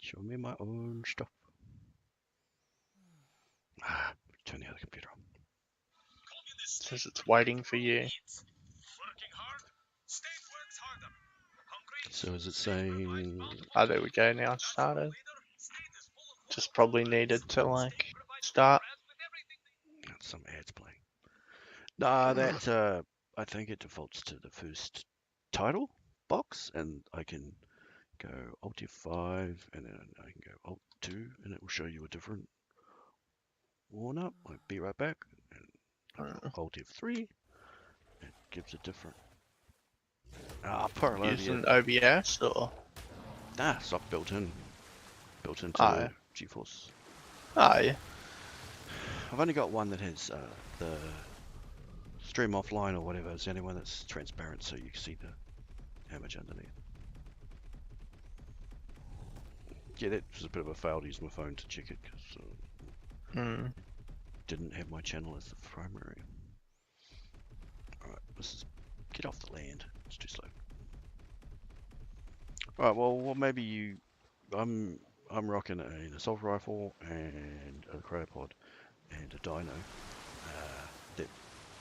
Show me my own stuff. Ah, turn the other computer on. Says it's waiting for you. So is it saying? Oh, there we go. Now it started. Just probably needed to like start. Some ads playing. Nah, that I think it defaults to the first title box, and I can go Alt F5, and then I can go Alt 2, and it will show you a different warn up. Like be right back, and Alt F3, it gives a different. Parallel. Using OBS or? Nah, soft built into Oh. GeForce. Oh yeah. I've only got one that has the stream offline or whatever. It's the only one that's transparent, so you can see the image underneath. Yeah, that was a bit of a fail to use my phone to check it because didn't have my channel as the primary. Alright, let's get off the land. It's too slow. Alright, well maybe you... I'm rocking an assault rifle and a cryopod and a dino that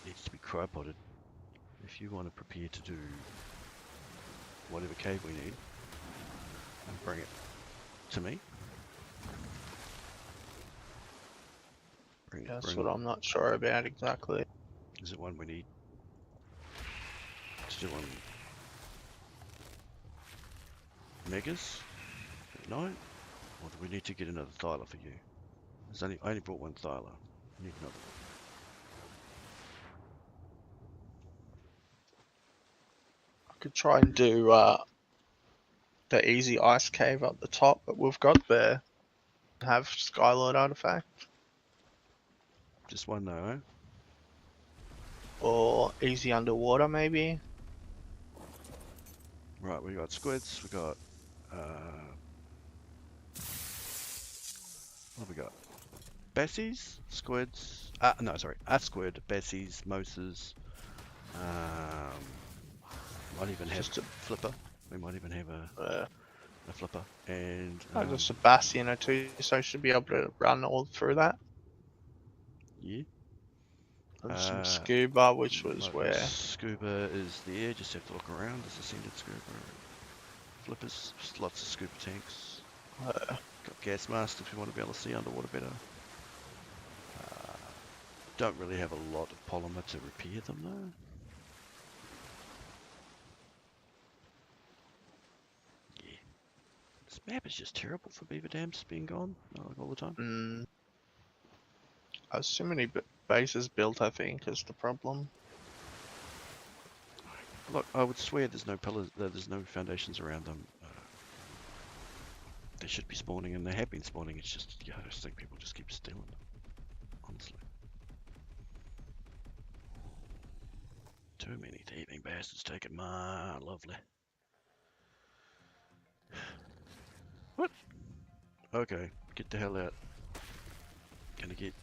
needs to be cryopoded. If you want to prepare to do whatever cave we need, and bring it to me. That's what I'm not sure about exactly. Is it one we need to do on megas at night? Or do we need to get another thyla for you? I only brought one thyla. I need another one. I could try and do the easy ice cave up the top, but we've got the have Skylord artifact. Just one though, eh? Or easy underwater maybe. Right, we got squids, we got what have we got? Bessies, squids, no sorry, a squid, bessies, moses, might even have a flipper. We might even have a flipper and a Sebastian or two, so I should be able to run all through that. Yeah. And some scuba, which was where scuba is there. Just have to look around. There's ascended scuba, flippers, lots of scuba tanks. Got gas masks if you want to be able to see underwater better. Don't really have a lot of polymer to repair them though. Yeah. This map is just terrible for beaver dams being gone like all the time. So many bases built, I think, is the problem. Look, I would swear there's no pillars, there's no foundations around them. They should be spawning, and they have been spawning. It's just, yeah, I just think people just keep stealing them. Honestly. Too many thieving bastards taking my lovely. What? Okay, get the hell out. Gonna get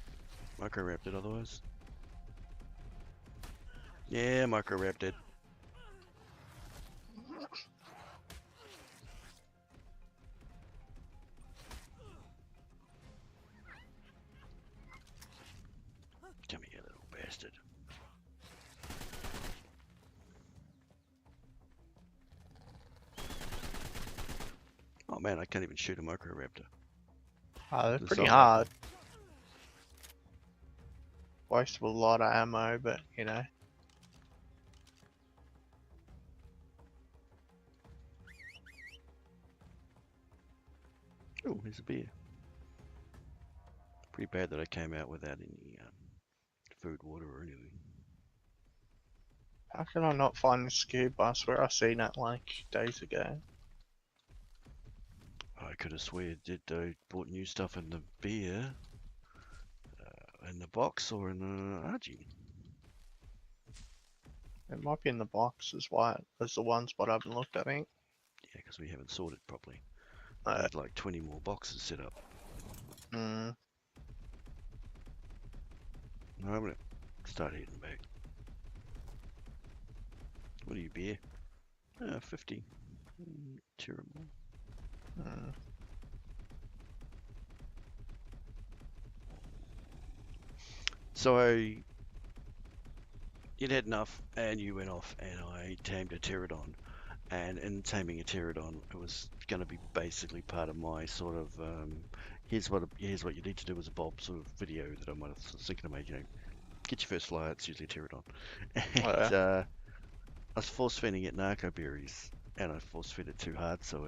micro-rapted otherwise. Yeah, micro-rapted. Come here, little bastard. Oh man, I can't even shoot a micro-raptor. They're pretty hard. Waste a lot of ammo, but you know. Oh, there's a bear. Pretty bad that I came out without any food, water, or anything. How can I not find the scuba? I swear I seen it like days ago. I could have swear I bought new stuff in the beer, in the box, or in the RG. It might be in the box as well as the ones, but I haven't looked, I think. Yeah, because we haven't sorted properly. I had like 20 more boxes set up. No, I'm gonna start heading back. What do you beer? 50. Terrible. So you'd had enough, and you went off, and I tamed a pterodon. And in taming a pterodon, it was going to be basically part of my sort of here's what you need to do as a Bob sort of video that I might have thinking of making. Get your first flyer. It's usually a pterodon, Oh, and yeah. I was force feeding it narco berries, and I force fed it too hard, so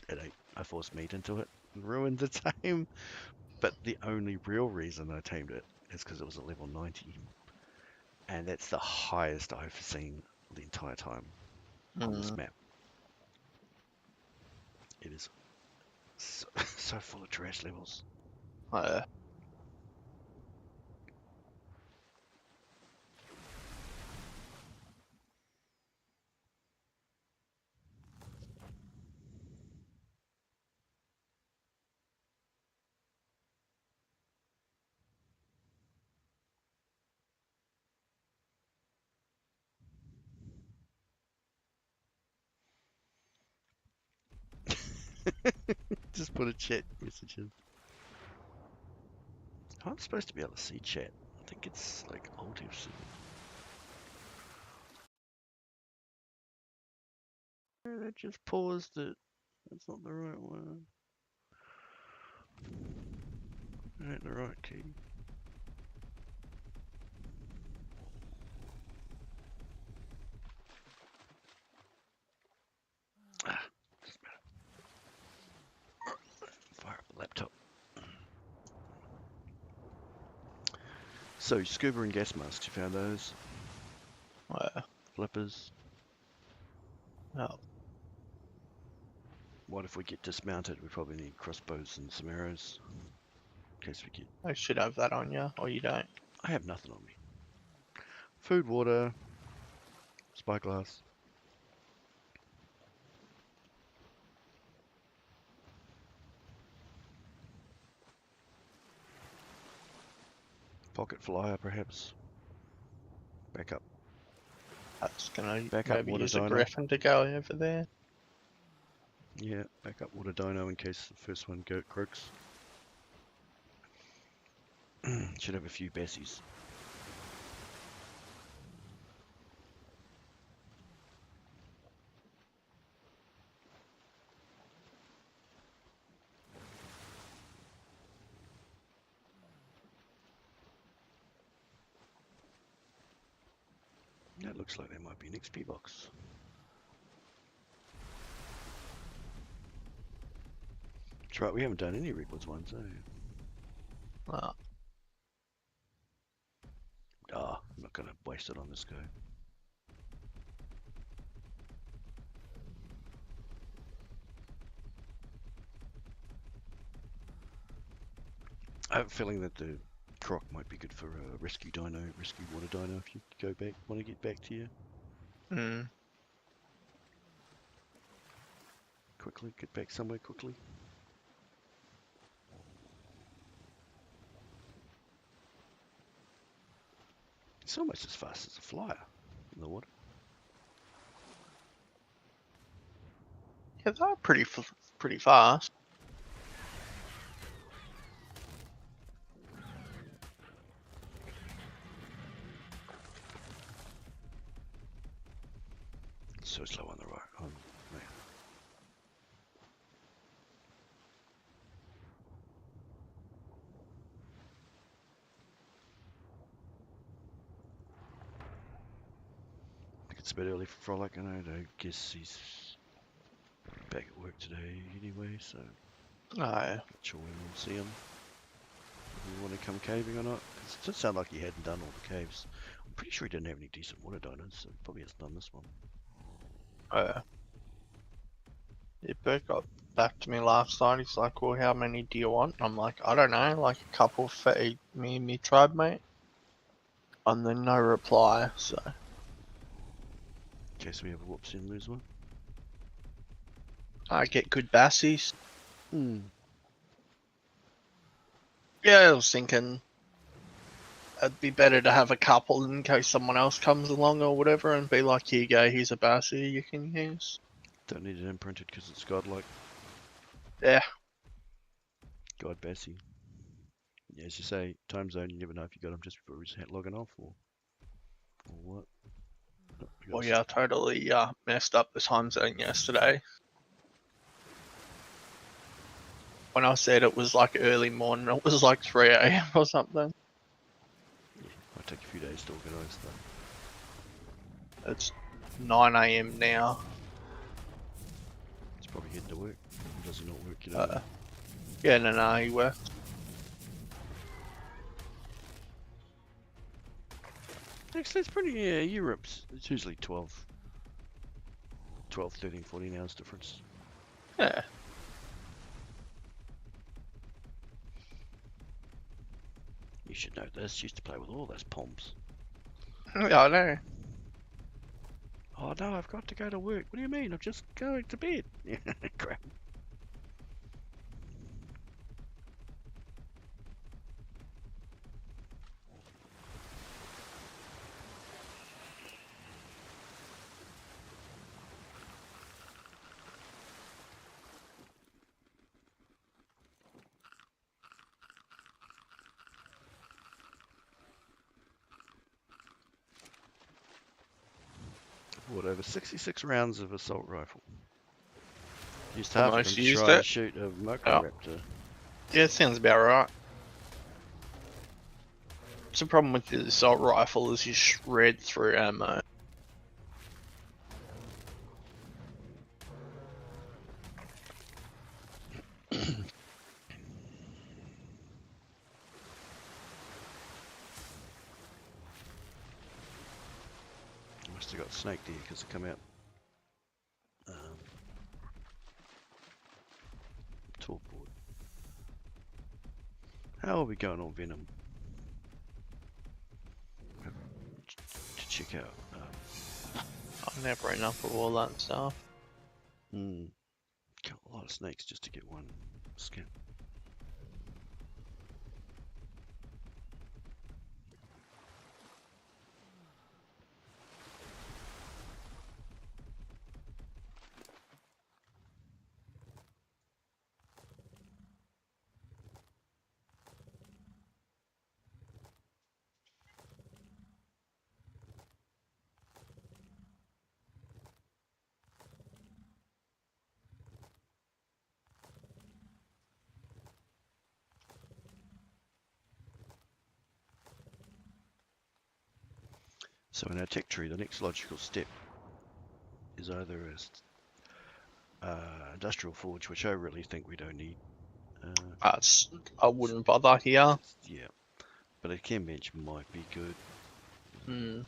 it ate. I forced meat into it and ruined the tame. But the only real reason I tamed it is because it was at level 90, and that's the highest I've seen the entire time on this Mm. map. It is so, so full of trash levels. Oh, yeah. Just put a chat message in. I'm supposed to be able to see chat. I think it's like Alt F7. That just paused it. That's not the right one. That ain't the right key. Ah, doesn't matter. Fire up the laptop. So, scuba and gas masks, you found those? Oh, yeah. Flippers. Oh, What if we get dismounted? We probably need crossbows and some arrows. In case we get... I should have that on you, or you don't. I have nothing on me. Food, water, spyglass. Pocket flyer, perhaps. Backup. That's gonna Backup maybe water use a dino. griffin to go over there. Yeah, backup water dino in case the first one croaks. Should have a few Bessies. That looks like there might be an XP box. That's right, we haven't done any Redwoods ones, eh? Oh, Ah, I'm not gonna waste it on this guy. I have a feeling that the croc might be good for a rescue water dino if you go back, want to get back to you mm. quickly, get back somewhere quickly. It's almost as fast as a flyer in the water. Yeah, they're pretty fast. So slow on the right. Oh, man. I think it's a bit early for Frolic, and I guess he's back at work today anyway, so Oh, yeah. not sure when we'll see him. If we want to come caving or not. 'Cause it does sound like he hadn't done all the caves. I'm pretty sure he didn't have any decent water dinos, so he probably hasn't done this one. Oh, yeah. Yeah, Bert got back to me last night. He's like, well, how many do you want? I'm like, I don't know, like a couple for me and me tribe mate. And then no reply, so. In case we have a whoopsie and lose one. I get good bassies. Hmm. Yeah, I was thinking it'd be better to have a couple in case someone else comes along or whatever and be like, here you go, here's a bassie you can use. Don't need it imprinted because it's godlike. Yeah. God Bessie. Yeah, as you say, time zone, you never know if you got them just before he's logging off or what. Oh, we got Well, a yeah, I totally messed up the time zone yesterday. When I said it was like early morning, it was like 3 a.m. or something. Yeah, might take a few days to organise that. It's 9 a.m. now. He's probably heading to work. Or does he not work? You don't know. Uh, yeah, no, he works. Actually, it's pretty. Yeah, Europe's. It's usually 12, 13, 14 hours difference. Yeah. You should know this. Used to play with all those poms. Yeah, I know. Oh no, I've got to go to work. What do you mean? I'm just going to bed. Yeah, crap. Bought over 66 rounds of assault rifle. Used half of them Almost to used try and it. shoot a Oh, Raptor. yeah, sounds about right. The problem with the assault rifle is you shred through ammo. Must have got snaked here because they come out talk board. How are we going on Venom? To check out. I'm never enough of all that stuff. Got a lot of snakes just to get one skin. So in our tech tree, the next logical step is either a industrial forge, which I really think we don't need. I wouldn't bother here. Yeah, but a chem bench might be good. Hmm.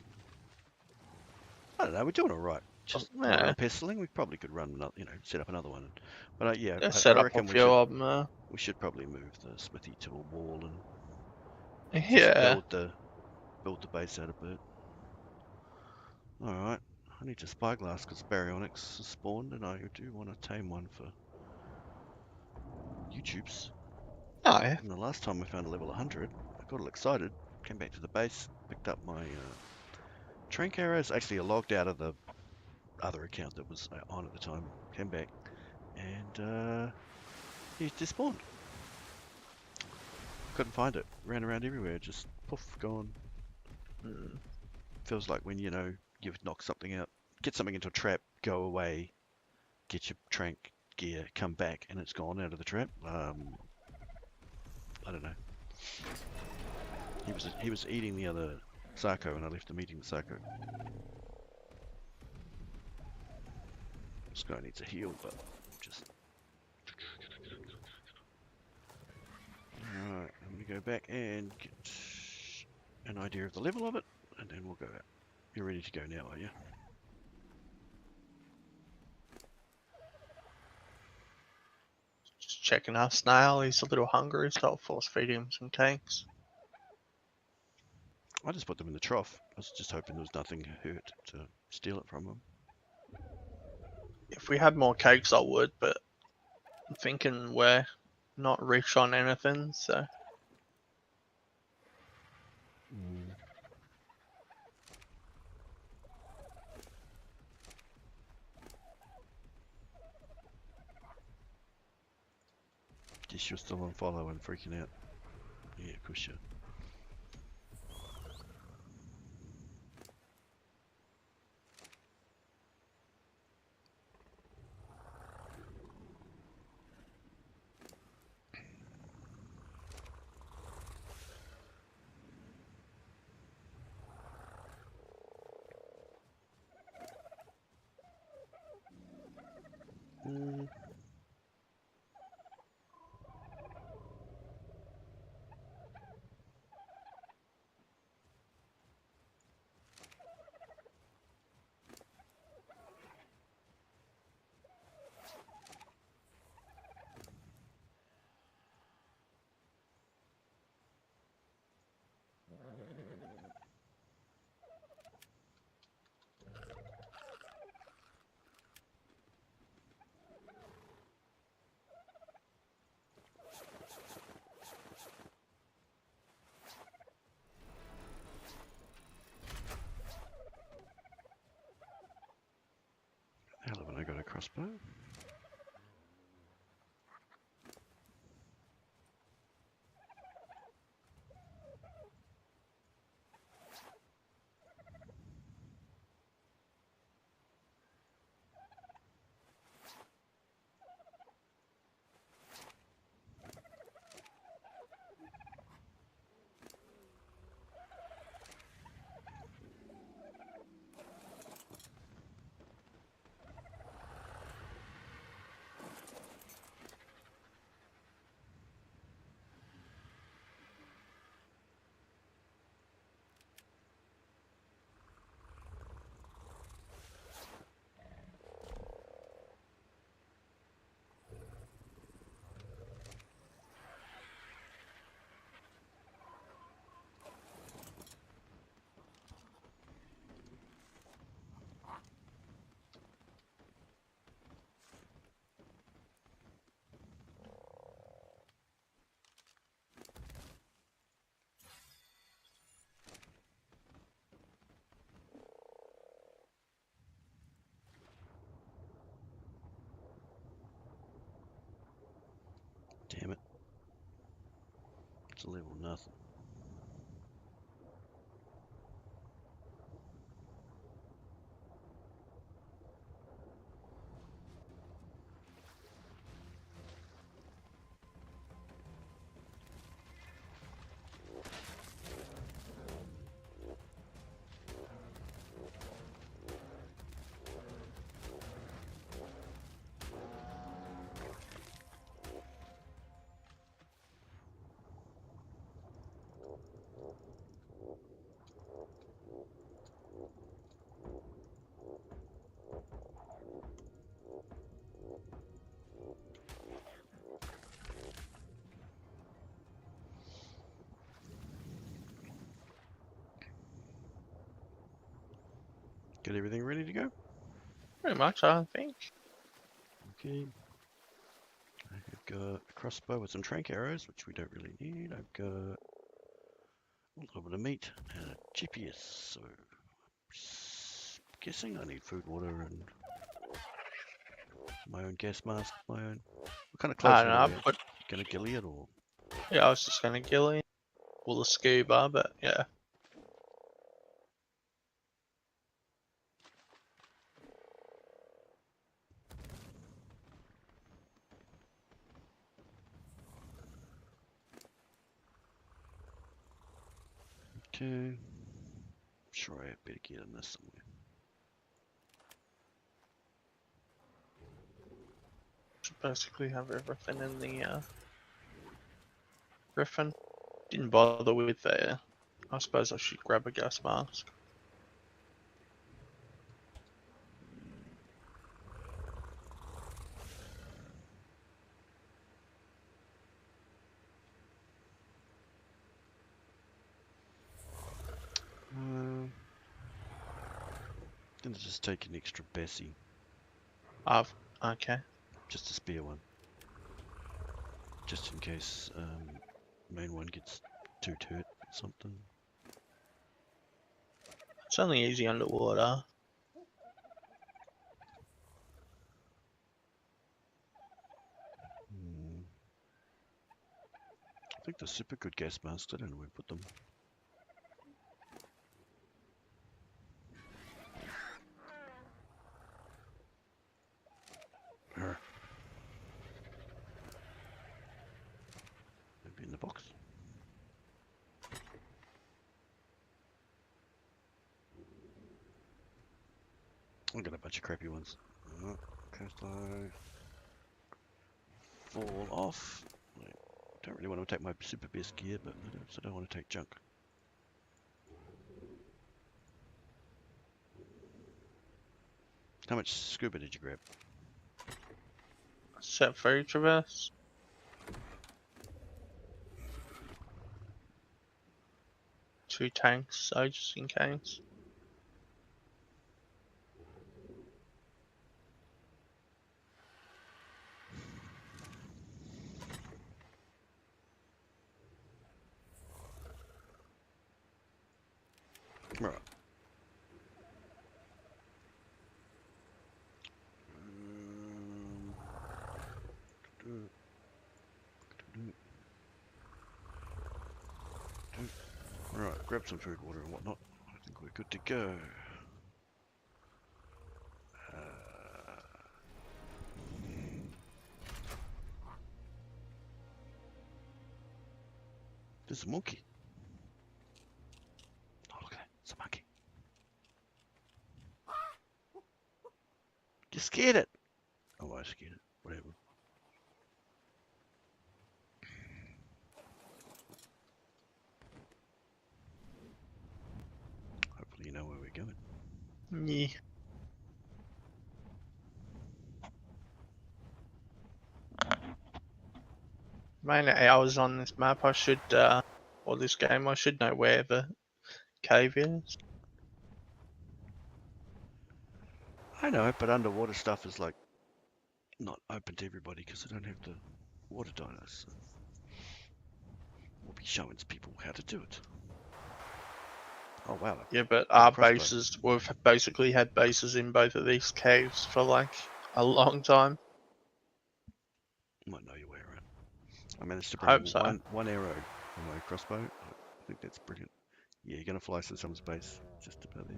I don't know. We're doing all right. Just Yeah, around pestling, we probably could run another, set up another one. But yeah, just I set up a reckon few of them. we should probably move the smithy to a wall and just Yeah. build the base out a bit. All right. I need to spyglass because baryonyx has spawned, and I do want to tame one for YouTube's. Oh, yeah. And the last time I found a level 100, I got all excited, came back to the base, picked up my trank arrows, actually I logged out of the other account that was on at the time, came back, and he despawned. Couldn't find it, ran around everywhere, just poof, gone. Hmm. Feels like when, you've knocked something out, get something into a trap, go away, get your trank gear, come back, and it's gone out of the trap. I don't know. He was eating the other Sarko, and I left him eating the Sarko. This guy needs a heal, but just. Alright, I'm gonna go back and get an idea of the level of it, and then we'll go out. You're ready to go now, are you? Just checking our snail. He's a little hungry, so I'll force feed him some cakes. I just put them in the trough. I was just hoping there was nothing hurt to steal it from him. If we had more cakes, I would, but I'm thinking we're not rich on anything, so. Guess you're still on follow and freaking out. Yeah, of course you. Mm. Hell, haven't I got a crossbow? Damn it. It's a level nothing. Get everything ready to go? Pretty much, I think. Okay. I've got a crossbow with some trank arrows, which we don't really need. I've got a little bit of meat and a GPS, so guessing I need food, water, and my own gas mask, my own. What kind of clothes I don't have know, I I got? put, Gonna ghillie it or? yeah, I was just gonna ghillie, or the scuba, but yeah. Okay. Sure, I better get in this somewhere. Should basically have everything in the Griffin. Didn't bother with the. I suppose I should grab a gas mask. Gonna just take an extra Bessie, I've okay. just a spare one, just in case main one gets too hurt or something. It's only easy underwater. think they're super good gas masks. I don't know where to put them. Maybe in the box. I got a bunch of crappy ones. Okay, so fall off. I don't really want to take my super best gear, but I also don't want to take junk. How much scuba did you grab? Set for each of us. Two tanks, so just in case. Right. Right, grab some food, water, and whatnot. I think we're good to go. There's a monkey. Oh, look at that. It's a monkey. You scared it. Oh, I scared it. Whatever. Hopefully you know where we're going. Yeah. Mainly hours on this map, I should, or this game, I should know where the cave is. I know, but underwater stuff is like not open to everybody because they don't have the water dinos. So we'll be showing people how to do it. Oh wow. Yeah, but Got a our crossbow. bases, we've basically had bases in both of these caves for like a long time. Might know your way around. I managed to Hope bring so. one arrow from my crossbow. I think that's brilliant. Yeah, you're gonna fly to some space just about there.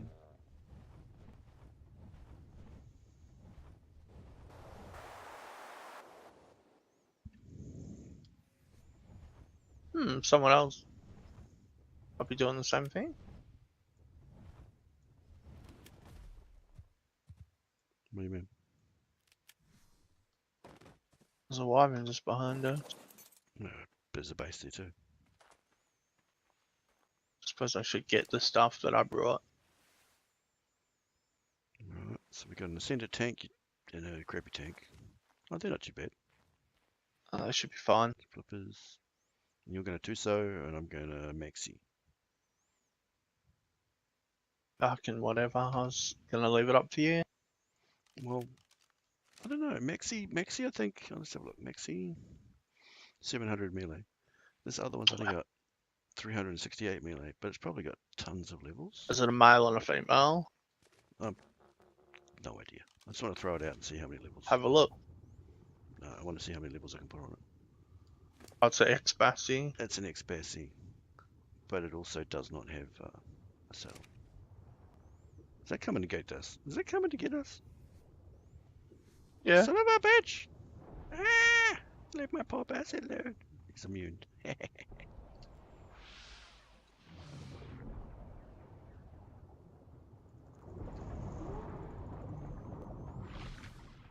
Someone else. I'll be doing the same thing. What do you mean? There's a wyvern just behind us. No, there's a base there too. Suppose I should get the stuff that I brought. Right, so we got an ascended tank and a crappy tank. Oh, they're not too bad. That should be fine. Flippers. And you're going to Tuso, and I'm going to Maxi. I can whatever. I was gonna leave it up to you. Well, I don't know. Maxi, I think. Let's have a look. Maxi, 700 melee. This other one's only got 368 melee, but it's probably got tons of levels. Is it a male and a female? No idea. I just want to throw it out and see how many levels. Have a look. No, I want to see how many levels I can put on it. I'd say X-Bassy. It's an X-Bassy, but it also does not have a saddle. Is that coming to get us? Is that coming to get us? Yeah. Son of a bitch! Ah! Leave my poor bastard alone. He's immune.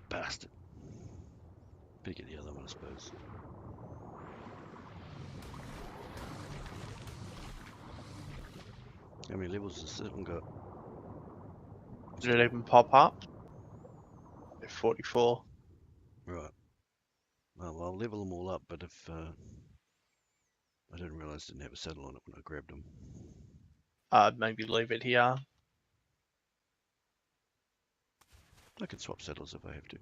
Bastard. Better get the other one, I suppose. How many levels does this one got? Did it even pop up? 44. Right. Well, I'll level them all up, but if I didn't realise it didn't have a saddle on it when I grabbed them. I'd maybe leave it here. I can swap saddles if I have to.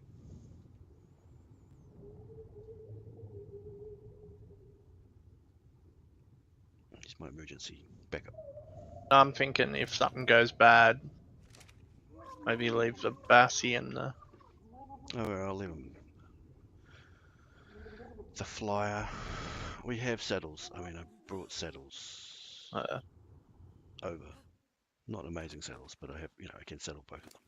It's my emergency backup. I'm thinking if something goes bad, maybe leave the Bassy and the... Oh, well, I'll leave them. The flyer. We have saddles. I mean, I brought saddles over. Not amazing saddles, but I have, I can saddle both of them.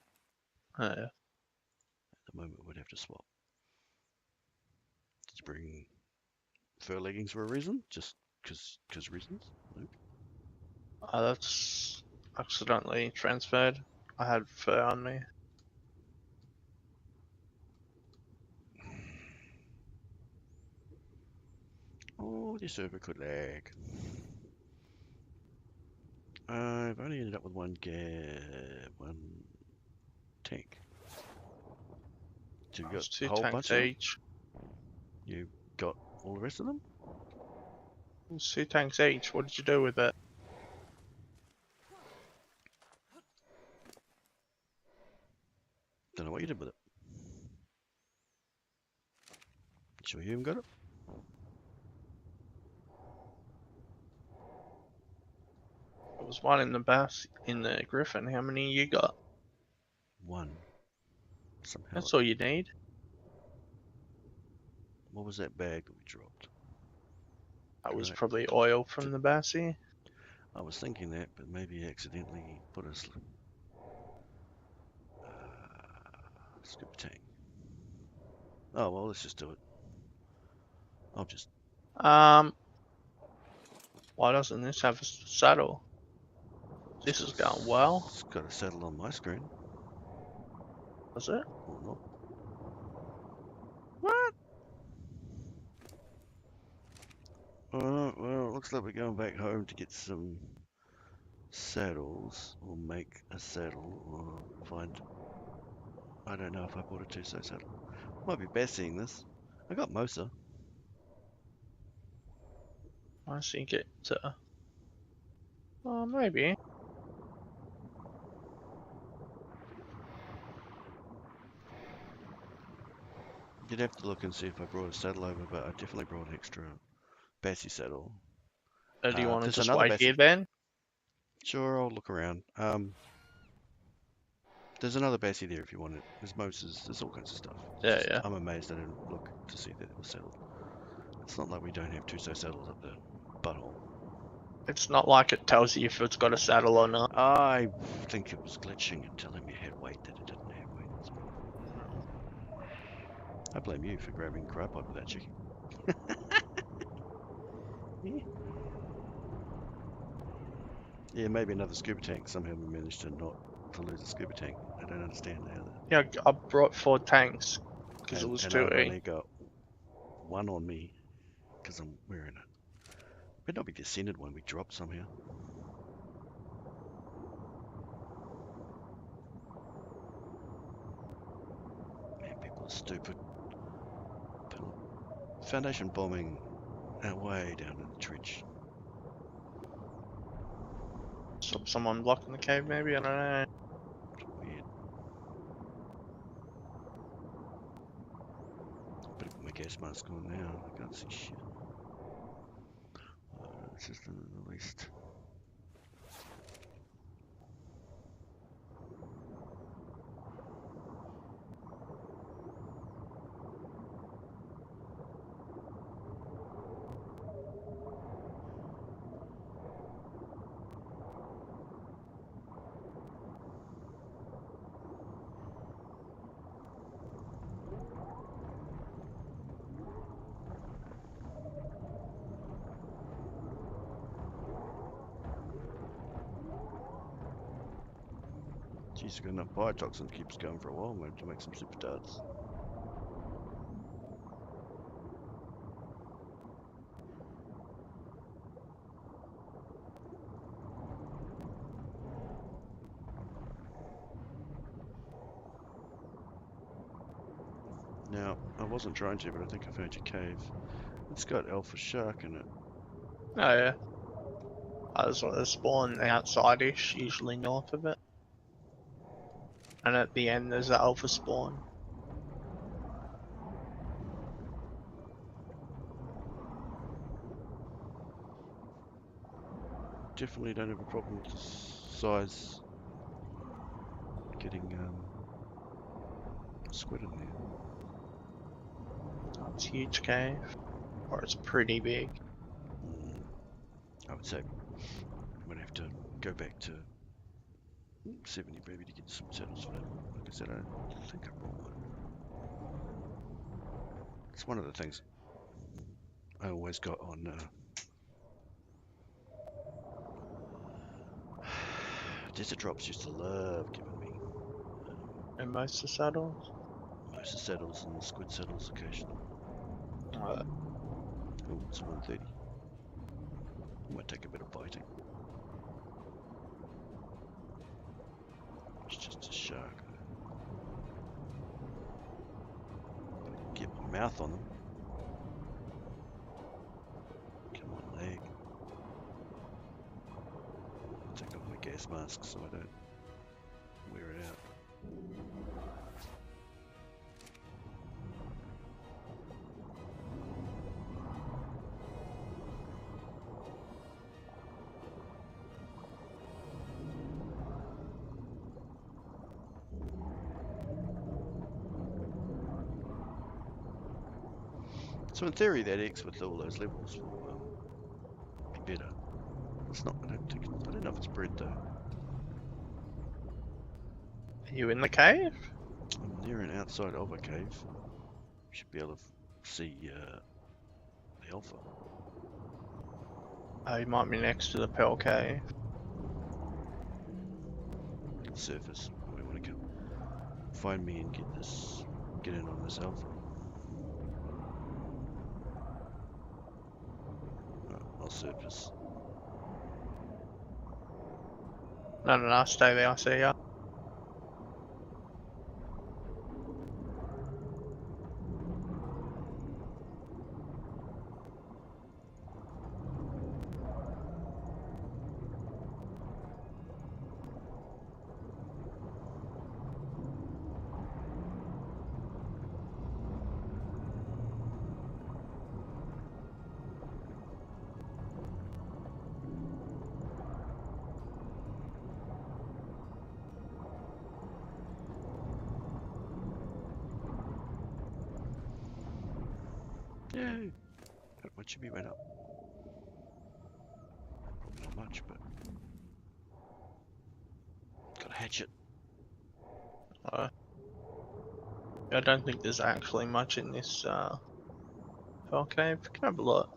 Yeah. At the moment, we'd have to swap. Did you bring fur leggings for a reason? Just cause reasons? No? That's accidentally transferred. I had fur on me. Oh, the server could lag. I've only ended up with one tank. So you got It's a 2 whole bunch tanks of them? each. You got all the rest of them? It's 2 tanks each. What did you do with it? Don't know what you did with it. Sure you haven't got it? There was one in the bass in the Griffin. How many you got? One. Somehow. That's all you need. What was that bag that we dropped? That was Right. probably oil from the Bassy. I was thinking that, but maybe accidentally put a scuba tank. Oh well, let's just do it. I'll just. Why doesn't this have a saddle? This is going well. It's got a saddle on my screen. Does it? Or not. What? Alright, well, it looks like we're going back home to get some saddles, or make a saddle, or find. I don't know if I bought a two-so saddle. Might be best seeing this. I got Mosa. I think it. Oh, maybe. You'd have to look and see if I brought a saddle over, but I definitely brought an extra Bassy saddle. Do you want to There's just another wait Bassy. here then? Sure, I'll look around. There's another Bassy there if you want it. There's Moses, there's all kinds of stuff. Yeah. I'm amazed I didn't look to see that it was settled. It's not like we don't have two-so saddles up the butthole. It's not like it tells you if it's got a saddle or not. I think it was glitching and telling me it had weight that it didn't have weight. I blame you for grabbing cryopod without checking. Yeah, maybe another scuba tank. Somehow we managed to not to lose a scuba tank. I don't understand how that. Yeah, I brought 4 tanks because it was And 2 I've each. only got one on me because I'm wearing it. Better not be the centered one we dropped somehow. Man, people are stupid. Foundation bombing our way down in the trench. Someone blocking the cave maybe? I don't know. Weird. Better put my gas mask on now. I can't see shit. It's just in the least. Jeez, got enough biotoxin to keep us going for a while. Maybe to make some super darts. Now, I wasn't trying to, but I think I found your cave. It's got alpha shark in it. Oh yeah. There's a spawn outside-ish, usually north of it. And at the end there's the alpha spawn. Definitely don't have a problem with the size getting squid in there. It's a huge cave. Or it's pretty big. I would say I'm gonna have to go back to 70 maybe to get some saddles for that. Like I said, I don't think I brought one. It's one of the things I always got on Desert Drops used to love giving me And most of the saddles. most of the saddles and the squid saddles occasionally. Uh, Oh, it's a 130. Might take a bit of biting. It's just a shark. Get my mouth on them. Come on, leg. Take off my gas mask so I don't wear it out. So in theory, that X with all those levels will be better. It's not. I don't know if it's bred though. are you in the cave? I'm near and outside of a cave. Should be able to see the alpha. Oh, you might be next to the Pearl Cave. Surface. We want to come find me and get in on this alpha. I'll surface. No, stay there, I see ya. Yay! What should be right up? Probably not much, but got a hatchet. I don't think there's actually much in this Pearl Cave. Can have a look.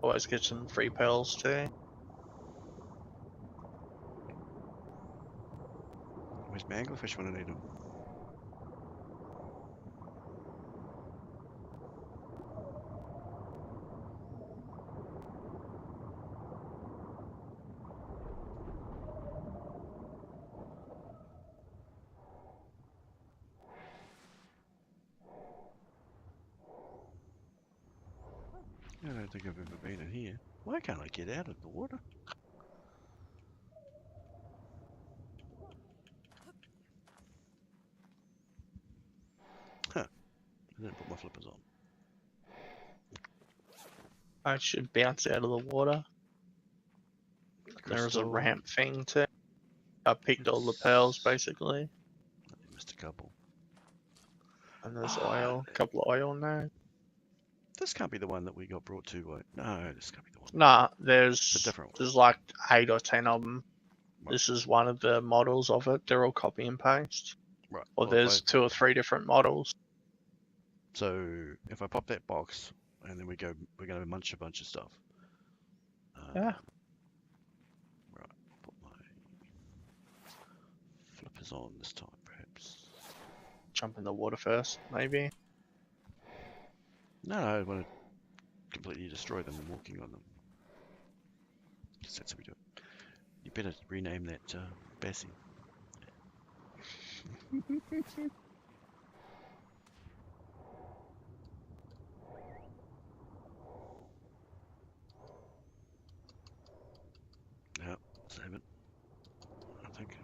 Always get some free pearls too. Where's my anglerfish when I need them? I don't think I've ever been in here. Why can't I get out of the water? Huh. I didn't put my flippers on. I should bounce out of the water. There's a Crystal. ramp thing too. I picked all the pearls basically. I missed a couple. And there's oil, a couple of oil now. This can't be the one that we got brought to. No, this can't be the one. Nah, It's a there's different one. there's like 8 or 10 of them. Right. This is one of the models of it. They're all copy and paste. Right. Or Well, there's 2 or 3 different models. so if I pop that box and then we're going to munch a bunch of stuff. Yeah. Right. I'll put my flippers on this time, perhaps. Jump in the water first, maybe. No, I want to completely destroy them and walking on them. Because that's how we do it. You better rename that Bessie. Yep, save it. I think.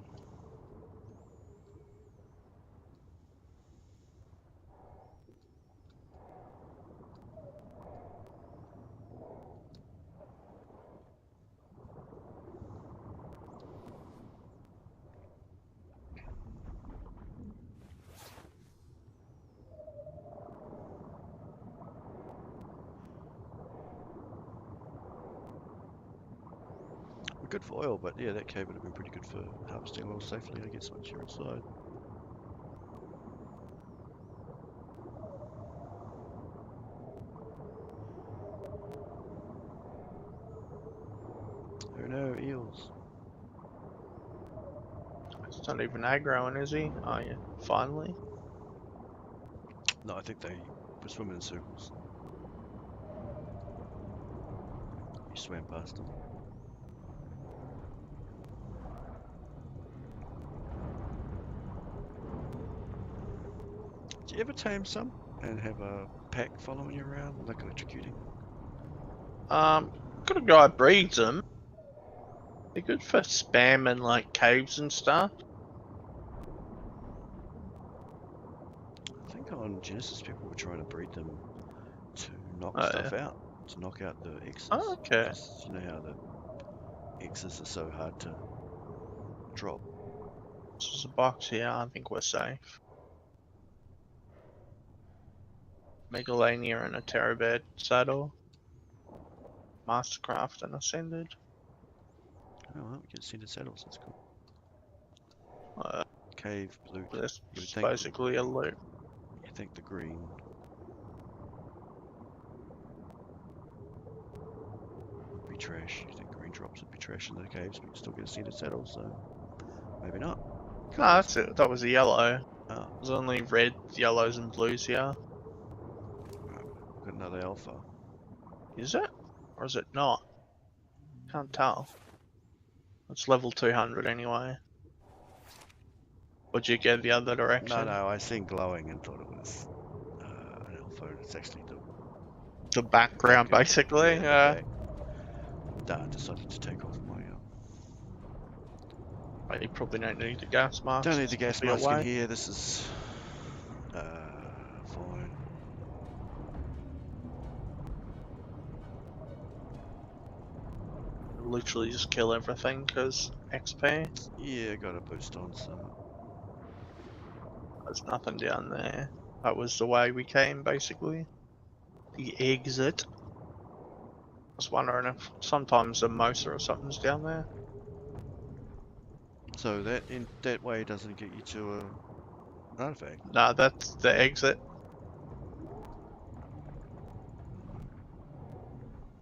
good for oil, but yeah, that cave would have been pretty good for harvesting oil safely, I guess, once you're inside. Oh no, eels. It's not even aggroing, is he? Oh yeah, finally. No, I think they were swimming in circles. You swam past them. Do you ever tame some and have a pack following you around, like electrocuting? Got a guy breeds them. They're good for spamming like caves and stuff. I think on Genesis people were trying to breed them to knock Oh stuff yeah. out, to knock out the X's. Oh, okay. Because you know how the X's are so hard to drop. There's a box here. I think we're safe. Megalania and a Terrabed saddle. Mastercraft and Ascended. Oh, well, we can see the saddles, that's cool. Uh, Cave, blue. this You would is think, basically a loot. you think the green would be trash. You think green drops would be trash in the caves, but you still get a scented saddle, so maybe not. No, that's it. That was a yellow. Oh, There's only red, yellows, and blues here. we've got another alpha. Is it? Or is it not? Can't tell. It's level 200 anyway. Would you get the other direction? No, I seen glowing and thought it was an alpha. It's actually The background, back, basically. yeah. I decided to take off my. But you probably don't need the gas mask. Don't need the gas Be mask in away. here. This is fine. Literally just kill everything because XP. Yeah, got a boost on, so There's nothing down there. That was the way we came, basically. The exit. I was wondering if sometimes the Mosa or something's down there. so that way doesn't get you to an artifact. Nah, that's the exit.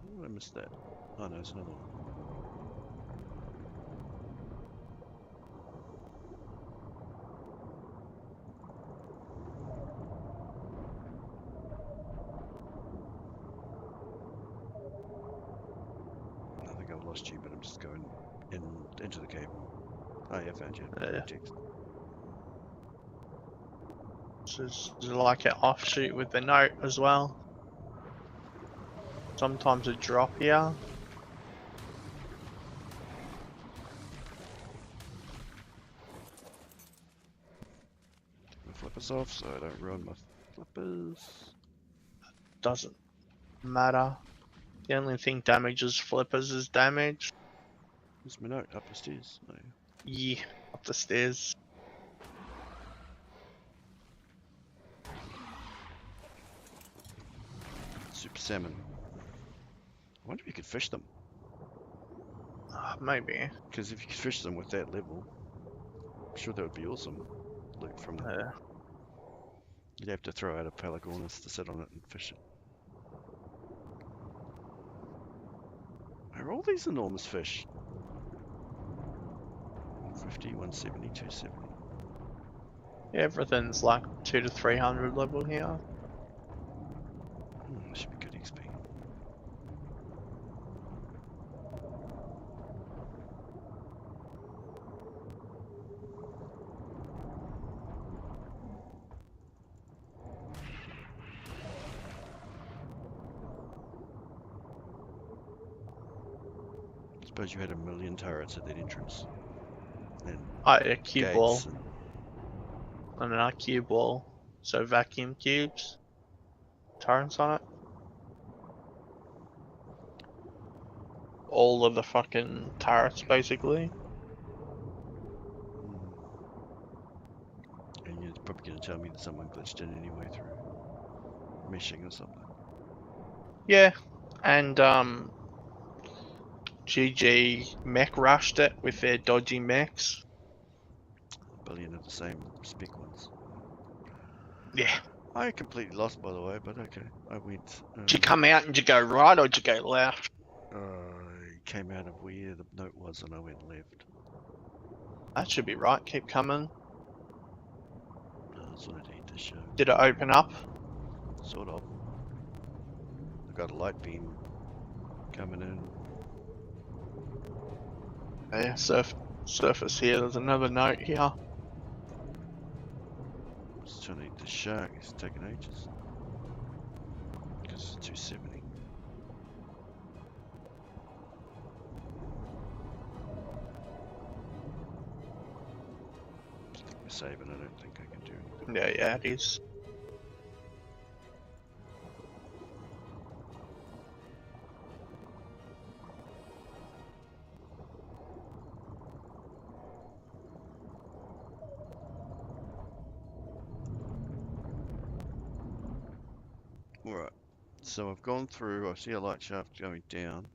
Oh, I missed that. Oh no, it's another one. I think I've lost you, but I'm just going into the cave. Oh yeah, I found you. Yeah. Text. This is like an offshoot with the note as well. Sometimes a drop here. My flippers off so I don't ruin my flippers. Doesn't matter. The only thing damages flippers is damage. Where's my note? Up the stairs. Oh, yeah. Yeah, up the stairs. Super salmon. I wonder if you could fish them. Maybe. Because if you could fish them with that level, I'm sure that would be awesome. Loot from them. Yeah. You'd have to throw out a pelagornis to sit on it and fish it. Are all these enormous fish? 150, 170, 270. Yeah, everything's like 200 to 300 level here. That should be good XP. Suppose you had 1,000,000 turrets at that entrance. And Oh yeah, cube wall. gates And not cube wall. So vacuum cubes. Turrets on it. All of the fucking turrets basically. And you're probably going to tell me that someone glitched in anyway through meshing or something. Yeah. And GG mech rushed it with their dodgy mechs. A billion of the same spec ones. Yeah. I completely lost, by the way, but okay. I went. Did you come out and did you go right or did you go left? I came out of where the note was and I went left. That should be right. Keep coming. That's what I need to show. Did it open up? Sort of. I got a light beam coming in. Yeah, surface here. There's another note here. Just trying to eat the shark. It's taking ages. Because it's 270. I think we're saving. I don't think I can do anything. Yeah, it is. Alright. So I've gone through. I see a light shaft going down.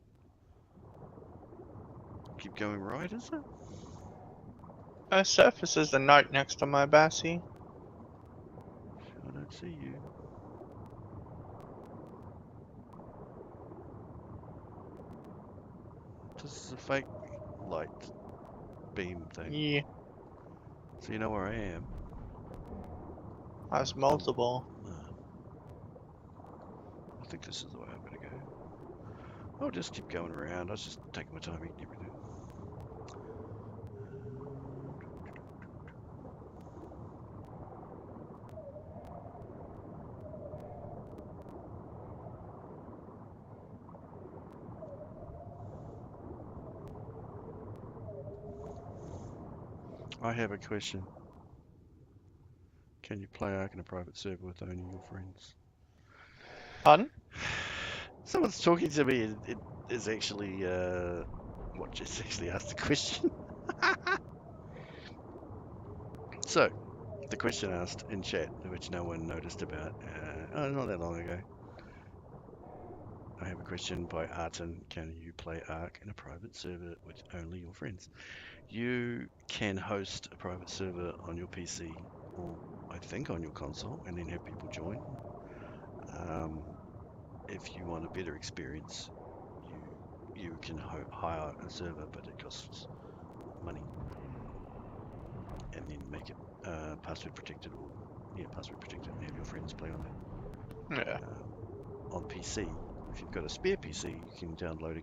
Keep going right, is it? Surface is the note next to my Bassie. I don't see you. This is a fake light beam thing. Yeah, So you know where I am. that's multiple. I think this is the way I'm going to go. I'll just keep going around. I was just taking my time eating everything. I have a question. Can you play ARK in a private server with only your friends? Pardon? Someone's talking to me. It is actually what just actually asked the question. So, the question asked in chat, which no one noticed about, not that long ago. I have a question by Arton. Can you play ARK in a private server with only your friends? You can host a private server on your PC, or I think on your console, and then have people join. If you want a better experience, you can hire a server, but it costs money, and then make it password protected, or password protected, and have your friends play on it. Yeah. On PC, if you've got a spare PC, you can download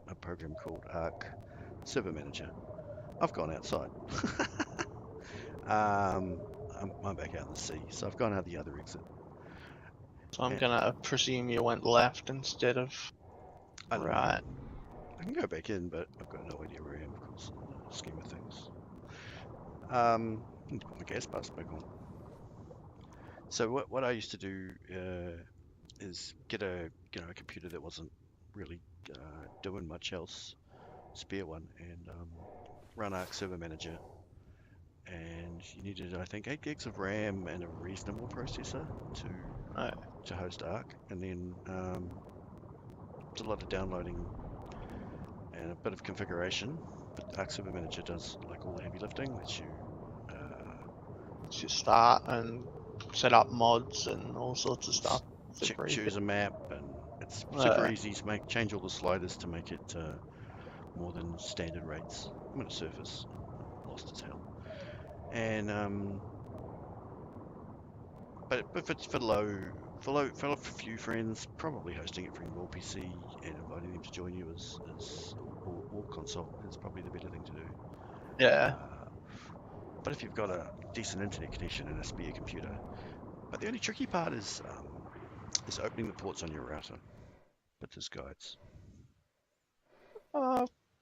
a program called ARK Server Manager. I've gone outside. I'm back out in the sea, so I've gone out the other exit. So I'm And gonna presume you went left instead of I don't know. right. I can go back in, but I've got no idea where I am, of course, in the scheme of things. Need to put my gas mask back on. So what I used to do is get a computer that wasn't really doing much else, spare one, and run ARK Server Manager. And you needed, I think, 8 gigs of RAM and a reasonable processor to host ARK, and then it's a lot of downloading and a bit of configuration. But ARK Server Manager does like all the heavy lifting, lets you To start and set up mods and all sorts of stuff. Super easy. choose a map, and it's super easy to change all the sliders to make it more than standard rates. I'm at a surface, lost as hell, and but if it's for a few friends, probably hosting it from your PC and inviting them to join you or console is probably the better thing to do. Yeah. But if you've got a decent internet connection and a spare computer, but the only tricky part is opening the ports on your router. But there's guides.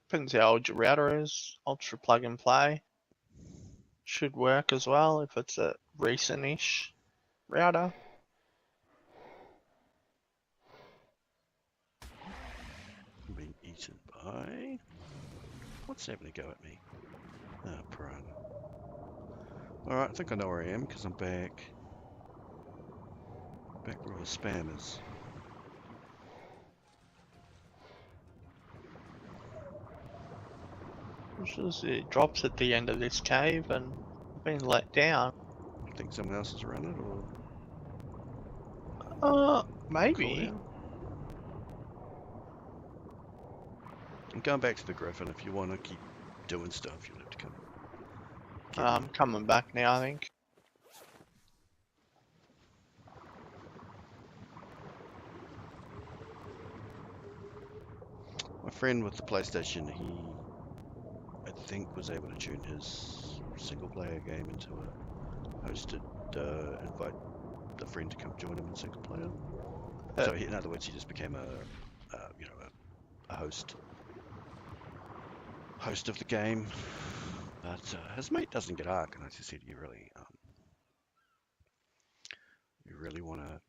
Depends how old your router is. Ultra plug and play should work as well if it's a recent-ish router. I'm being eaten by... What's having a go at me? Ah, piranha. Alright, I think I know where I am because I'm back where all the spam is. It drops at the end of this cave, and I've been let down. Think someone else has run it, or Maybe. cooldown? I'm going back to the Griffin. If you want to keep doing stuff, you'll have to come. Get I'm me. coming back now, I think. My friend with the PlayStation, he, I think, was able to tune his single-player game into a hosted invite the friend to come join him in single player. So he, in other words, he just became you know, a host of the game. But his mate doesn't get ARK, and I just said, you really want to.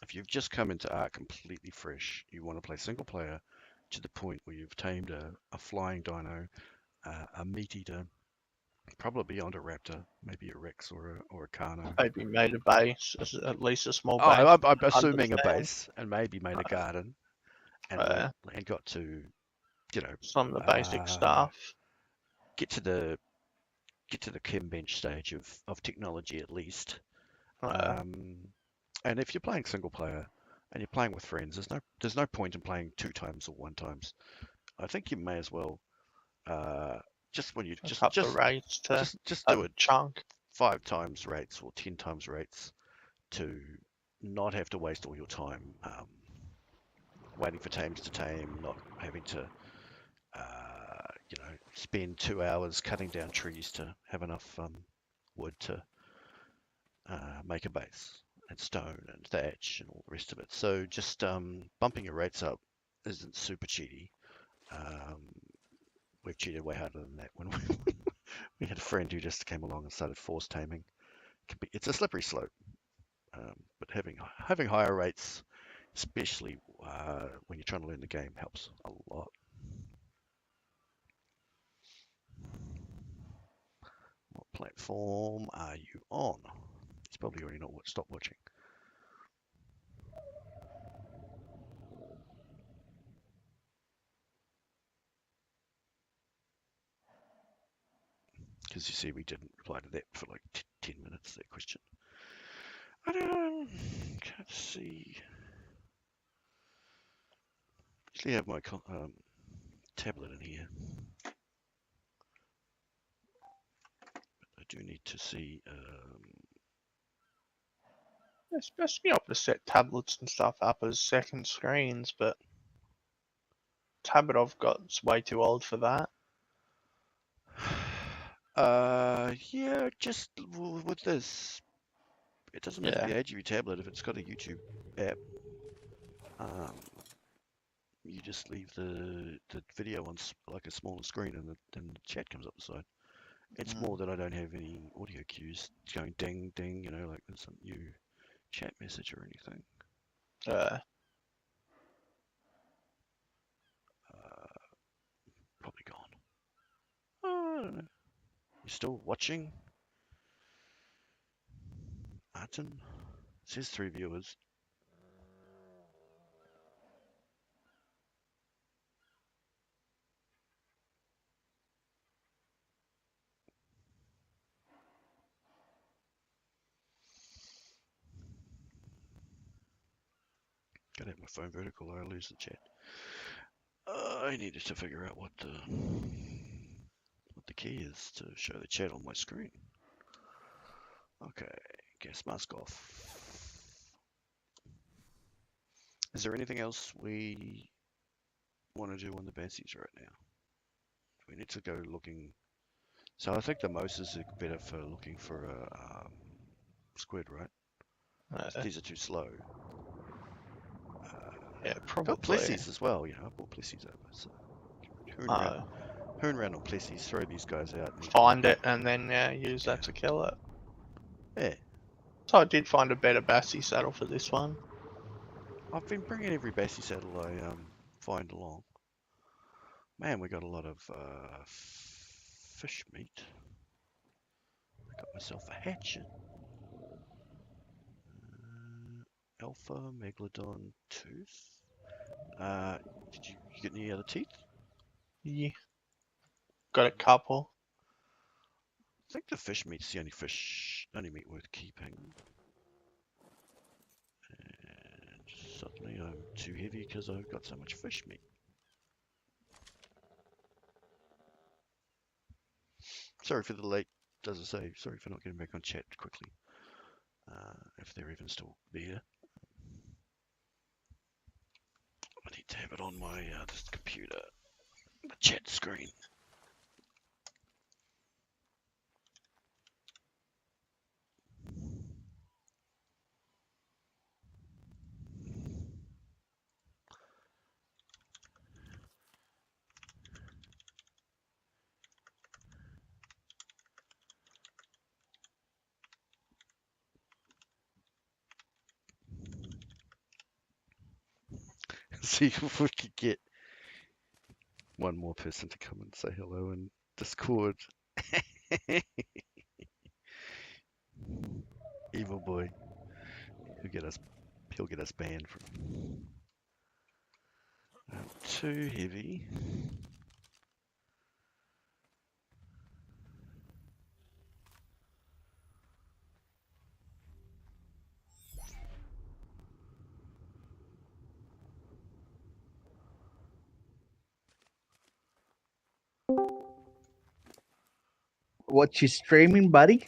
If you've just come into ARK completely fresh, you want to play single player to the point where you've tamed a flying dino, a meat eater, probably beyond a raptor, maybe a rex or a carno. Maybe made a base, at least a small Oh, base. I'm assuming a Understand. base, and maybe made a garden, and Uh, got to, you know, some of the basic stuff. get to the chem bench stage of technology at least. And if you're playing single player and you're playing with friends, there's no point in playing 2 times or 1 times. I think you may as well just when you Up the rates to just a do it chunk. 5 times rates or 10 times rates to not have to waste all your time waiting for tames to tame, not having to spend 2 hours cutting down trees to have enough wood to make a base, and stone and thatch and all the rest of it. So just bumping your rates up isn't super cheaty. Um, we've cheated way harder than that when we had a friend who just came along and started force taming. It's a slippery slope, but having higher rates, especially when you're trying to learn the game, helps a lot. What platform are you on? It's probably already not what. Stop watching. Because you see, we didn't reply to that for like 10 minutes, that question. I don't can't see. Actually, have my tablet in here. I do need to see. It's supposed to be able to set tablets and stuff up as second screens, but tablet I've got's way too old for that. Yeah, just with this, it doesn't matter Yeah. the age of your tablet. If it's got a YouTube app, um, you just leave the video on like a smaller screen, and the chat comes up the side. It's more that I don't have any audio cues going ding ding, like there's some new chat message or anything. Uh, Probably gone. I don't know. You still watching? Arton? It says 3 viewers. Gotta have my phone vertical or I lose the chat. I needed to figure out what the key is to show the chat on my screen. Okay, gas mask off. Is there anything else we want to do on the bassies right now? We need to go looking. So I think the Moses is better for looking for a squid, right? These are too slow. yeah, I've got probably. Plessies as well, I brought Plessies over. So hoon around on Plessies, throw these guys out. Find it and then use that to kill it. Yeah. So I did find a better Bassie saddle for this one. I've been bringing every Bassie saddle I find along. Man, we got a lot of fish meat. I got myself a hatchet. Alpha Megalodon tooth. Did you get any other teeth? Yeah. got a couple. I think the fish meat's the only meat worth keeping. And suddenly I'm too heavy because I've got so much fish meat. Sorry for the late, as I say, sorry for not getting back on chat quickly. If they're even still there. I need to have it on my this computer, the chat screen. See if we could get one more person to come and say hello in Discord. Evil boy. He'll get us banned from too heavy. What you streaming, buddy?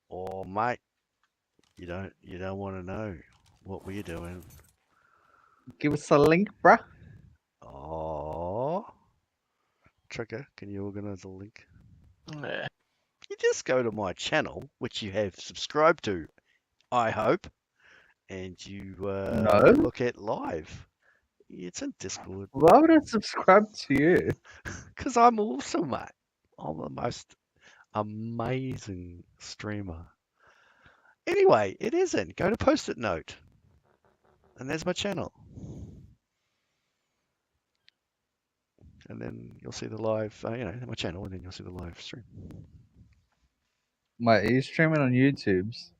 Oh mate, you don't want to know what we're doing. Give us a link, bruh. Oh, Trigger, can you organize a link? Yeah. You just go to my channel, which you have subscribed to, I hope, and you No. look at live. It's in Discord. Why would I subscribe to you? Because I'm awesome, mate. I'm the most amazing streamer. Anyway, it isn't. Go to Post-it Note. And there's my channel. And then you'll see the live, my channel, and then you'll see the live stream. Mate, are you streaming on YouTube's?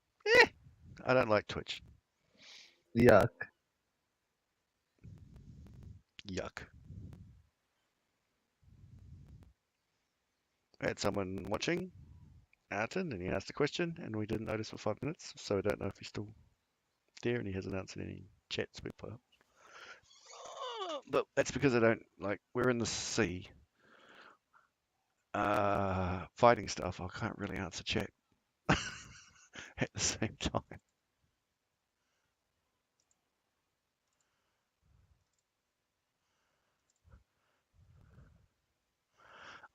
I don't like Twitch. Yuck. Yuck. I had someone watching, Arton, and he asked a question, and we didn't notice for 5 minutes, so I don't know if he's still there, and he hasn't answered any chats we put up. But that's because I don't, we're in the sea. Fighting stuff, I can't really answer chat at the same time.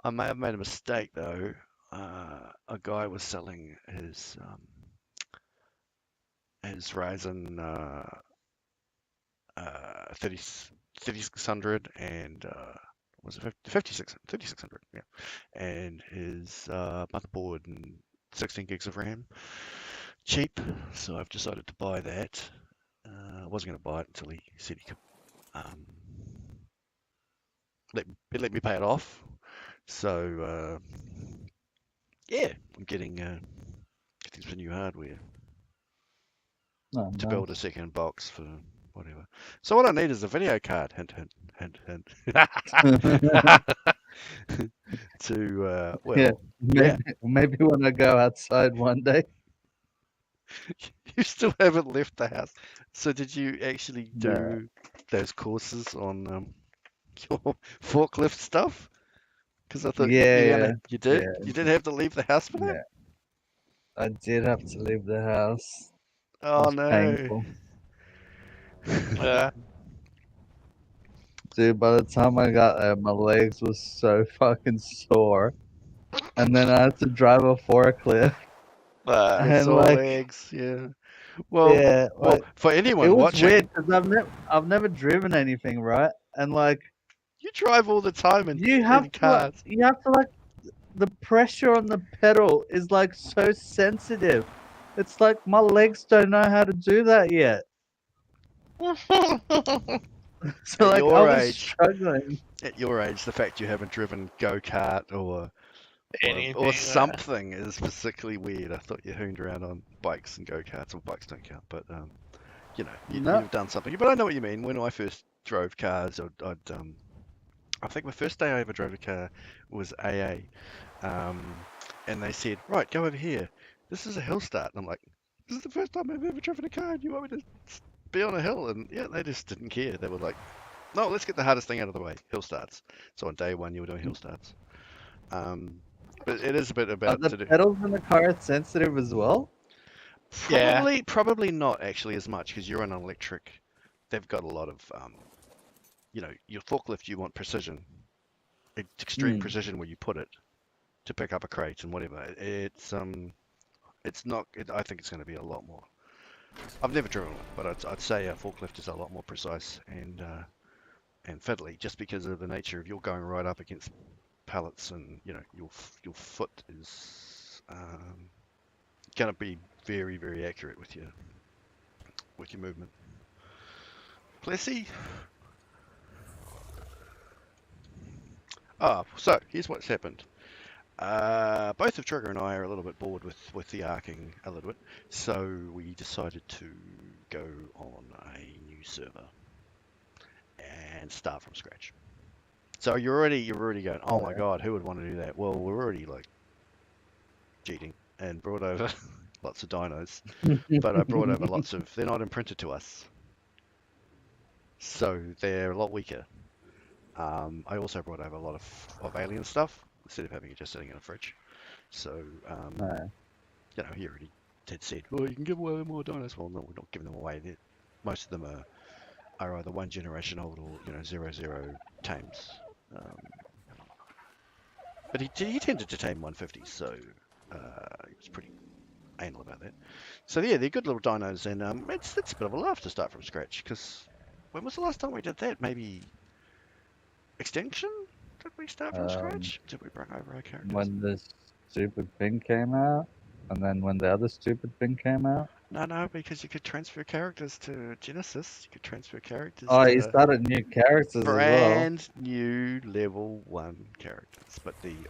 I may have made a mistake though. A guy was selling his Ryzen 3600 and was it 3600? Yeah, and his motherboard and 16 gigs of RAM, cheap. So I've decided to buy that. I wasn't going to buy it until he said he could let me pay it off. So yeah, I'm getting some new hardware to build a second box for whatever. So what I need is a video card. Hint, hint, hint, hint. To Maybe when I go outside one day. You still haven't left the house. So did you actually do those courses on your forklift stuff? Because I thought you did. Yeah. You did have to leave the house for that? I did have to leave the house. Oh no. Painful. Yeah. Dude, by the time I got there, my legs were so fucking sore. And then I had to drive a forklift. And sore legs, yeah. Well, yeah, for anyone it was watching, weird because I've never driven anything, right? And you drive all the time in cars. You have to the pressure on the pedal is so sensitive. It's like my legs don't know how to do that yet. So at your I was age, struggling. At your age, the fact you haven't driven go-kart or something is particularly weird. I thought you hooned around on bikes and go-karts. Well, bikes don't count, but you've done something. But I know what you mean. When I first drove cars, I'd I think my first day I ever drove a car was AA, and they said, right, go over here. This is a hill start. And I'm like, this is the first time I've ever driven a car, and you want me to be on a hill? And yeah, they just didn't care. They were like, no, let's get the hardest thing out of the way, hill starts. So on day one, you were doing hill starts. But it is a bit Are about the to do. pedals in the car sensitive as well? Yeah. Probably not actually as much because you're on an electric. They've got a lot of, your forklift. You want precision, extreme Hmm. precision where you put it to pick up a crate and whatever. It's not. I think it's going to be a lot more. I've never driven one, but I'd say a forklift is a lot more precise and fiddly, just because of the nature of you're going right up against pallets, and your foot is going to be very very accurate with your movement. Plessy. So here's what's happened. Both of Trigger and I are a little bit bored with the arcing a little bit, so we decided to go on a new server and start from scratch. So you're already going, oh my god, who would want to do that? Well, we're already like cheating and brought over lots of dinos, but I brought over lots of. They're not imprinted to us, so they're a lot weaker. I also brought over a lot of alien stuff instead of having it just sitting in a fridge. So, No. he already had said, well, you can give away more dinos. Well, no, we're not giving them away. Most of them are either one generation old or, 0 tames. But he tended to tame 150s, so he was pretty anal about that. So, yeah, they're good little dinos, and it's a bit of a laugh to start from scratch, because when was the last time we did that? Maybe Extinction? Did we start from scratch? Did we bring over our characters? When this stupid thing came out, and then when the other stupid thing came out. No, because you could transfer characters to Genesis. You could transfer characters Oh, you to started new characters as well. brand new level 1 characters,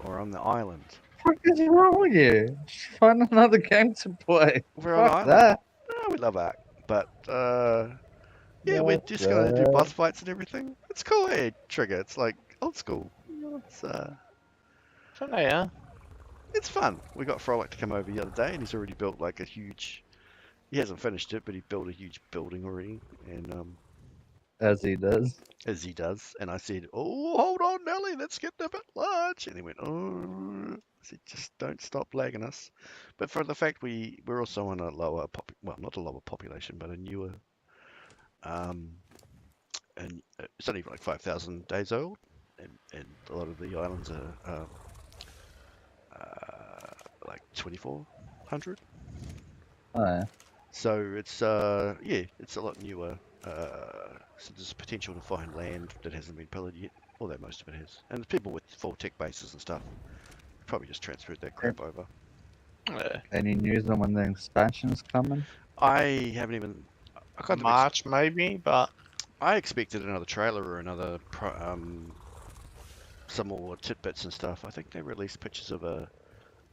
or on the island. What the fuck is wrong with you? Just find another game to play. We're on Fuck island. that. Oh, we love ARK, but yeah, we're just gonna do boss fights and everything. It's cool, hey, Trigger. It's like old school. It's Yeah. it's fun. We got Frolic to come over the other day, and he's already built like a huge. He hasn't finished it, but he built a huge building already, and As he does. as he does. And I said, "Oh, hold on, Nelly, that's getting a bit large." And he went, "Oh," I said, "Just don't stop lagging us." But for the fact we're also on a lower not a lower population, but a newer, and it's only like 5,000 days old, and a lot of the islands are like 2,400. Oh, yeah. So it's it's a lot newer. So there's potential to find land that hasn't been pillared yet, although most of it has. And there's people with full tech bases and stuff. Probably just transferred that crap over. Yeah. Any news on when the expansion's coming? I haven't even. I kind of March maybe, but I expected another trailer or another some more tidbits and stuff. I think they released pictures of a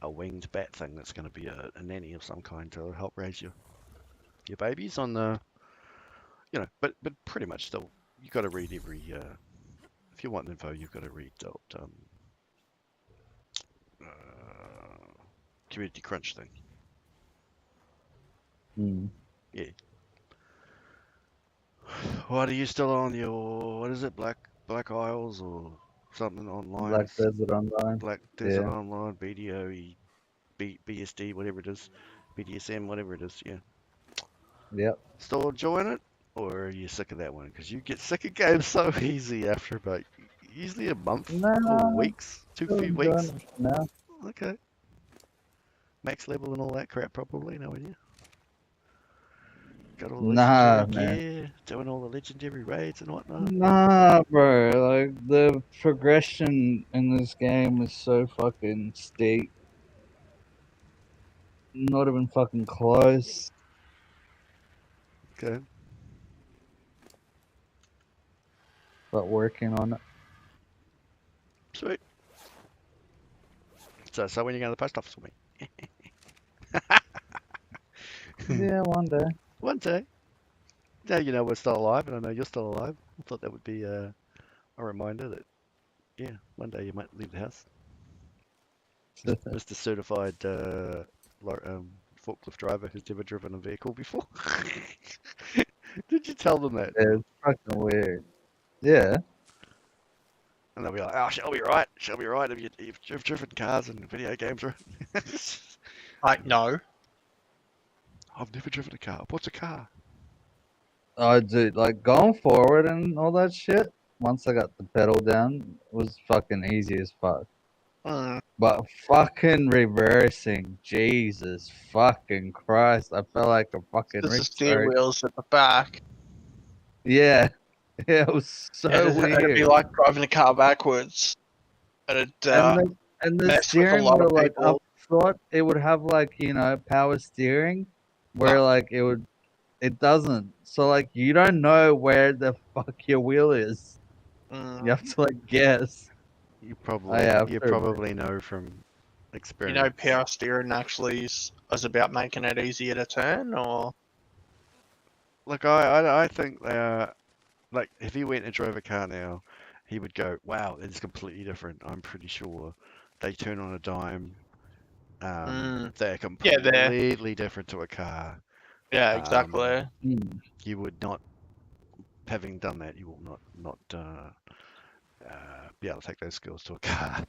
winged bat thing that's going to be a nanny of some kind to help raise your babies on the. But pretty much still, you got to read every. If you want info, you've got to read Community Crunch thing. Hmm. Yeah. What are you still on your? What is it? Black Isles or something online? Black Desert Online. Black Desert Yeah. Online, BDOE, BSD, whatever it is, BDSM, whatever it is. Yeah. Yep. Still enjoying it, or are you sick of that one? Because you get sick of games so easy after about usually a month No, or weeks, still few enjoying weeks. it for now. Okay. Max level and all that crap, probably. No idea. Got all the Nah, legendary man. gear, doing all the legendary raids and whatnot. Nah, bro. Like, the progression in this game is so fucking steep. Not even fucking close. Okay. But working on it. Sweet. So when you go to the post office with me? Yeah, one day. One day. Now you know we're still alive, and I know you're still alive. I thought that would be a reminder that Yeah, one day you might leave the house. Mr. Certified forklift driver who's never driven a vehicle before. Did you tell them that? Yeah, it's fucking weird. Yeah. And they'll be like, "Oh, she'll be right. She'll be right if you've driven cars and video games, right?" Like, no. I've never driven a car. What's a car? Oh, dude, like going forward and all that shit. Once I got the pedal down, was fucking easy as fuck. Mm. But fucking reversing, Jesus fucking Christ! I felt like a fucking There's the steer retard. wheels at the back. Yeah, yeah, it was so It'd be weird. like driving a car backwards. It'd And the mess with a steering lot wheel, of like I people. thought it would have like power steering, where No. like it doesn't. So like you don't know where the fuck your wheel is. Mm. You have to like guess. You Yeah, probably know from You experience. know, power steering actually is about making it easier to turn, or Like I think they are like if he went and drove a car now, he would go, "Wow, it's completely different." I'm pretty sure they turn on a dime. They're yeah, there. completely different to a car. Yeah, Um, exactly. You would not, having done that, you will not be able to take those skills to a car.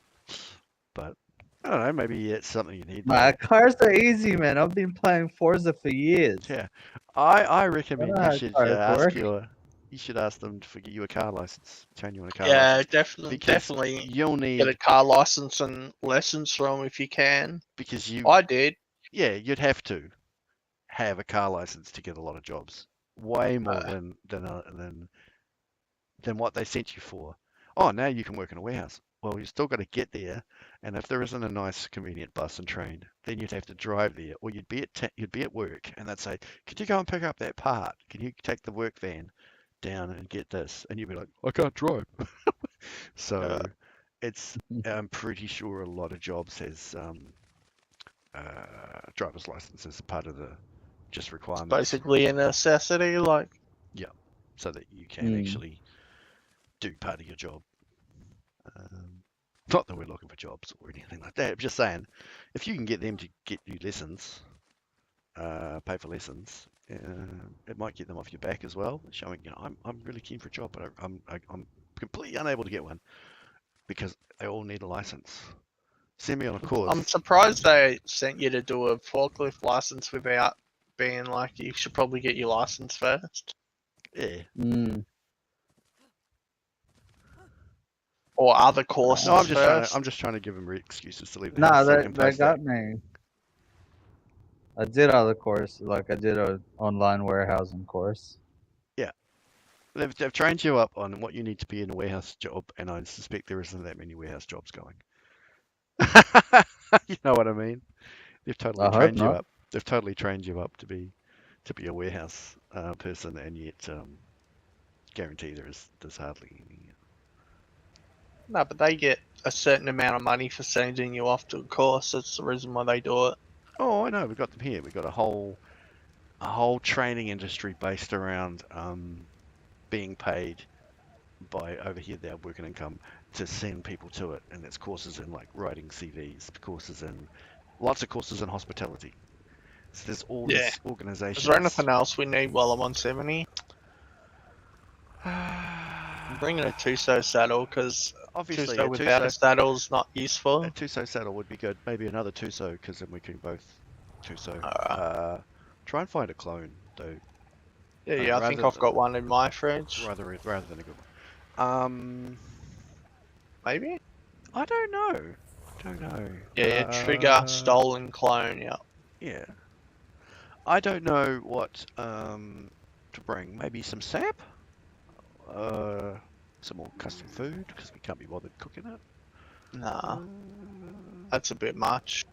But I don't know, maybe it's something you need. My cars are easy, man. I've been playing Forza for years. Yeah, I I recommend know you how should cars work. you should ask them to get you a car license, turn you on a car Yeah, license. definitely. You'll Get need a car license and lessons from 'em if you can. because I did. yeah, you'd have to have a car license to get a lot of jobs, way more Uh, than what they sent you for. Oh, now you can work in a warehouse. Well, you still got to get there, and if there isn't a nice, convenient bus and train, then you'd have to drive there, or you'd be at work, and they'd say, "Could you go and pick up that part? Can you take the work van down and get this?" And you'd be like, "I can't drive." So it's I'm pretty sure a lot of jobs has driver's license as part of the just requirements. basically a necessity. Like, Yeah, so that you can actually do part of your job. Not that we're looking for jobs or anything like that. I'm just saying, if you can get them to get you lessons, pay for lessons, it might get them off your back as well. Showing, I'm really keen for a job, but I'm completely unable to get one because they all need a license. Send me on a course. I'm surprised they sent you to do a forklift license without being like, you should probably get your license first. Yeah. Or other courses No, first. I'm just trying to give them excuses to leave the Nah, house. So they got me. I did other course, like I did a online warehousing course. Yeah, they've trained you up on what you need to be in a warehouse job, and I suspect there isn't that many warehouse jobs going. You know what I mean? They've totally I hope trained you not. up. They've totally trained you up to be a warehouse person, and yet guarantee there's hardly any. No, but they get a certain amount of money for sending you off to a course. That's the reason why they do it. Oh, I know. We've got them here. We've got a whole training industry based around being paid by over here their working income to send people to it, and it's courses in like writing CVs, courses in lots of courses in hospitality. So there's all these organizations. Is there anything else we need while I'm on 70? I'm bringing a Tuso saddle because Obviously Tuso without a saddle is not useful. A Tuso saddle would be good. Maybe another Tuso, because then we can both Tuso. Try and find a clone though. Yeah, I think I've got one in my fridge. Rather than a good one. Maybe? I don't know. Yeah, trigger stolen clone, yeah. Yeah. I don't know what to bring. Maybe some sap? Some more custom food, because we can't be bothered cooking it. Nah. That's a bit much.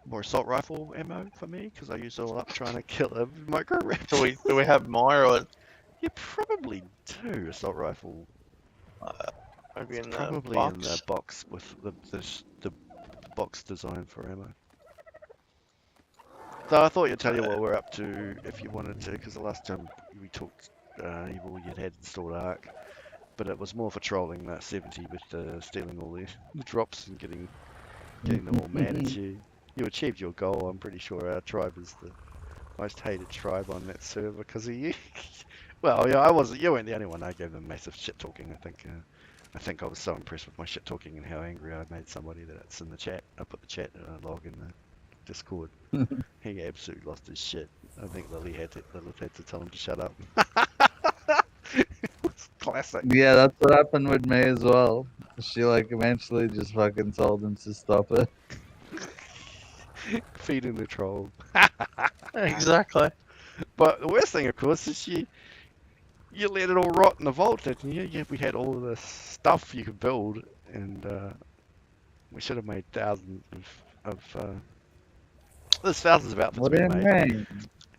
More assault rifle ammo for me, because I used it all up trying to kill a micro raptor. Do we have more, or You probably do. Assault rifle. maybe in Probably the box? in the box with the box design for ammo. So I thought you'd tell you what we're up to if you wanted to, because the last time we talked, Evil, you'd had installed ARK. but it was more for trolling that 70 with stealing all the drops and getting them all mad at you. You achieved your goal. I'm pretty sure our tribe is the most hated tribe on that server because of you. Well, yeah, I wasn't. You weren't the only one. I gave them massive shit talking. I think I was so impressed with my shit talking and how angry I made somebody that it's in the chat. I put the chat log in the Discord. He absolutely lost his shit. I think Lilith had to tell him to shut up. It's classic. Yeah, that's what happened with me as well. She like eventually just fucking told him to stop it. Feeding the troll. Exactly. But the worst thing, of course, is you let it all rot in the vault, didn't you? We had all of this stuff you could build, and we should have made thousands of there's thousands of outfits What do we you made. mean?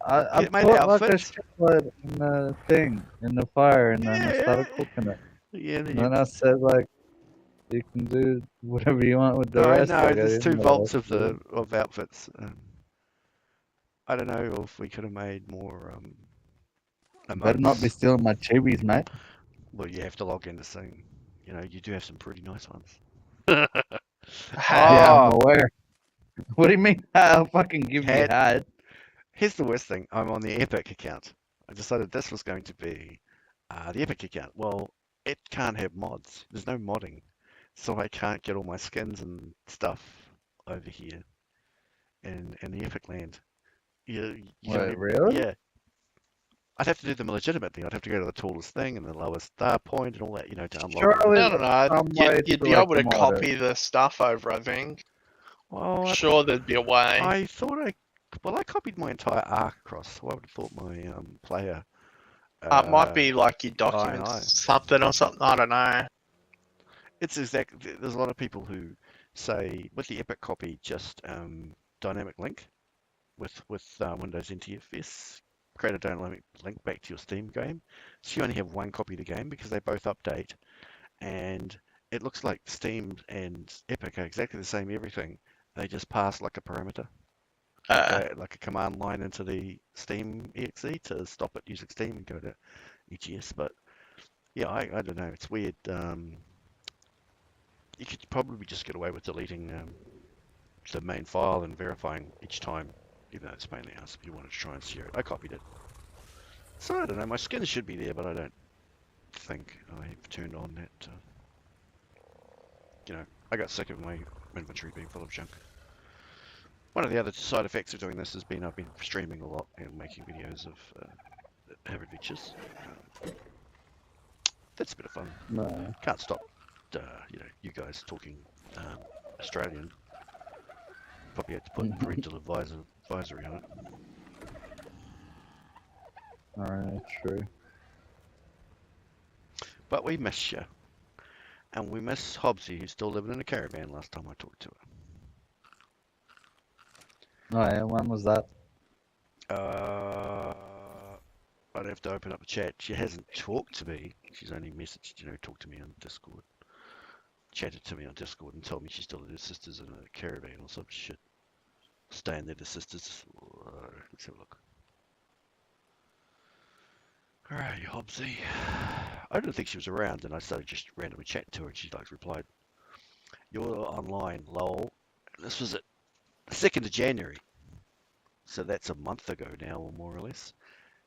I It made put like a outfits. shitload in the thing, in the fire, and then I started Yeah, cooking it. yeah. And then I said like, you can do whatever you want with the I rest. know Like I there's didn't two know what vaults else of to do. outfits. I don't know if we could have made more Better not be emotes. stealing my chibis, mate. Well, you have to log in to see. You know, you do have some pretty nice ones. Hat. Yeah, I'm Oh, aware. What do you mean? I'll fucking give you had hat. Here's the worst thing. I'm on the Epic account. I decided this was going to be the Epic account. Well, it can't have mods. There's no modding, so I can't get all my skins and stuff over here in the Epic land. You don't Wait, have, really? yeah. I'd have to do them legitimately. I'd have to go to the tallest thing and the lowest star point and all that, to unlock Surely everything. I don't know. some way You'd to be like able to mod it. copy the stuff over, I think. Well, Sure, there'd be a way. I thought I copied my entire ARK across, so I would have thought my player. It might be like your I know. documents, something or something. I don't know. It's exactly. There's a lot of people who say with the Epic copy, just dynamic link with Windows NTFS, create a dynamic link back to your Steam game. So you only have one copy of the game because they both update, and it looks like Steam and Epic are exactly the same everything. They just pass like a parameter, like a command line into the Steam exe to stop it using Steam and go to EGS. But yeah, I don't know. It's weird. You could probably just get away with deleting the main file and verifying each time, even though it's a pain in the ass if you wanted to try and share it. I copied it. So I don't know, my skin should be there, but I don't think I've turned on that. I got sick of my inventory being full of junk. One of the other side effects of doing this has been I've been streaming a lot and making videos of have adventures. That's a bit of fun. No. Can't stop, you guys talking Australian. Probably had to put parental advisory on it. Alright, true. But we miss you. And we miss Hobbsy, who's still living in a caravan last time I talked to Oh yeah, when was that? her. I'd have to open up the chat. She hasn't talked to me. She's only messaged, talked to me on Discord. Chatted to me on Discord and told me she's still at her sister's in a caravan or some shit. Staying there at her sister's. Let's have a look. Alright, Hobbsy. I didn't think she was around, and I started just randomly chatting to her, and she replied, "You're online, lol." This was at the 2nd of January, so that's a month ago now, or more or less.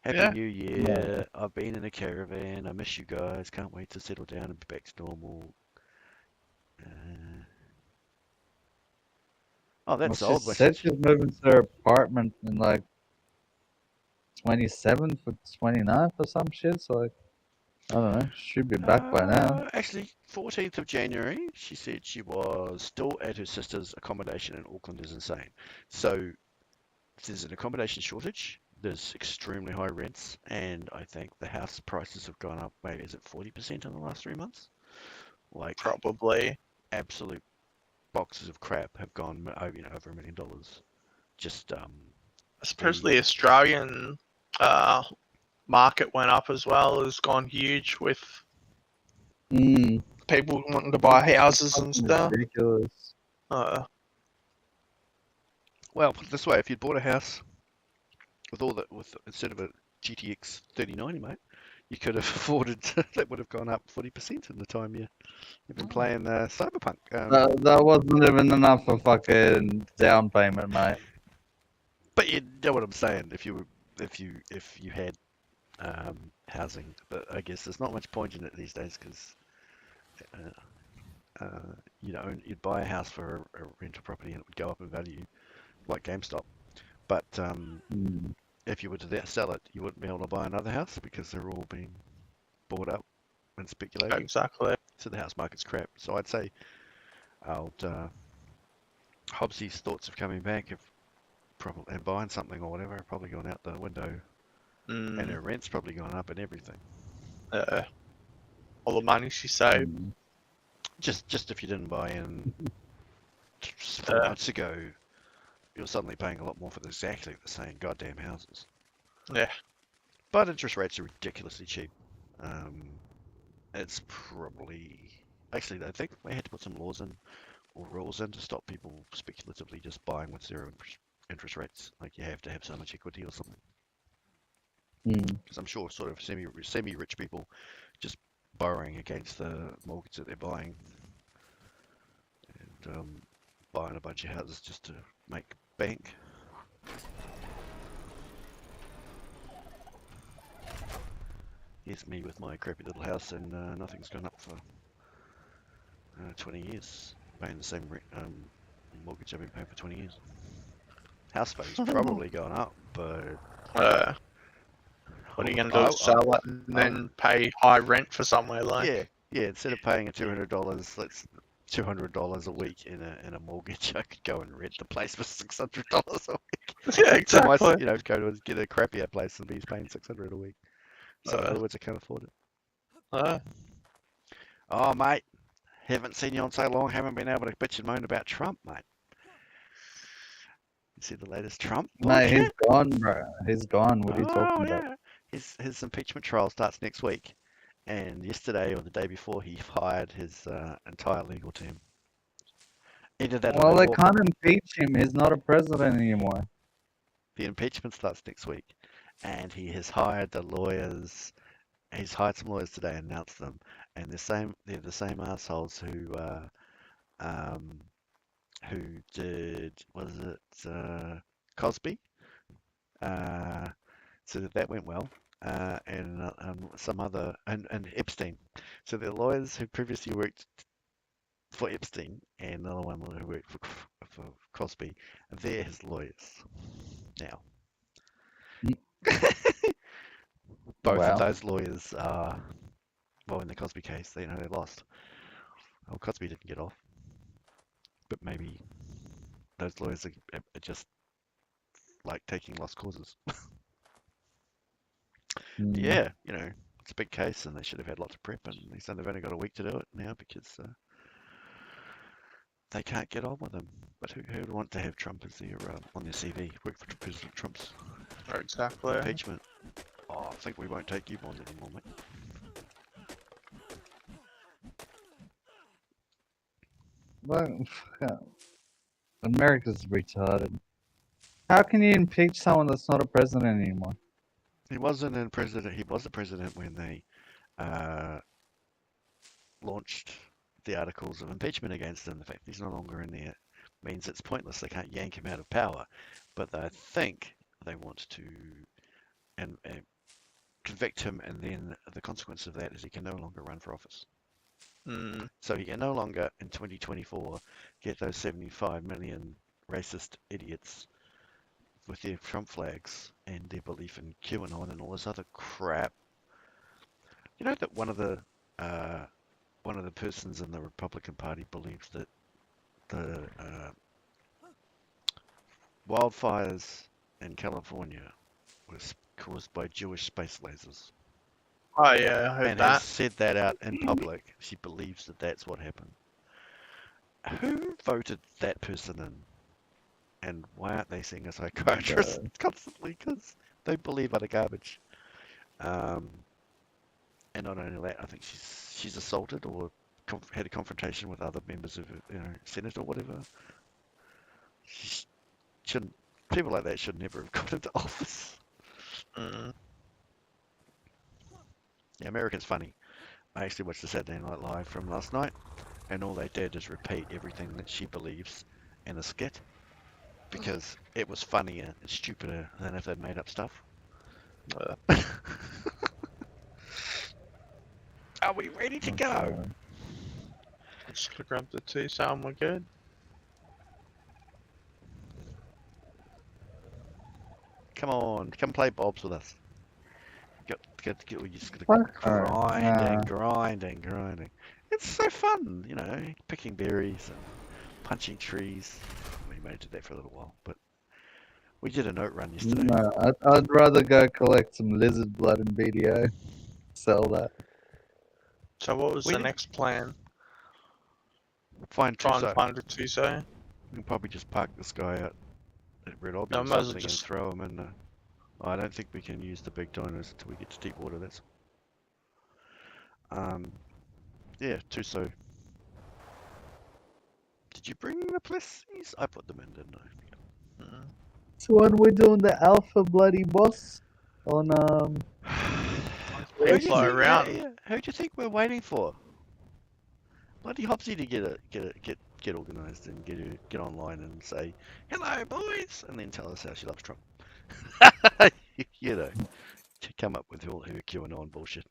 Happy Yeah. New Year. I've been in a caravan. I miss you guys. Can't wait to settle down and be back to normal. Oh, that's the Well, old she said message. she's moving to her apartment in like 27th or 29th or some shit, so like, I don't know, should be back by now. Actually, 14th of January, she said she was still at her sister's accommodation in Auckland is insane. So there's an accommodation shortage. There's extremely high rents, and I think the house prices have gone up. Maybe is it 40% in the last 3 months? Like Probably. absolute boxes of crap have gone over $1 million. Just Especially the Australian market went up as well. Has gone huge with people wanting to buy houses and stuff. Ridiculous. well, put it this way: if you'd bought a house with instead of a GTX 3090, mate, you could have afforded that would have gone up 40% in the time you've been playing Cyberpunk. That wasn't even enough for fucking down payment, mate. But you know what I'm saying. If you had housing, but I guess there's not much point in it these days because you'd buy a house for a rental property and it would go up in value like GameStop. But if you were to sell it, you wouldn't be able to buy another house because they're all being bought up and speculated. Exactly. So the house market's crap. So I'd say Hobbsy's thoughts of coming back and buying something or whatever have probably gone out the window, and her rent's probably gone up and everything. All the money she saved. Just if you didn't buy in 4 months ago, you're suddenly paying a lot more for exactly the same goddamn houses. Yeah. But interest rates are ridiculously cheap. It's probably actually I think they had to put some laws in or rules in to stop people speculatively just buying with zero interest rates. Like you have to have so much equity or something. Because I'm sure sort of semi-rich people just borrowing against the mortgage that they're buying and buying a bunch of houses just to make bank. Here's me with my crappy little house and nothing's gone up for 20 years, paying the same mortgage I've been paying for 20 years. House value's probably gone up, but what are you going to do? Sell it and then pay high rent for somewhere like? Yeah. Instead of paying $200 a week in a mortgage, I could go and rent the place for $600 a week. Yeah, exactly. So go to get a crappier place and be paying $600 a week. So in other words, I can't afford it. Oh, mate, haven't seen you on so long. Haven't been able to bitch and moan about Trump, mate. You see the latest Trump? Mate, he's gone, bro. He's gone. What are you talking about? His impeachment trial starts next week, and yesterday or the day before, he fired his entire legal team. Either that Well, they can't impeach him. He's not a president anymore. The impeachment starts next week, and he has hired the lawyers. He's hired some lawyers today and announced them, and they're the same assholes who did, was it Cosby? So that went well, and some other and Epstein. So the lawyers who previously worked for Epstein and another one who worked for Cosby, they're his lawyers now. Both of those lawyers are, well, in the Cosby case, they lost. Well, Cosby didn't get off, but maybe those lawyers are just like taking lost causes. Yeah, it's a big case and they should have had lots of prep, and they said they've only got a week to do it now because they can't get on with him. But who would want to have Trump as their on their CV, work for President Trump's impeachment? Oh, I think we won't take you bonds anymore, mate. Well, America's retarded. How can you impeach someone that's not a president anymore? He wasn't a president. He was a president when they launched the articles of impeachment against him. The fact he's no longer in there means it's pointless. They can't yank him out of power. But I think they want to and convict him, and then the consequence of that is he can no longer run for office. So he can no longer, in 2024, get those 75 million racist idiots with their Trump flags and their belief in QAnon and all this other crap. You know that one of the persons in the Republican Party believes that the wildfires in California was caused by Jewish space lasers. Oh yeah, I heard and that. has said that out in public. She believes that that's what happened. Who voted that person in? And why aren't they seeing a psychiatrist constantly? Because they believe utter garbage. And not only that, I think she's assaulted or had a confrontation with other members of Senate or whatever. People like that should never have got into office. Yeah, America's funny. I actually watched the Saturday Night Live from last night, and all they did is repeat everything that she believes in a skit because it was funnier and stupider than if they'd made up stuff. Are we ready to go? Just gonna grab the tea, so we're good. Come on, come play Bob's with us. We just gotta Fuck no. grind Nah. and grind and grinding. It's so fun, you know, picking berries and punching trees. We may have did that for a little while, but we did a note run yesterday. No, I'd rather go collect some lizard blood and BDO. Sell that. So what was We the did- next plan? Find Try Tuso. and find a Tuso? We can probably just park this guy out at Red Obby No, or might as well something and just- throw him in. I don't think we can use the big dinos until we get to deep water. That's yeah, Tuso. Did you bring the Plessies? I put them in, didn't I? Mm. So when we're doing the alpha bloody boss on Who do you Fly think? around. Who do you think we're waiting for? Bloody Hopsy to get organised and get online and say hello boys, and then tell us how she loves Trump. You know, to come up with all her QAnon bullshit.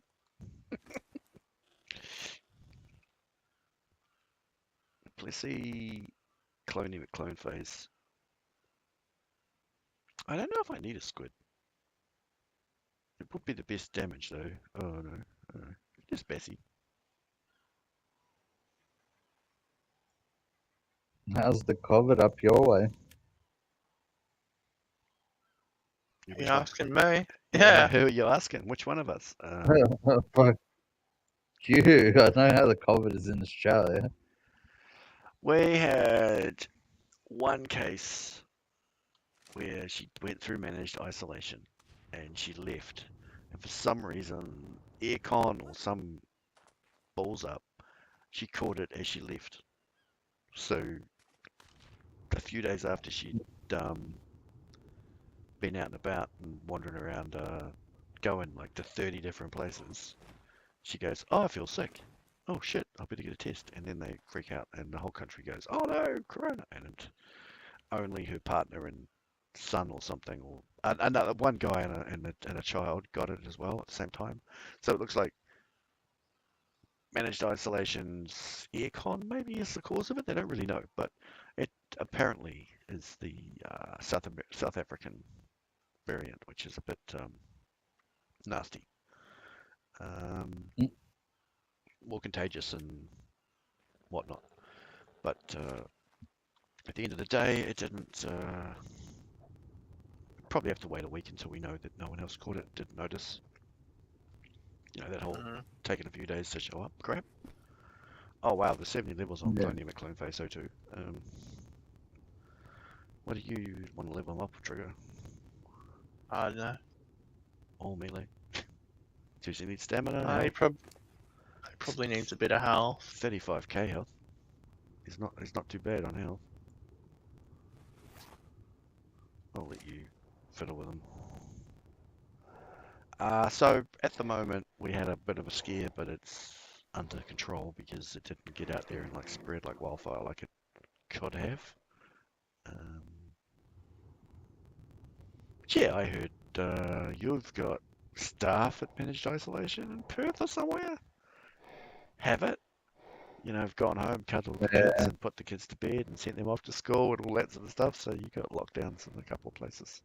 Let's see, cloning with clone phase. I don't know if I need a squid. It would be the best damage though. Oh no, just Bessie. how's the COVID up your way? Which You one? asking me? Yeah. Who are you asking? Which one of us? Fuck you. I know how the COVID is in Australia. We had one case where she went through managed isolation and she left. And for some reason, aircon or some balls up, she caught it as she left. So a few days after she'd been out and about and wandering around, going like to 30 different places, she goes, "Oh, I feel sick. Oh shit, I better get a test." And then they freak out, and the whole country goes, "Oh no, corona!" And only her partner and son or something, or another one guy and a child got it as well at the same time. So it looks like managed isolation's aircon maybe is the cause of it. They don't really know, but it apparently is the South African variant, which is a bit nasty, more contagious and whatnot. But at the end of the day, it didn't. Probably have to wait a week until we know that no one else caught it, didn't notice. You know, that whole taking a few days to show up crap. Oh wow, there's 70 levels on Clone Clone Phase 02. What do you want to level them up, Trigger? I don't know. All melee. Does he need stamina? He probably needs a bit of health. 35k health. He's not too bad on health. I'll let you fiddle with him. So at the moment we had a bit of a scare, but it's under control because it didn't get out there and like spread like wildfire like it could have. Yeah, I heard you've got staff at managed isolation in Perth or somewhere. Have it? You know, I've gone home, cuddled the kids, and put the kids to bed, and sent them off to school and all that sort of stuff. So you got lockdowns in a couple of places.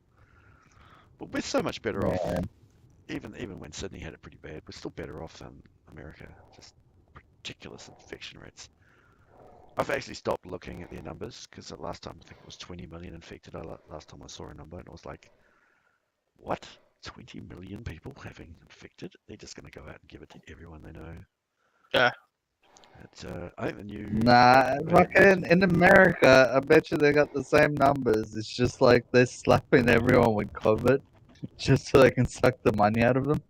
But we're so much better off. Even when Sydney had it pretty bad, we're still better off than America. Just ridiculous infection rates. I've actually stopped looking at their numbers because the last time I think it was 20 million infected. Last time I saw a number, and I was like, what? 20 million people having infected? They're just going to go out and give it to everyone they know. Yeah. It's, I think the new... Nah, fucking in America, I bet you they got the same numbers. It's just like they're slapping everyone with COVID just so they can suck the money out of them.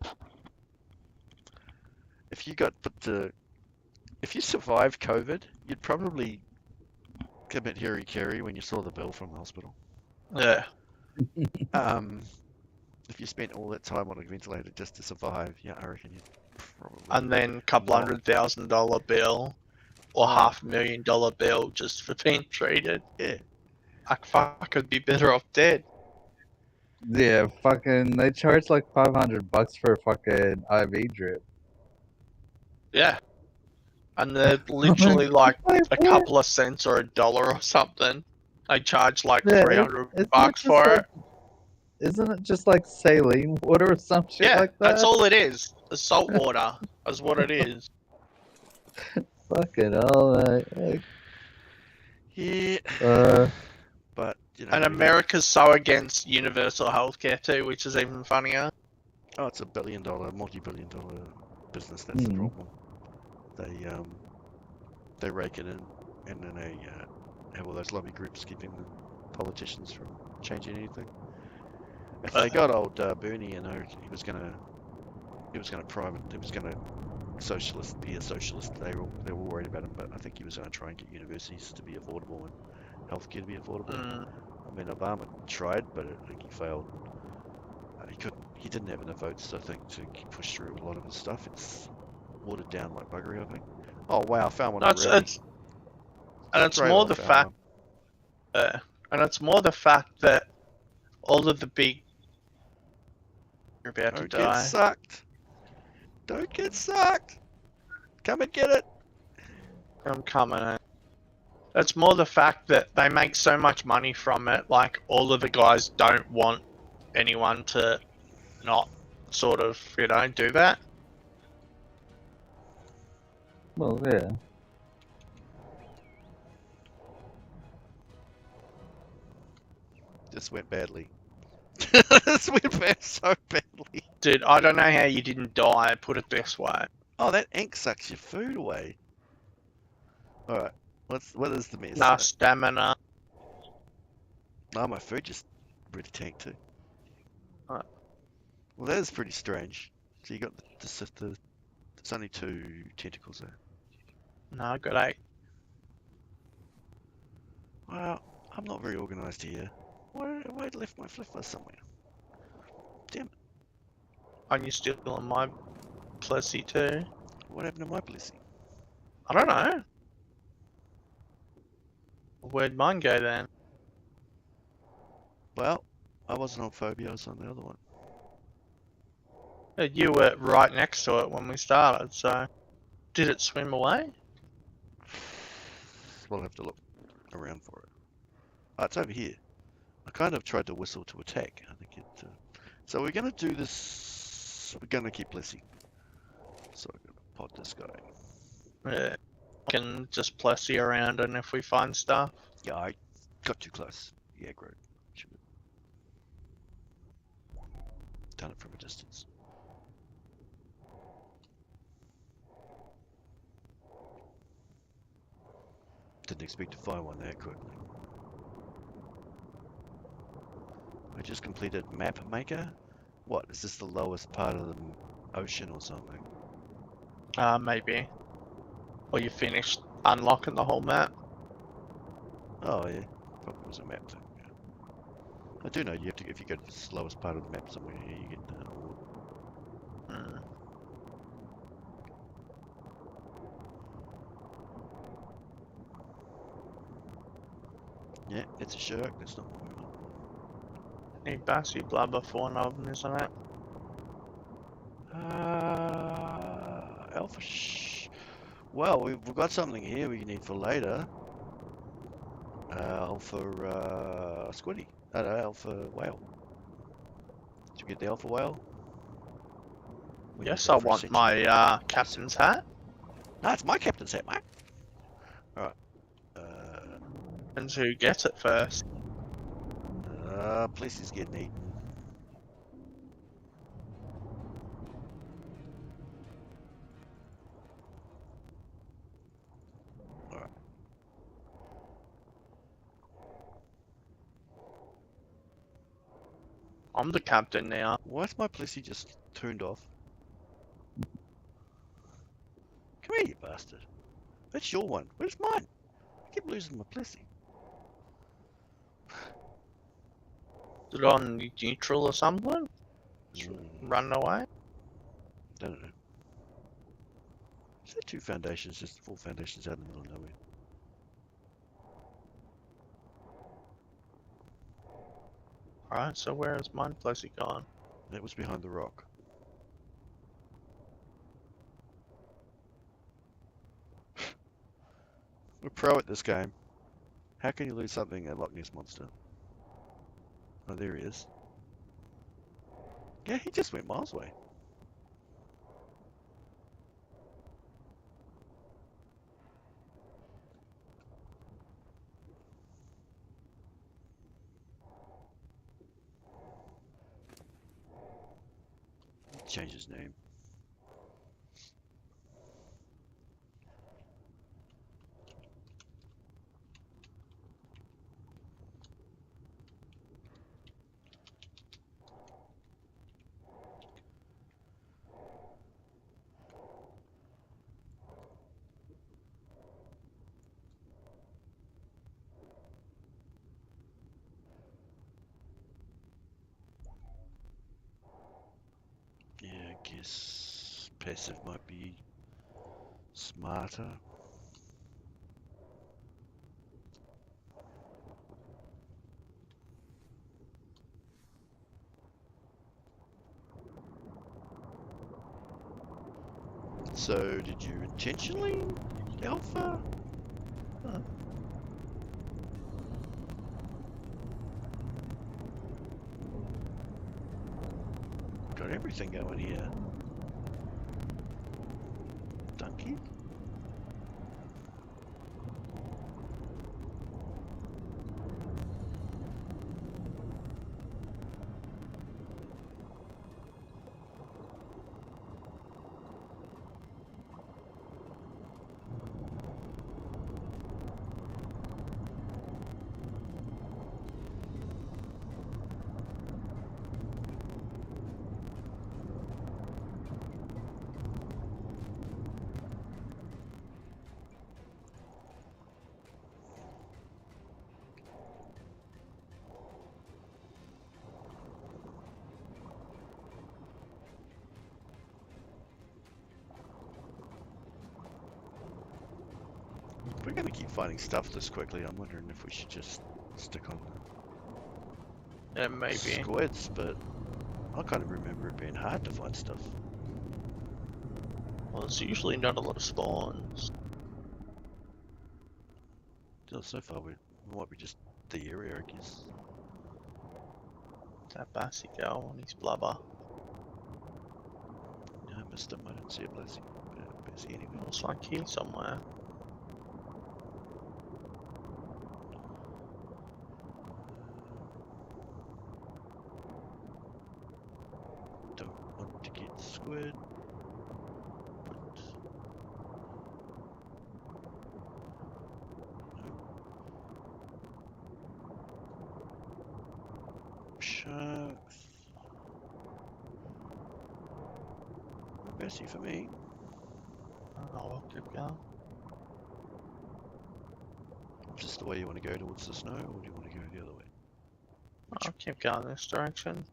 If you got put to... If you survived COVID, you'd probably commit hiri-kiri when you saw the bill from the hospital. Yeah. If you spent all that time on a ventilator just to survive, yeah, I reckon you'd and Probably then a couple not. $100,000 bill or Oh. $500,000 bill just for being treated. Yeah. Like, fuck, I could be better off dead. Yeah, fucking, they charge like $500 for a fucking IV drip. Yeah. And they're literally like Wait, a what? couple of cents or $1 or something. They charge like Yeah, $300 for it. Isn't it just like saline water or some shit Yeah, like that's that? all it is. The salt water is what it is. Fucking hell, mate. Like, Yeah. uh, But you know, And America's so against universal healthcare too, which is even funnier. oh, it's $1 billion, multi-billion-dollar business. That's the problem. They rake it in, and then they have all those lobby groups keeping the politicians from changing anything. If they got old Bernie, he was gonna socialist, be a socialist. They were worried about him, but I think he was gonna try and get universities to be affordable and healthcare to be affordable. I mean, Obama tried, but I think he failed. He couldn't. He didn't have enough votes, I think, to push through a lot of his stuff. It's watered down like buggery, I think. Oh wow, I found one already. It's more the fact, that all of the big are about to Don't get die. sucked. Don't get sucked. Come and get it. I'm coming. It's more the fact that they make so much money from it. Like all of the guys don't want anyone to not sort of, do that. well, yeah. This went badly. This went bad so badly. Dude, I don't know how you didn't die, put it this way. Oh, that ink sucks your food away. Alright, what is the mess? Nah, stamina. Oh, my food just really tanked too. Right. Well, that is pretty strange. So you got there's only 2 tentacles there. No, I got 8. Well, I'm not very organised here. Why I left my flipper somewhere? Damn it. And you're still on my plessy too. What happened to my blessing? I don't know. Where'd mine go then? Well, I wasn't on phobia, I was on the other one. You were right next to it when we started, so... Did it swim away? We'll have to look around for it. Oh, it's over here. I kind of tried to whistle to attack. I think it. So we're gonna do this. We're gonna keep blessing. So I'm gonna pod this guy. Yeah. Can just plessy around, and if we find stuff... Yeah, I got too close. Yeah, great. Done it from a distance. Didn't expect to find one that quickly. I just completed Map Maker. What, is this the lowest part of the ocean or something? Maybe. Or you finished unlocking the whole map. Oh yeah, probably was a map thing. Yeah. I do know you have to, if you go to the slowest part of the map somewhere, you get the award. Yeah, it's a shark. That's not what we want. Need Bassy Blubber for one of them, isn't it? Alpha well, we've got something here we need for later. Alpha squiddy. No, alpha whale. Did you get the alpha whale? We Yes, need I that for a want section. my captain's hat. No, it's my captain's hat, mate. Alright. And who gets it first? Place is getting eaten. Alright. I'm the captain now. Why is my plessy just turned off? Come here, you bastard. That's your one. Where's mine? I keep losing my plessy. Is it on neutral or something? It's running away? Don't know. Is that 2 foundations, just 4 foundations out in the middle of nowhere? Alright, so where has mine Plessy gone? That was behind the rock. We're pro at this game. How can you lose something at Loch Ness Monster? Oh, there he is. Yeah, he just went miles away. Change his name. Yeah, I guess passive might be smarter. So, did you intentionally alpha? Huh. Got everything going here. Donkey? If we're going to keep finding stuff this quickly, I'm wondering if we should just stick on Yeah, maybe. squids, but I kind of remember it being hard to find stuff. Well, there's usually not a lot of spawns. So far, we might be just the area, I guess. That Bassy girl and his blubber. No, I missed him. I didn't see a blessing. Busy anyway. Looks like here somewhere. Don't want to get squid. Sharks. Bessie for me. Oh, I'll keep going. Is this the way you want to go towards the snow, or do you want to go the other way? I'll keep going this direction.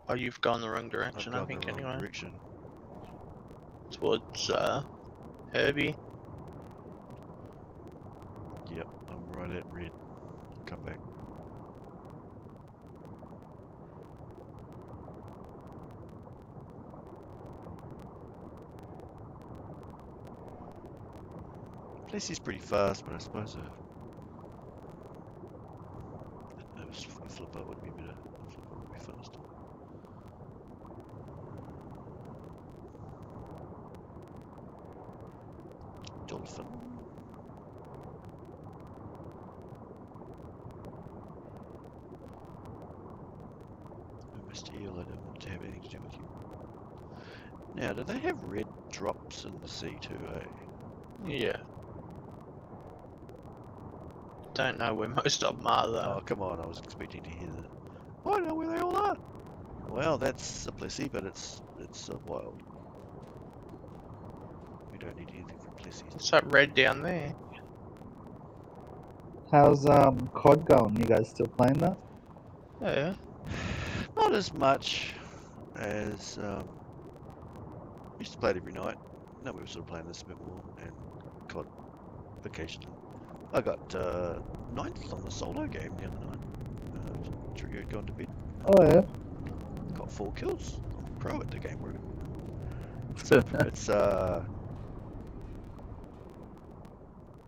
Oh, you've gone the wrong direction, I I've think, gone the wrong anyway. direction. Towards, Herbie. Yep, I'm right at red. Come back. Plessy's pretty fast, but I suppose a flipper would be better. A flipper would be faster. Dolphin. Oh, Mr. Eel, I don't want to have anything to do with you. Now, do they have red drops in the sea too, eh? Yeah. Don't know where most of them are, though. Oh, come on, I was expecting to hear that. I know where they all are. Well, that's a Plessy, but it's wild. We don't need anything from Plessy. What's that red down there? How's COD going? You guys still playing that? Yeah. Not as much as we used to play it every night. Now we were sort of playing this a bit more, and COD occasionally. I got ninth on the solo game the other night. Trigger had gone to bed. Oh yeah. Got 4 kills. I'm a pro at the game.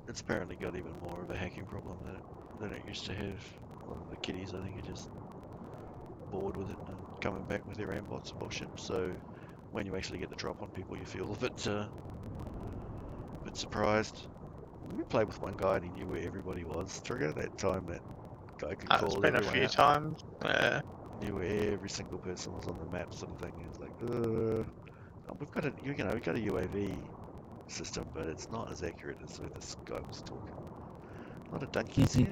It's apparently got even more of a hacking problem than it used to have. A lot of the kiddies, I think, are just bored with it and coming back with their aimbots and bullshit. So when you actually get the drop on people, you feel a bit surprised. We played with one guy and he knew where everybody was. Trigger that time that guy could It's call been a everyone few out. times. Yeah. Knew where every single person was on the map, sort of thing. He was like, we've got we've got a UAV system, but it's not as accurate as where this guy was talking. A lot of donkeys here.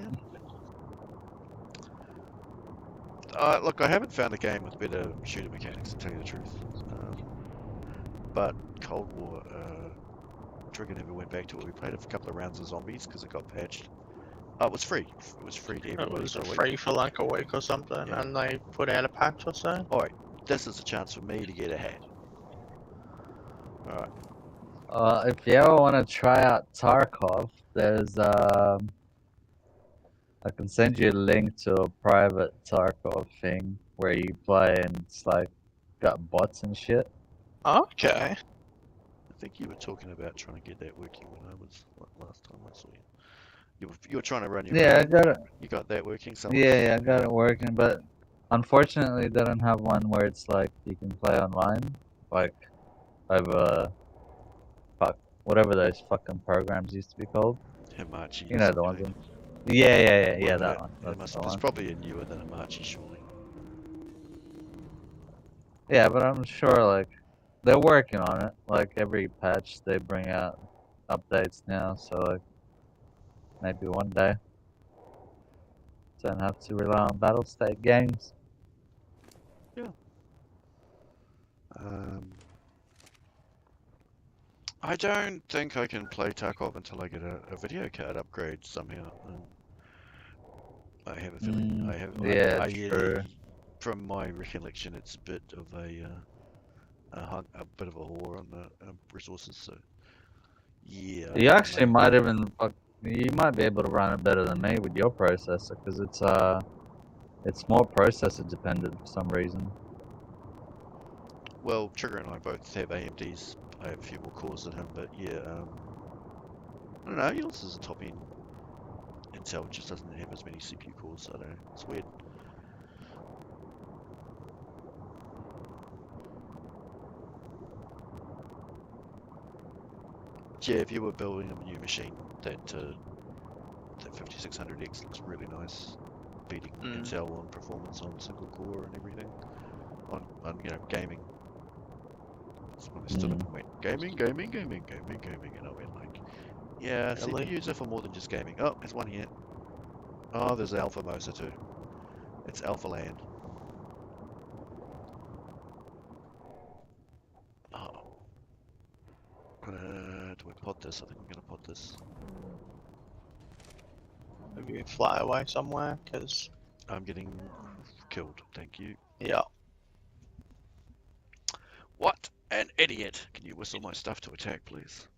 Look, I haven't found a game with better shooter mechanics, to tell you the truth. But Cold War, Trigger never went back to it. We played a couple of rounds of zombies because it got patched. It was free. It was free to It everybody was for a week. free for like a week or something, Yeah. and they put out a patch or so. Alright, this is a chance for me to get ahead. Alright. If you ever want to try out Tarkov, there's I can send you a link to a private Tarkov thing where you play and it's like got bots and shit. Okay. I think you were talking about trying to get that working when I was last time I saw you. You were trying to run your Yeah, I own. got it. You got that working somewhere? Yeah, I got it working, but unfortunately, it doesn't have one where it's like you can play online, like over whatever those fucking programs used to be called. Hamachi. You know the something ones. like Yeah, Whatever that one. It That's the it's one. probably a newer than Hamachi, surely. Yeah, but I'm sure like they're working on it. Like every patch, they bring out updates now, so like maybe one day don't have to rely on battle state games. Yeah. I don't think I can play Tarkov until I get a video card upgrade somehow. I have a feeling. Yeah, true. From my recollection, it's a bit of a bit of a whore on the resources. So yeah. You actually might even you might be able to run it better than me with your processor because it's more processor dependent for some reason. Well, Trigger and I both have AMDs. I have a few more cores than him, but yeah, I don't know. Yours is a top end. Intel just doesn't have as many CPU cores. I don't know. It's weird. Yeah, if you were building a new machine, that 5600X looks really nice, beating Intel on performance on single core and everything. On gaming. That's when I stood up and went gaming, and I went like, yeah, Really? CPUs are for more than just gaming. Oh, there's one here. Oh, there's Alpha Mosa too. It's Alpha Land. Oh. Do I pod this? I think I'm gonna pod this. Maybe fly away somewhere, because... I'm getting killed, thank you. Yeah. What an idiot! Can you whistle my stuff to attack, please?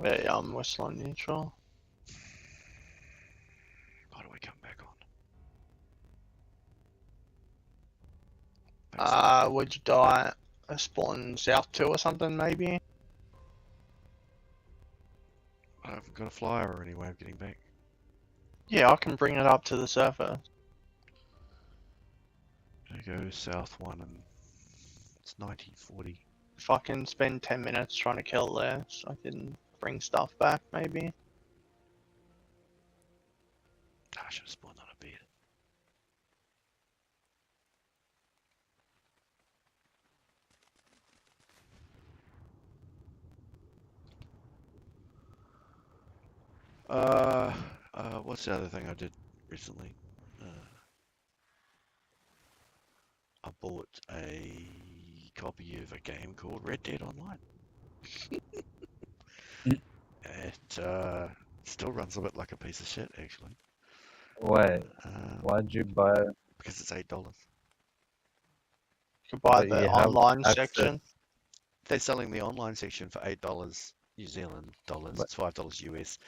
Yeah, I'm whistling neutral. How do I come back on? Would you die a spawn south 2 or something, maybe? I haven't got a flyer or any way of getting back. Yeah, I can bring it up to the surface. Gonna go south 1 and it's 90-40. If I can spend 10 minutes trying to kill there, so I can bring stuff back, maybe. I should have spawned on a bed. What's the other thing I did recently? I bought a copy of a game called Red Dead Online. It still runs a bit like a piece of shit, actually. Wait, why'd you buy it? Because it's $8. You could buy But the you have online access- section. they're selling the online section for $8 New Zealand dollars. But, It's $5 US.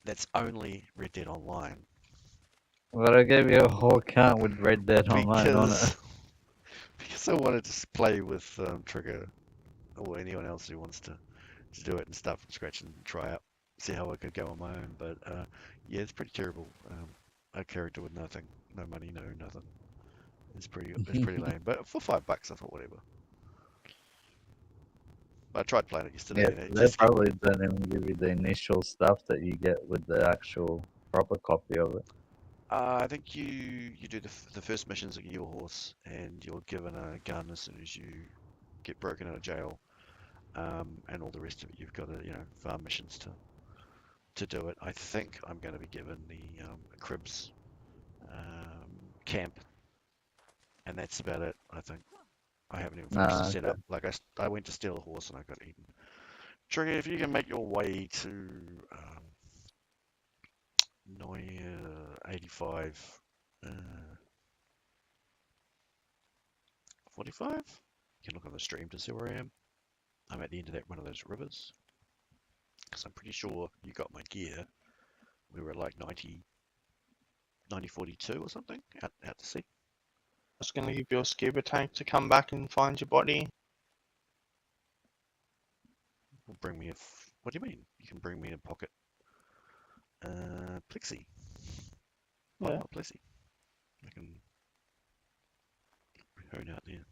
That's only Red Dead Online. but I gave you a whole account with Red Dead Online on it. Because I wanted to play with Trigger or anyone else who wants to do it and start from scratch and try out, see how I could go on my own. But yeah, it's pretty terrible. A character with nothing, no money, no nothing. It's pretty lame. But for $5, I thought whatever. I tried playing it yesterday. Yeah, And it they just probably don't even give you the initial stuff that you get with the actual proper copy of it. I think you do the first missions at your horse, and you're given a gun as soon as you get broken out of jail, and all the rest of it you've got to farm missions to do it. I think I'm going to be given the Cribs camp, and that's about it. I think I haven't even finished the Okay. setup. Like I went to steal a horse and I got eaten. Trigger, if you can make your way to 85. 45? You can look on the stream to see where I am. I'm at the end of one of those rivers. Because I'm pretty sure you got my gear. We were at like 9042 or something out to sea. I was going to give you a scuba tank to come back and find your body. Will bring me what do you mean? You can bring me a pocket. Plexi. Oh, Yeah. not Plexi. I can hone out there.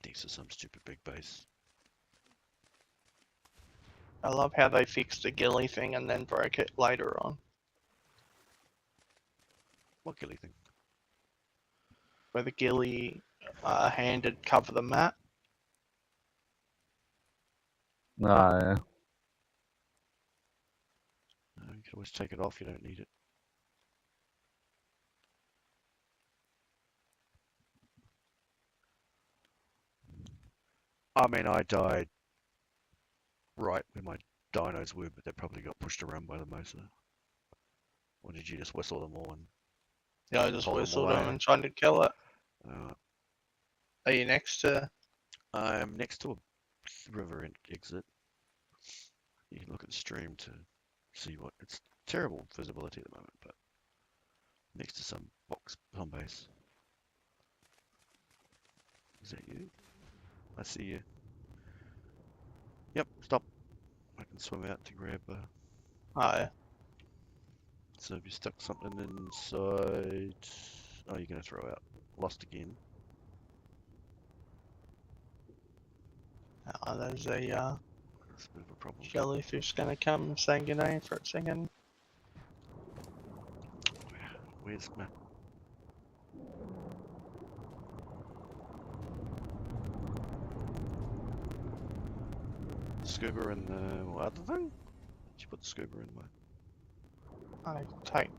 Next to some stupid big base. I love how they fixed the ghillie thing and then broke it later on. What ghillie thing? Where the ghillie handed cover the map. No, yeah. No, you can always take it off, you don't need it. I mean, I died right where my dinos were, but they probably got pushed around by the motor. Or did you just whistle them all and Yeah, I just pull them whistled away? them and tried to kill it. Uh, Are you next to? I'm next to a river exit. You can look at the stream to see what it's terrible visibility at the moment, but next to some box home base. Is that you? I see you. Yep, stop. I can swim out to grab Oh, yeah. so if you stuck something inside, oh, you're gonna throw out. Lost again. There's a That's a bit of a problem. jellyfish gonna come say goodnight for a second. Where's my... Scuba in the other thing? Did you put the scuba in my... I take.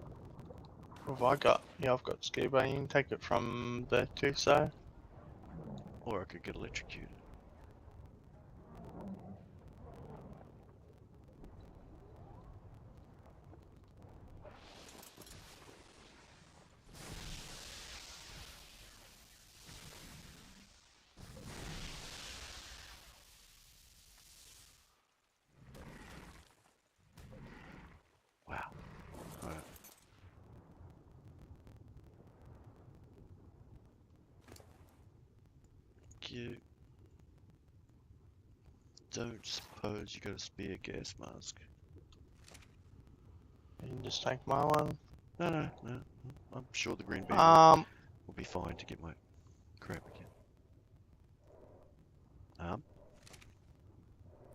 What have I got? Yeah, I've got scuba. You can take it from there too, so. Or I could get electrocuted. Wow. Alright. You don't suppose you got a spare gas mask? You can just take my one. No. I'm sure the green bean will be fine to get my crap again.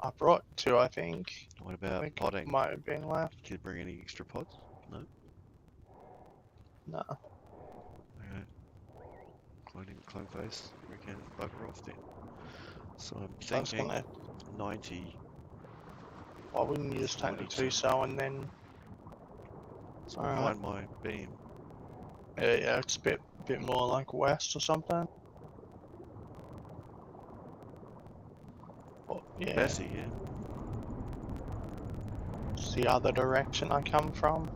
I brought two, I think. What I about think potting? might have been left. Did you bring any extra pots? No? No. Okay. Clone face. We can bugger off then. So I'm I was thinking gonna. 90. Why wouldn't you just take the 42. 2 and then? It's Alright. behind my beam. Yeah, it's a bit more like west or something. Oh, yeah, Bessie, yeah. it's the other direction I come from.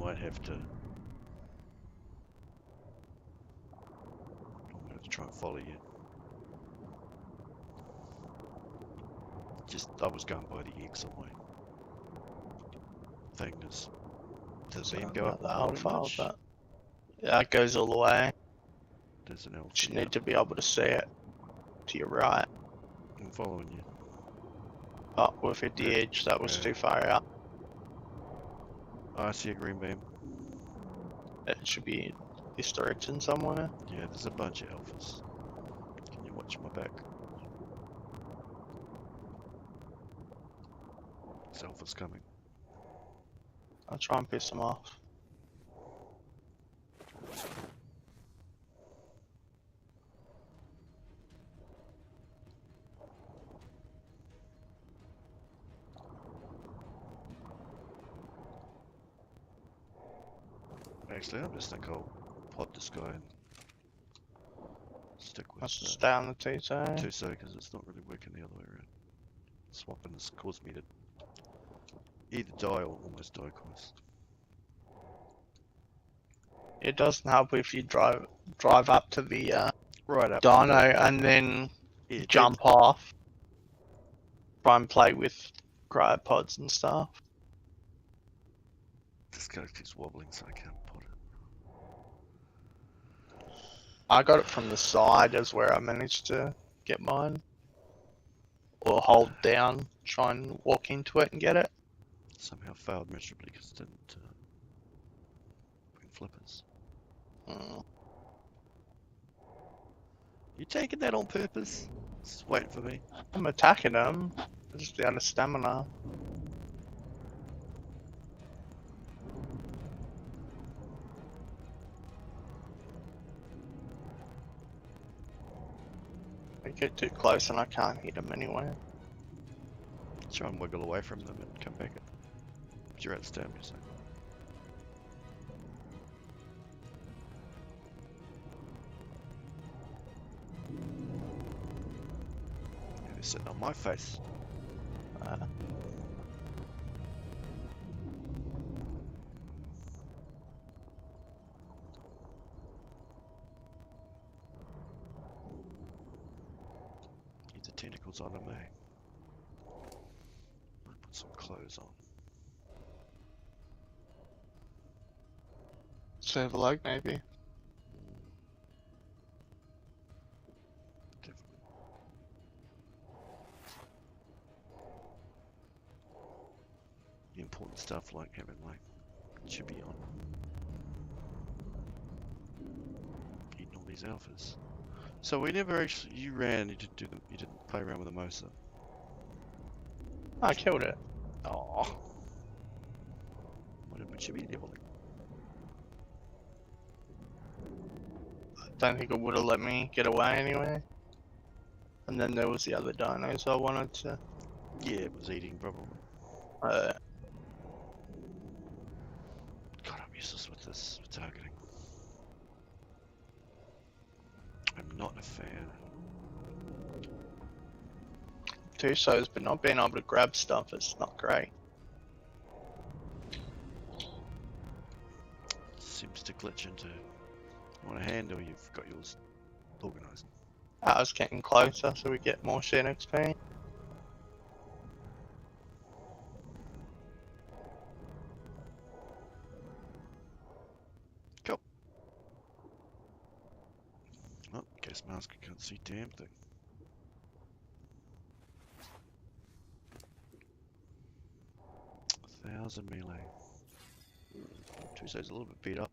might have to. I'm gonna have to try and follow you. Just, I was going by the X on my thing. Does the beam go up the quite a alpha, much? but yeah, it goes all the way. There's an alpha. You need to be able to see it to your right. I'm following you. Oh, we've hit the edge. That was too far out. Oh, I see a green beam. It should be this direction somewhere. Yeah, there's a bunch of alphas. Can you watch my back? This alpha's coming. I'll try and piss them off. Actually, I just think I'll pod this guy and stick with Let's stay on the T-zone. Tuso because it's not really working the other way around. Swapping has caused me to either die or almost die twice. It doesn't help if you drive up to the Right up. dyno and then Yeah, jump off. Try and play with cryopods and stuff. This guy keeps wobbling, so I can't pod it. I got it from the side as where I managed to get mine. Or hold down, try and walk into it and get it. Somehow failed miserably because it didn't bring flippers. Mm. You taking that on purpose? Just waiting for me. I'm attacking them. I just out of stamina. I get too close and I can't hit them anyway. Try and wiggle away from them and come back. But you're at stamina, so. Yeah, they're sitting on my face. Get the tentacles on them, eh? Might put some clothes on. Save a leg maybe. Definitely. The important stuff like having like chibi on. Eating all these alphas. So we never actually, you ran, you didn't play around with the Mosa. I killed it. Oh. What did my chibi level? I don't think it would have let me get away anyway. And then there was the other dino, so I wanted to. Yeah, it was eating probably. Uh, God, I'm useless with this targeting. I'm not a fan. Tusos, but not being able to grab stuff is not great. Seems to glitch into. You want a hand or you've got yours organised? I was getting closer so we get more shit XP. Cool. Oh, gas mask, I can't see damn thing. Thousand melee. Tuesday's a little bit beat up.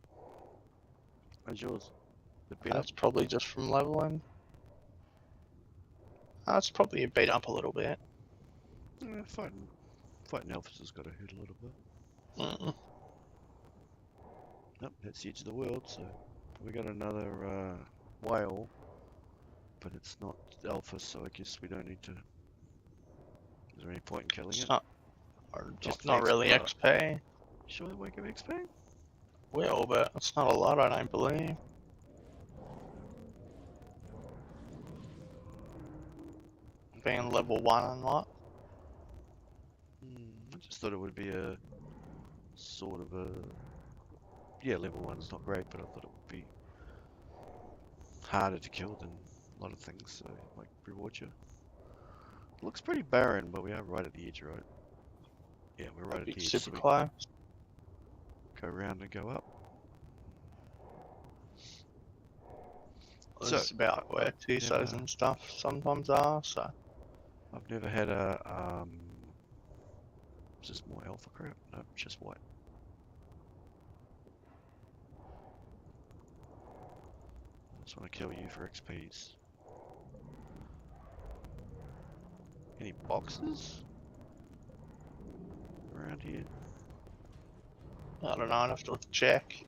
How's yours? The beat up? That's probably just from leveling. That's probably beat up a little bit. Yeah, fighting alphas has got to hurt a little bit. Mm. Nope, that's the edge of the world, so we got another whale, but it's not alpha, so I guess we don't need to. Is there any point in killing It's it? not, or Just not really XP. Sure, they won't give XP? Will, but it's not a lot, I don't believe. Being level 1 and what? I just thought it would be a sort of a yeah, level 1's not great, but I thought it would be harder to kill than a lot of things, so it might reward you. Looks pretty barren, but we are right at the edge, right? Yeah, we're right at the edge, so Super we close. go around and go up. Well, it's about where TSOs never- and stuff sometimes are, so. I've never had a, is this more alpha crap? No, it's just white. I just want to kill you for XPs. Any boxes around here? I don't know, I'd have to check.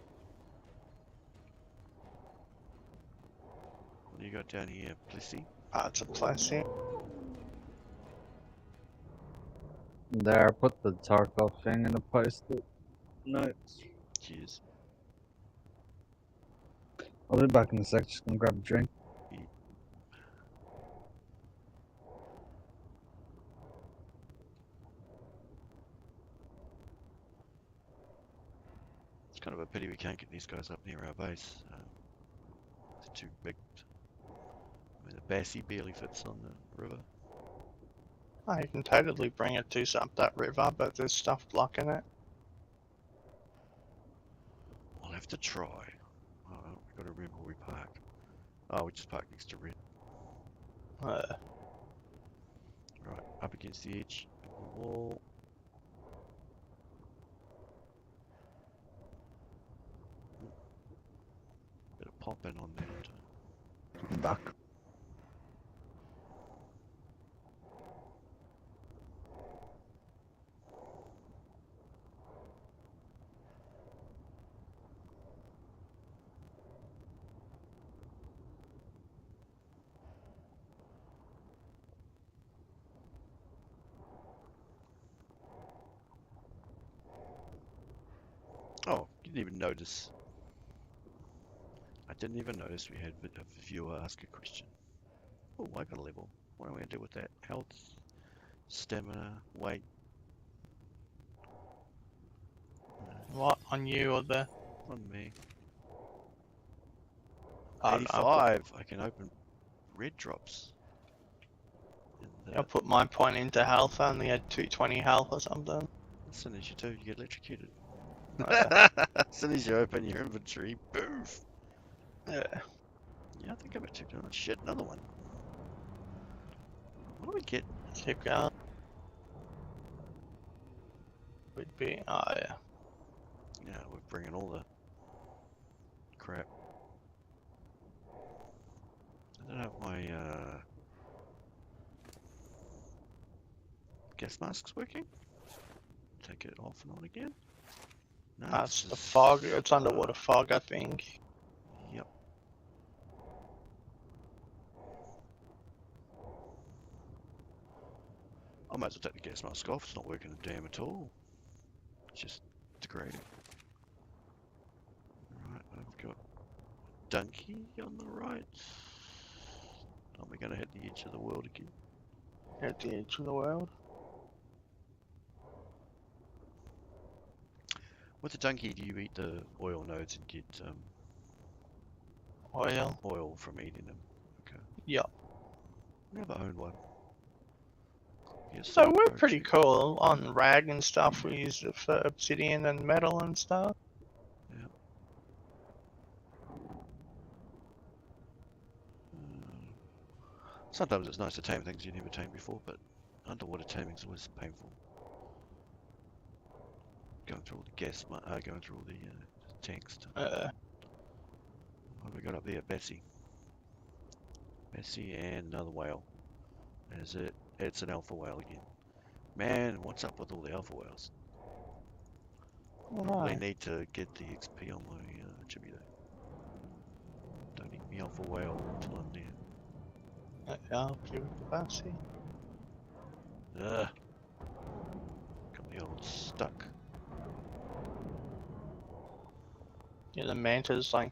What do you got down here, Plissy? It's a plastic. There, I put the Tarkov thing in the post-it notes. Cheers. I'll be back in a sec, just gonna grab a drink. It's kind of a pity we can't get these guys up near our base. They're too big. I mean, the Bassie barely fits on the river. Oh, you can totally bring it to up that river, but there's stuff blocking it. I'll have to try. Oh, we've got to remember where we parked. Oh, we just parked next to Red. Right, up against the edge of the wall. Bit of pop in on that. Back. Oh, you didn't even notice. I didn't even notice we had a viewer ask a question. Oh, I got a level. What am I going to do with that? Health, stamina, weight. What, on you or the... On me. I don't know, 85. I can open red drops. I'll put my point into health, I only had 220 health or something. As soon as you do, you get electrocuted. Yeah. As soon as you open your inventory, boof. Yeah. Yeah, I think I'm actually doing shit. Another one. What do we get? Keep going. Would be, oh yeah. Yeah, we're bringing all the crap. I don't have my gas masks working. Take it off and on again. No, That's it's the just, fog, it's underwater fog, I think. Yep. I might as well take the gas mask off. It's not working a damn at all. It's just degrading. Right, I've got Donkey on the right. Are we going to hit the edge of the world again? At the edge of the world. With the Donkey, do you eat the oil nodes and get Oil. oil from eating them? Okay. Yep. Never owned one. Yes, So we're pretty cool on rag and stuff. We use it for obsidian and metal and stuff. Yeah. Sometimes it's nice to tame things you never tamed before, but underwater taming is always painful. Going through all the gas, going through all the tanks. What have we got up there? Bessie. Bessie and another whale. Is it? It's an alpha whale again. Man, what's up with all the alpha whales? Probably need to get the XP on my Jimmy though. Don't eat me alpha whale until I'm there. I'll give it the bouncy. Ugh. Got the old stuck. Yeah, the mantas like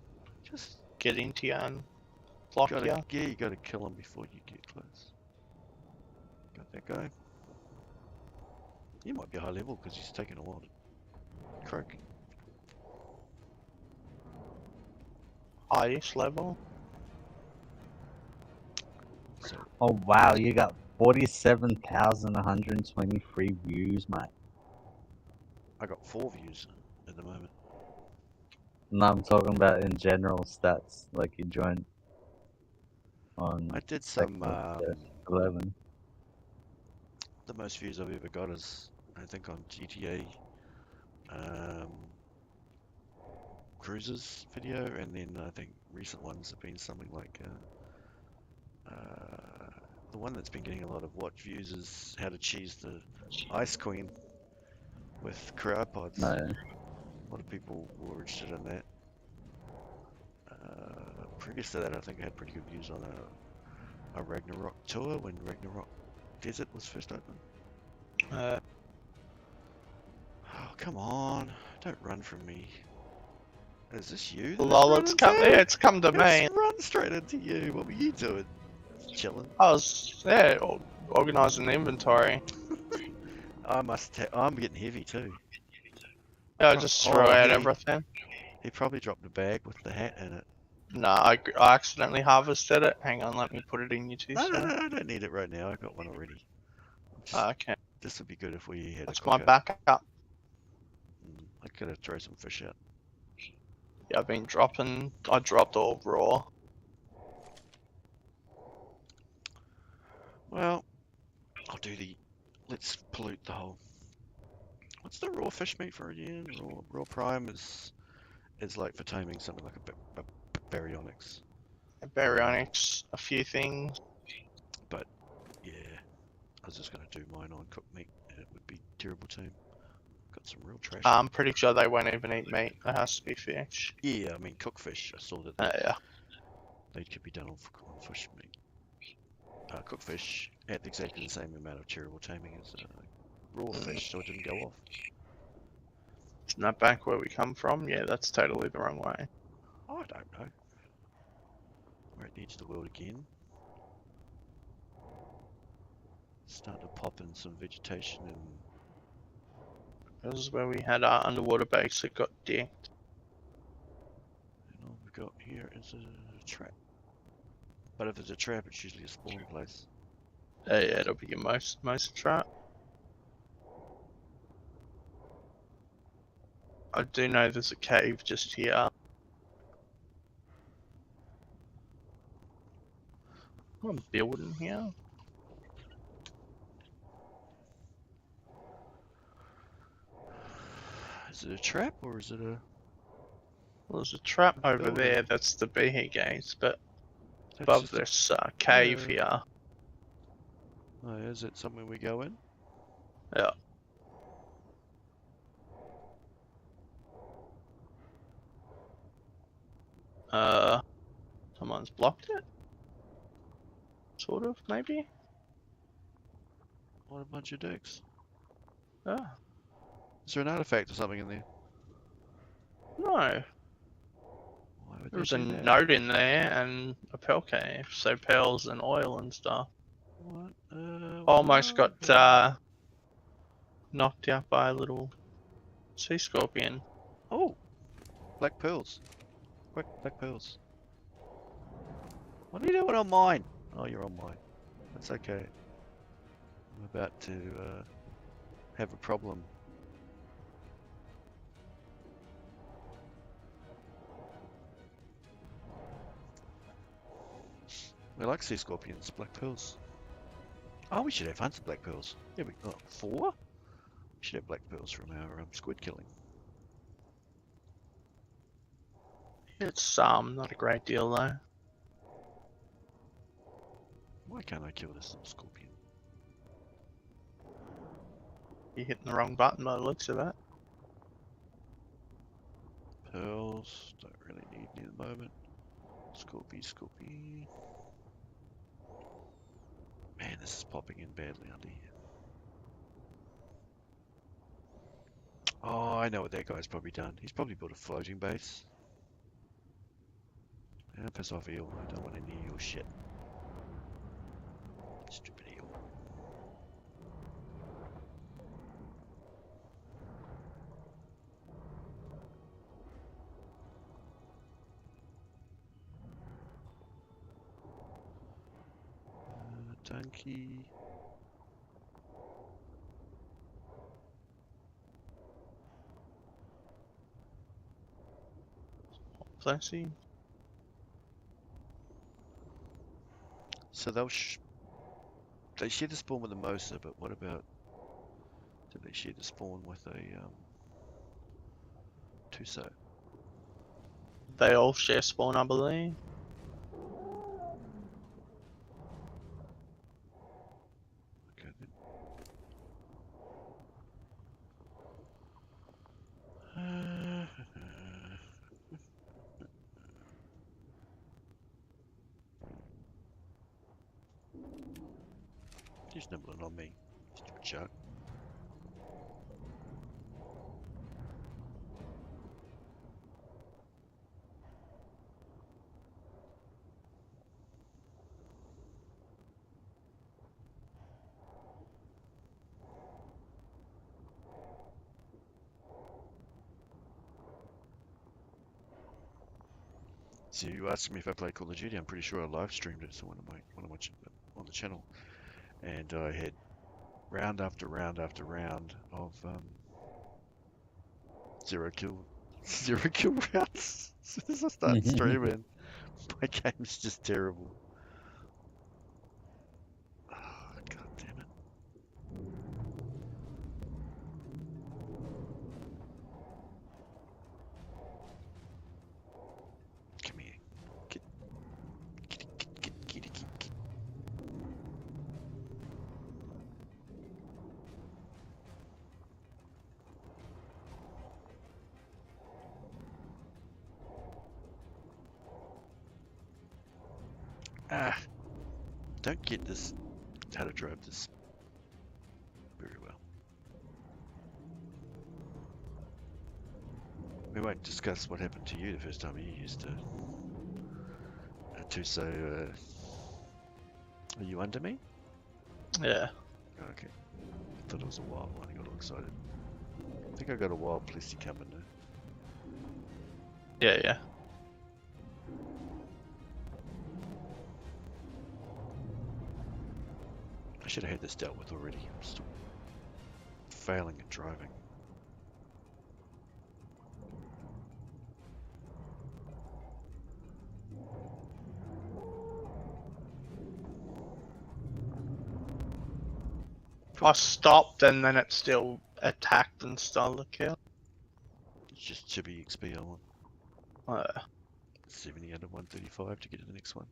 Just get into you and block you. yeah, you gotta kill him before you get close. Got that guy. He might be high level because he's taking a while to croak. highest level. So Oh wow, you got 47,123 views, mate. I got 4 views at the moment. No, I'm talking about in general stats, like you joined on I did 2nd some. of the 11. The most views I've ever got is, I think, on GTA Cruises video, and then I think recent ones have been something like the one that's been getting a lot of watch views is how to cheese the Ice Queen with cryopods. No, A lot of people were interested in that. Previous to that, I think I had pretty good views on a Ragnarok tour when Ragnarok Desert was first open. Uh, Oh, come on. Don't run from me. Is this you? lol, it's come. Yeah, it's come to me. It's run straight into you. What were you doing? Chilling. I was organising the inventory. I'm getting heavy too. Yeah, I just threw out everything. He probably dropped a bag with the hat in it. No, I accidentally harvested it. Hang on, let me put it in you two. No, I don't need it right now. I got one already. Okay, This would be good if we had that's a my cooker. backup. I gotta throw some fish out. Yeah, I've been dropping. I dropped all raw. Well, I'll do the. Let's pollute the whole. What's the raw fish meat for again? Raw prime is like for taming something like a baryonyx. Baryonyx, a few things. But yeah, I was just gonna do mine on cooked meat, and it would be terrible tame. Got some real trash. I'm pretty sure they won't even eat meat. It has to be fish. Yeah, I mean cooked fish. I saw that Yeah. they could be done on fish meat. Cooked fish at exactly the same amount of terrible taming as raw fish, so it didn't go off. Isn't that back where we come from? Yeah, that's totally the wrong way. I don't know. We're at the edge of the world again. Starting to pop in some vegetation and This is where we had our underwater base that got dicked. all we've got here is a trap. But if it's a trap, it's usually a spawn place. Yeah, it'll be your most trap. I do know there's a cave just here. I'm building here. Is it a trap or is it a... Well, there's a trap over Building. there. That's the beehive gates, but That's above just a... this cave here. Oh, is it somewhere we go in? Yeah. Someone's blocked it. Sort of, maybe. What a bunch of dicks. Yeah. Is there an artifact or something in there? No. Why would There was they a do that? note in there and a pearl cave, so pearls and oil and stuff. What? Almost what? got knocked out by a little sea scorpion. Oh! Black pearls. Quick, black pearls. What are you doing on mine? Oh, you're on mine. That's okay. I'm about to have a problem. We like sea scorpions, black pearls. Oh, we should have hunts of black pearls. Yeah, we got 4? We should have black pearls from our squid killing. It's not a great deal though. Why can't I kill this little scorpion? You're hitting the wrong button by the looks of it. Pearls, don't really need any at the moment. Scorpy. Man, this is popping in badly under here. Oh, I know what that guy's probably done. He's probably built a floating base. Yeah, piss off, eel. I don't want any eel shit. Stupid eel. Donkey. Plenty. So they share the spawn with a Mosa, but what about, do they share the spawn with a Tuso? They all share spawn, I believe. Okay then. He's nibbling on me, stupid shark. So you asked me if I play Call of Duty. I'm pretty sure I live streamed it, so when I'm watching it on the channel, and I had round after round after round of zero kill, zero kill rounds. As soon as I start streaming, my game's just terrible. Oh, God damn it! Come here, get, get. Ah, don't get this. How to drive this very well. We won't discuss what happened to you the first time you used a Tuso. Are you under me? Yeah. Oh, okay. I thought it was a wild one. I got all excited. I think I got a wild Plessy coming now. Yeah, yeah. I should have had this dealt with already. I'm still failing at driving. If I stopped and then it still attacked and stole the kill. It's just chibi XP I want. 70 out of 135 to get to the next one.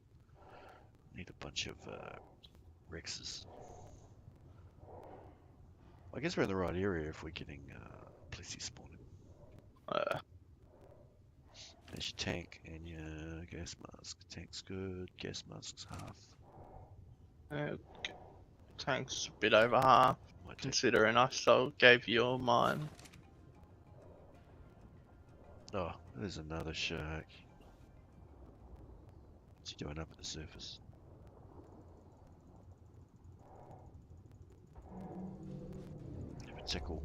Need a bunch of Rexes. I guess we're in the right area if we're getting Plessy spawning. There's your tank and your gas mask. Tank's good, gas mask's half. Tank's a bit over half, Might take... considering I still gave you all mine. Oh, there's another shark. What's he doing up at the surface? Have a tickle.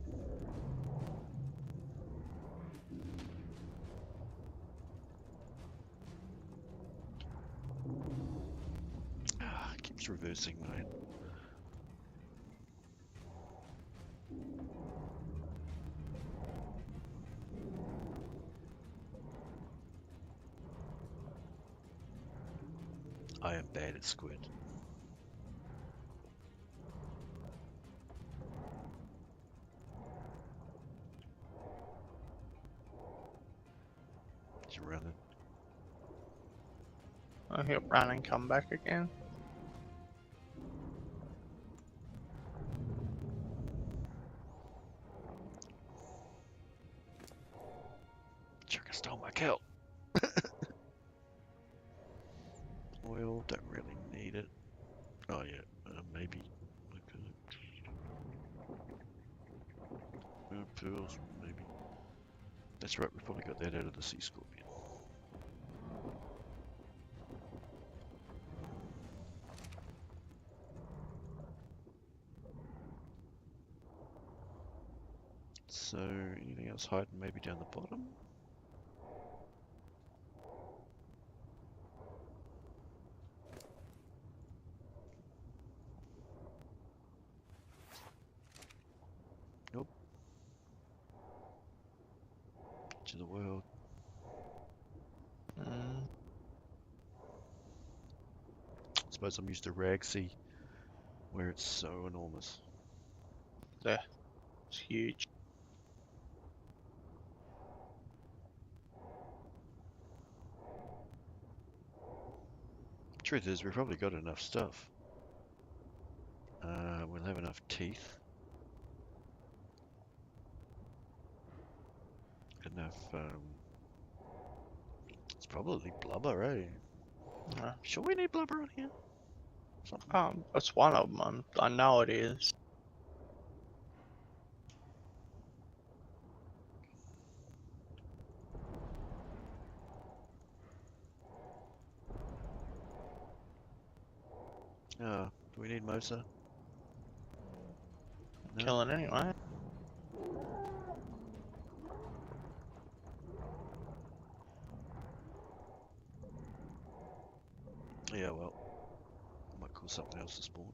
Ah, keeps reversing, mate. I am bad at squid. He's running. He'll run and come back again. Sugar stole my kill. Oil, don't really need it. Oh yeah, maybe. Pearls, maybe. That's right, we probably got that out of the sea scorpion. So, anything else hiding maybe down the bottom? Edge of the world. Mm, I suppose I'm used to Ragsea, where it's so enormous. there. It's huge. Truth is, we've probably got enough stuff. We'll have enough teeth. Enough, it's probably blubber, eh? Yeah. Sure we need blubber on here? Something. That's one of them. I know it is. Oh, do we need Mosa? No? Kill it anyway. Yeah, well, might call something else to spawn.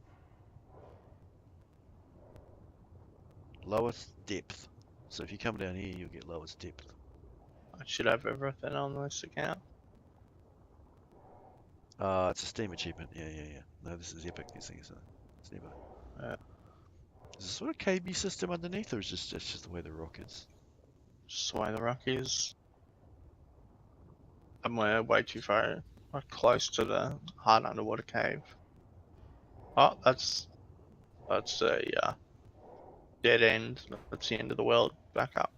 Lowest depth. So if you come down here, you'll get lowest depth. I should have everything on this account. It's a Steam achievement. Yeah. No, this is epic. These things are. It's never. Yeah. Is this sort of KB system underneath, or is it's just the way the rock is? Just the way the rock is. And we're way too far close to the hard underwater cave. Oh, that's a dead end. That's the end of the world. Back up.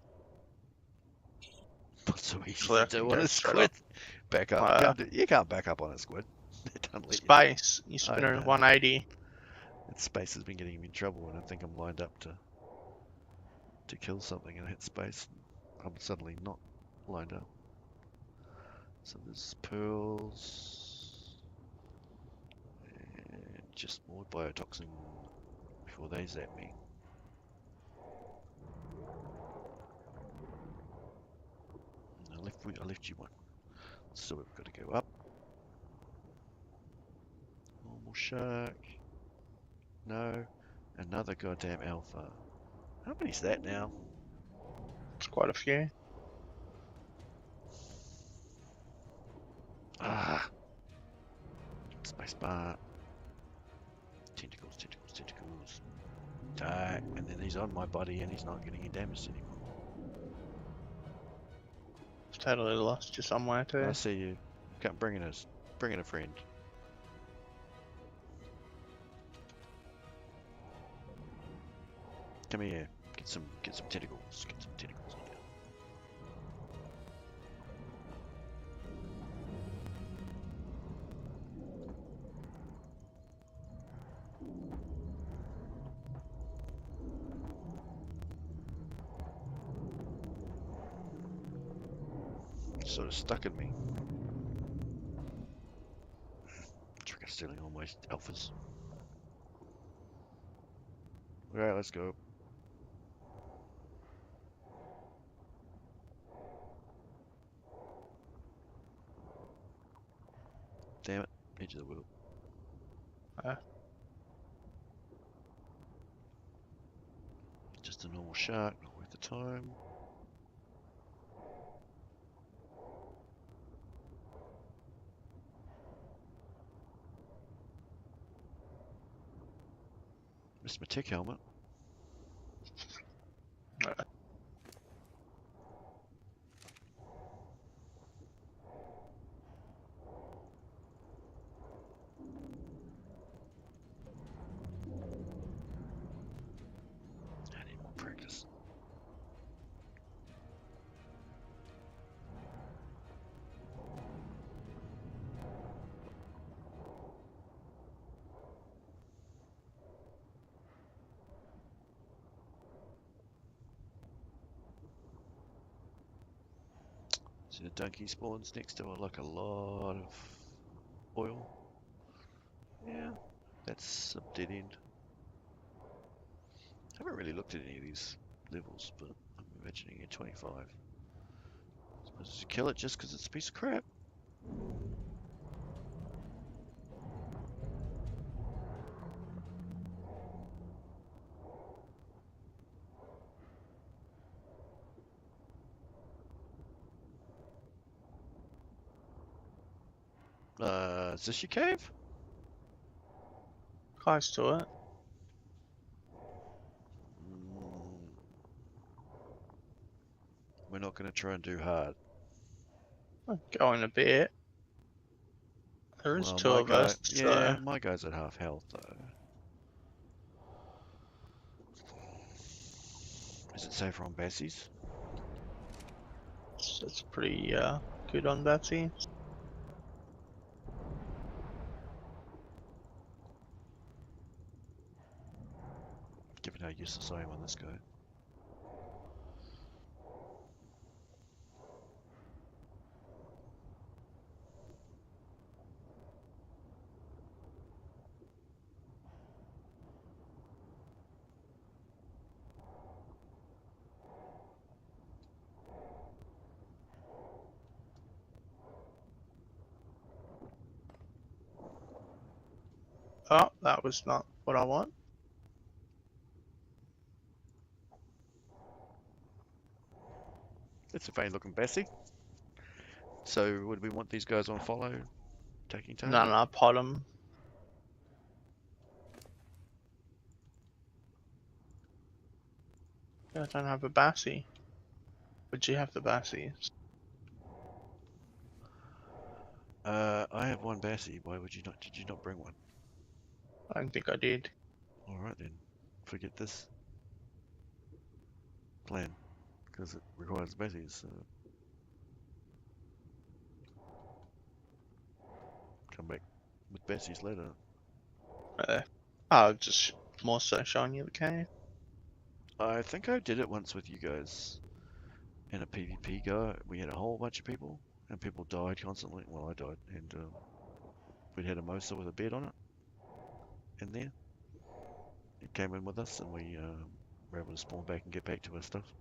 Not so easy Actually, I to do can on go a straight squid. up. Back up. You can't back up on a squid. They don't let you. Space. You I spin it know. at 180. That space has been getting me in trouble, and I think I'm lined up to kill something and hit space. I'm suddenly not lined up. So there's pearls and just more biotoxin before they zap me. I left you one. So we've got to go up. Normal shark. No. Another goddamn alpha. How many's that now? It's quite a few. Ah. Spacebar. Tentacles. Attack. And then he's on my body and he's not getting any damage anymore. Totally lost you somewhere too. I see you. Come, bring in a friend. Come here. Get some tentacles. Get some tentacles on you. Sort of stuck in me. Trigger stealing all my alphas. Alright, let's go. Damn it. Edge of the world. Just a normal shark, not worth the time. Missed my tech helmet. I need more practice. See the donkey spawns next to it, like a lot of oil. Yeah, that's a dead end. I haven't really looked at any of these levels, but I'm imagining a 25. I suppose you kill it just because it's a piece of crap. Is this your cave? Close to it. Mm, we're not going to try and do hard. I'll go in a bit. There is Well, two my of guy, us, yeah, so my guy's at half health though. Is it safer on Bessie's? it's pretty good on Betsy. Given how useless I am on this guy. Oh, that was not what I want. It's a funny looking Bessie. So would we want these guys on follow, taking No, target? no, pot him. I don't have a Bassie. Would you have the Bassies? I have one Bessie. Why would you not? Did you not bring one? I don't think I did. All right then, forget this plan because it requires Bessies. So come back with Bessies later. I'll just more so showing you the cave. I think I did it once with you guys in a PvP go. We had a whole bunch of people, and people died constantly. Well, I died, and we'd had a Mosa with a bed on it in there. It came in with us, and we were able to spawn back and get back to our stuff.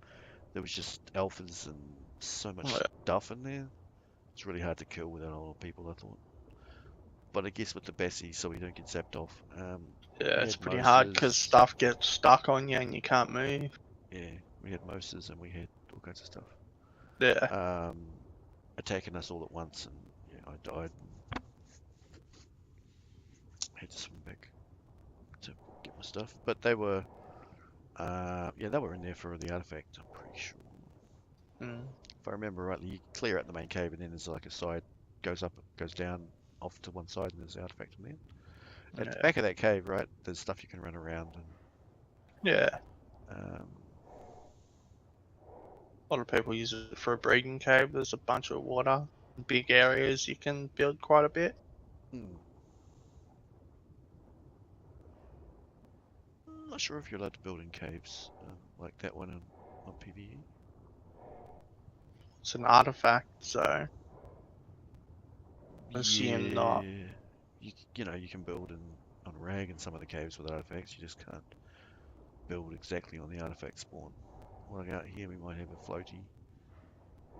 There was just alphas and so much Yeah, stuff in there. It's really hard to kill without a lot of people, I thought. But I guess with the Bessie, so we don't get zapped off. We it's had pretty hard because Moses. stuff gets stuck on you and you can't move. Yeah, we had Moses and we had all kinds of stuff. Yeah, Attacking us all at once, and yeah, I died. Had to swim back to get my stuff. But they were, yeah, they were in there for the artifact, I'm pretty sure. mm. If I remember rightly, you clear out the main cave and then there's like a side, goes up, goes down, off to one side, and there's the artifact in there. At the Yeah, back of that cave, right, there's stuff you can run around and yeah. um, A lot of people use it for a breeding cave. There's a bunch of water, big areas. You can build quite a bit. hmm. I'm not sure if you're allowed to build in caves like that one on PvE. It's an artifact, so assume not. Yeah, you know you can build on Rag in some of the caves with artifacts. You just can't build exactly on the artifact spawn. Like out here, we might have a floaty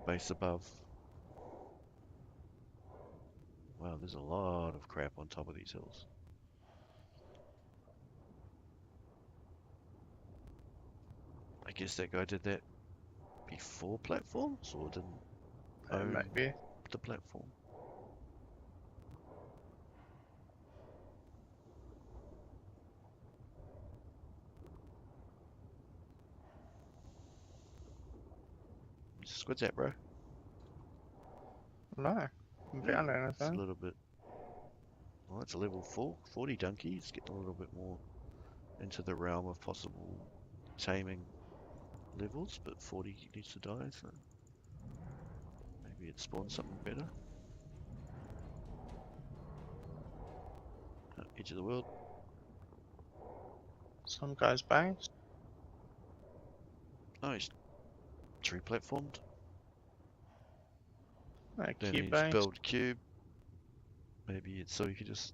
base above. Wow, there's a lot of crap on top of these hills. I guess that guy did that before platforms, or didn't own Maybe. the platform. Squid's at, bro. No, haven't found It's a anything. little bit. Well, it's a level 40 donkey. It's getting a little bit more into the realm of possible taming levels, but 40 needs to die, so maybe it spawns something better. Edge of the world. Some guy's base. Oh, he's tree platformed. No, Then cube he's base. built cube. Maybe it's so you could just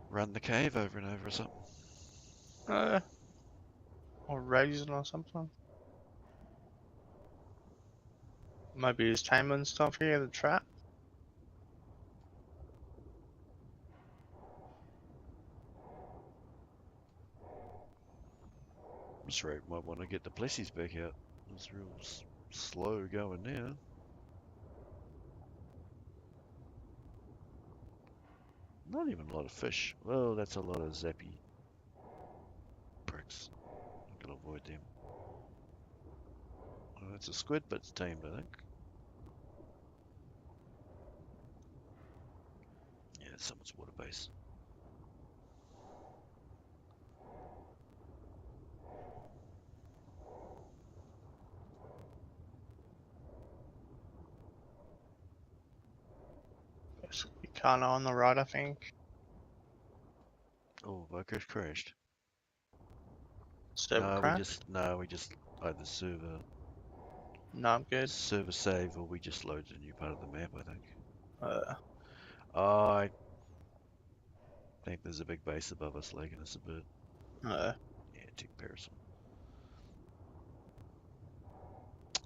run the cave over and over or something. Or raisin or something. Maybe he's taming stuff here, the trap. This road might want to get the Plessies back out. It's real slow going now. Not even a lot of fish. Well, that's a lot of zappy pricks. I'm gonna avoid them. Oh, it's a squid, but it's tamed, I think. Yeah, it's someone's water base. Basically, Kana on the right, I think. Oh, Vocus crashed. Server No, crash? we just either No, I'm good. server save or we just loaded a new part of the map, I think. Uh, I think there's a big base above us lagging us a bit. uh, Yeah, tick parasol.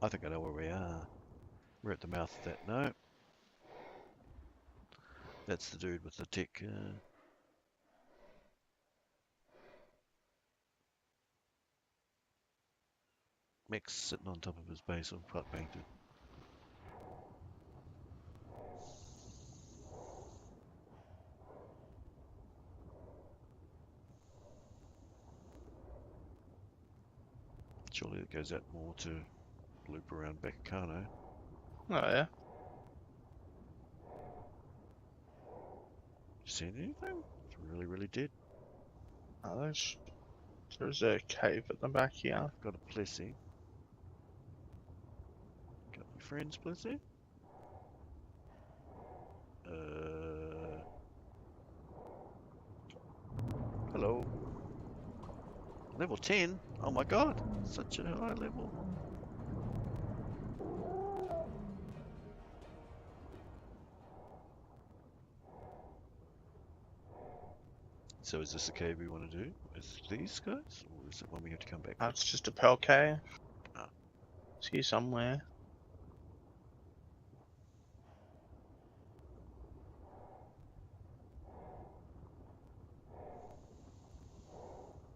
I think I know where we are. We're at the mouth of that. No. That's the dude with the tech mech sitting on top of his base or quite banked it. Surely it goes out more to loop around back at Kano. yeah. You seen anything? It's really, really dead. Oh, there's a cave at the back here. I've got a Plessy. Got any friends, Plessy? Hello. Level 10? Oh my god, such a high level. So is this a cave we want to do with these guys? Or is it one we have to come back for? That's just a pearl cave. Ah. It's here somewhere.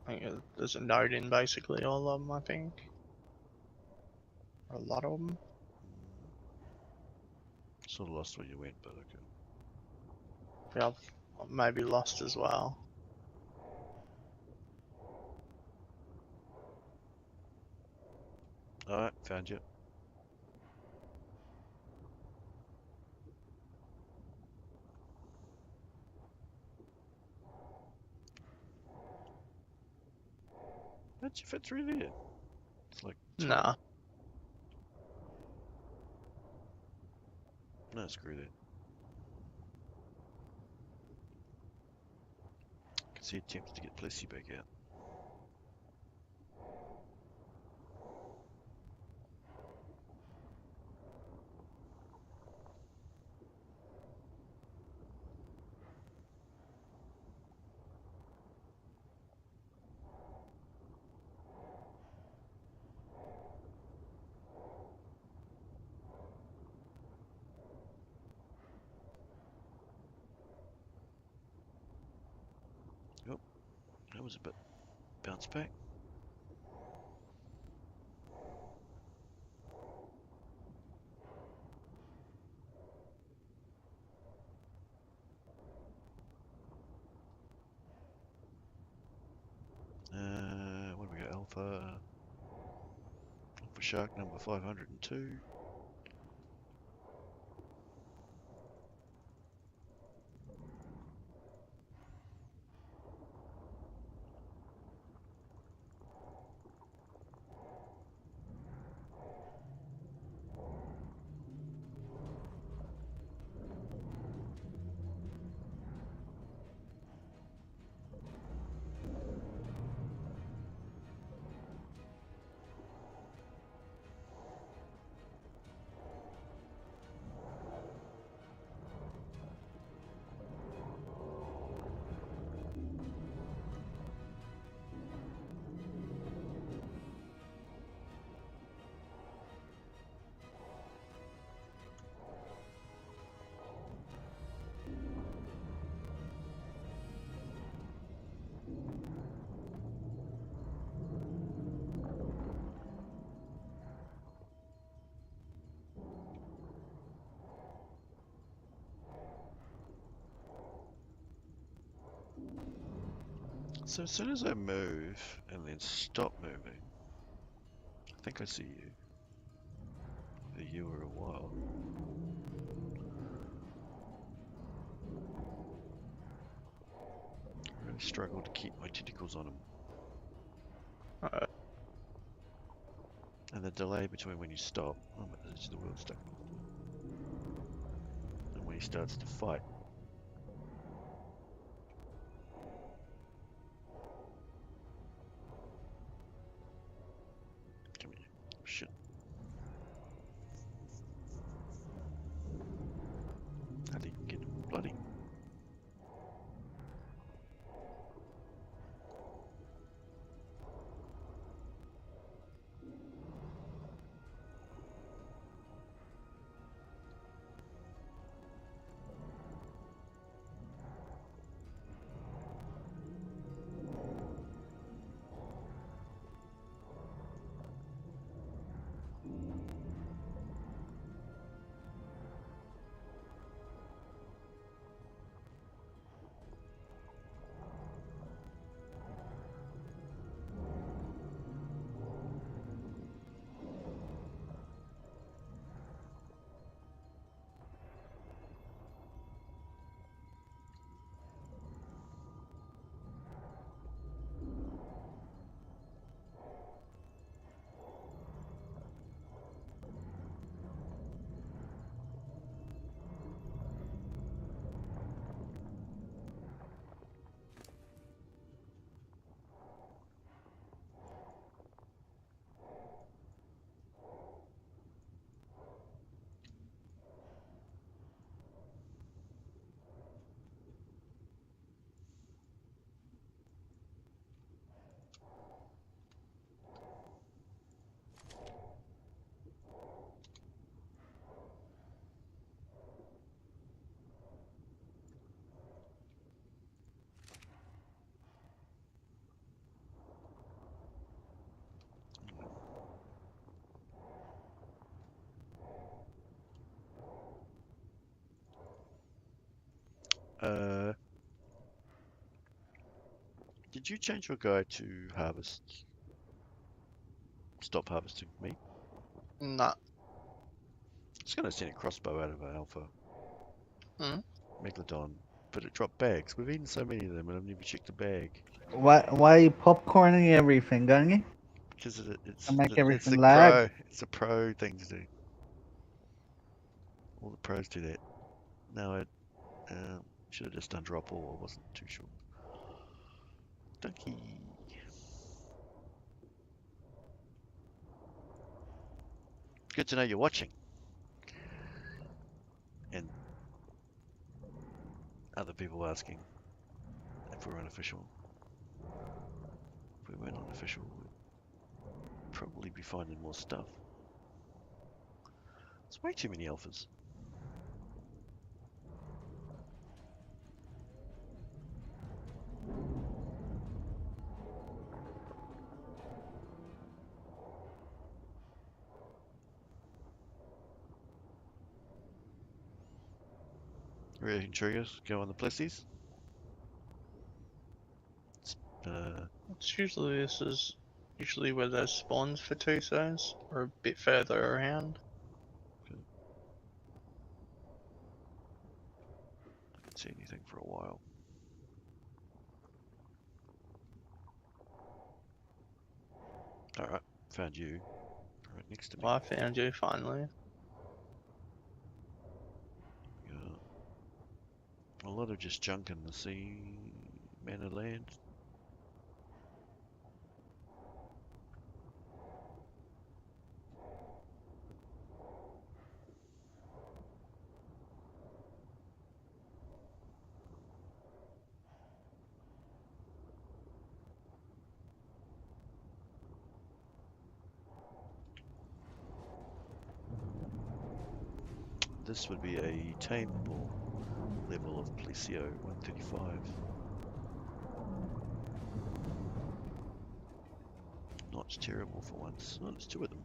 I think there's a node in basically all of them, I think. Or a lot of them. Sort of lost where you went, but okay. Yeah, I've maybe lost as well. Alright, found you. How'd you fit through there? It's like Nah. no, screw that. I can see attempts to get Plessy back out. Oh, that was a bit bounce back. What do we got? Alpha Shark number 502. So as soon as I move and then stop moving, I think I see you. Either you or a while. I really struggle to keep my tentacles on him. And the delay between when you stop, oh, my, the wheel's stuck, and when he starts to fight. Come here. Oh, shit. I didn't even get him bloody. Did you change your guide to harvest? Stop harvesting meat? Nah. It's gonna send a crossbow out of an alpha. Hmm? Megalodon. But it dropped bags. We've eaten so many of them and I've never checked a bag. Why are you popcorning everything, Gungy? Because To make it's everything the lag? pro. It's a pro thing to do. All the pros do that. No, I should have just done drop all. I wasn't too sure. Donkey. Good to know you're watching. And other people asking if we're unofficial. If we weren't unofficial, we'd probably be finding more stuff. It's way too many alphas. Ready to triggers? Go on the plessies. It's usually this is usually where there's spawns for Tusos, or a bit further around. Can't see anything for a while. Alright, found you. Right next to me. Well, I found you finally. Yeah. A lot of just junk in the sea, man of land. This would be a tameable level of Plesio 135. Not terrible for once. Oh, there's two of them.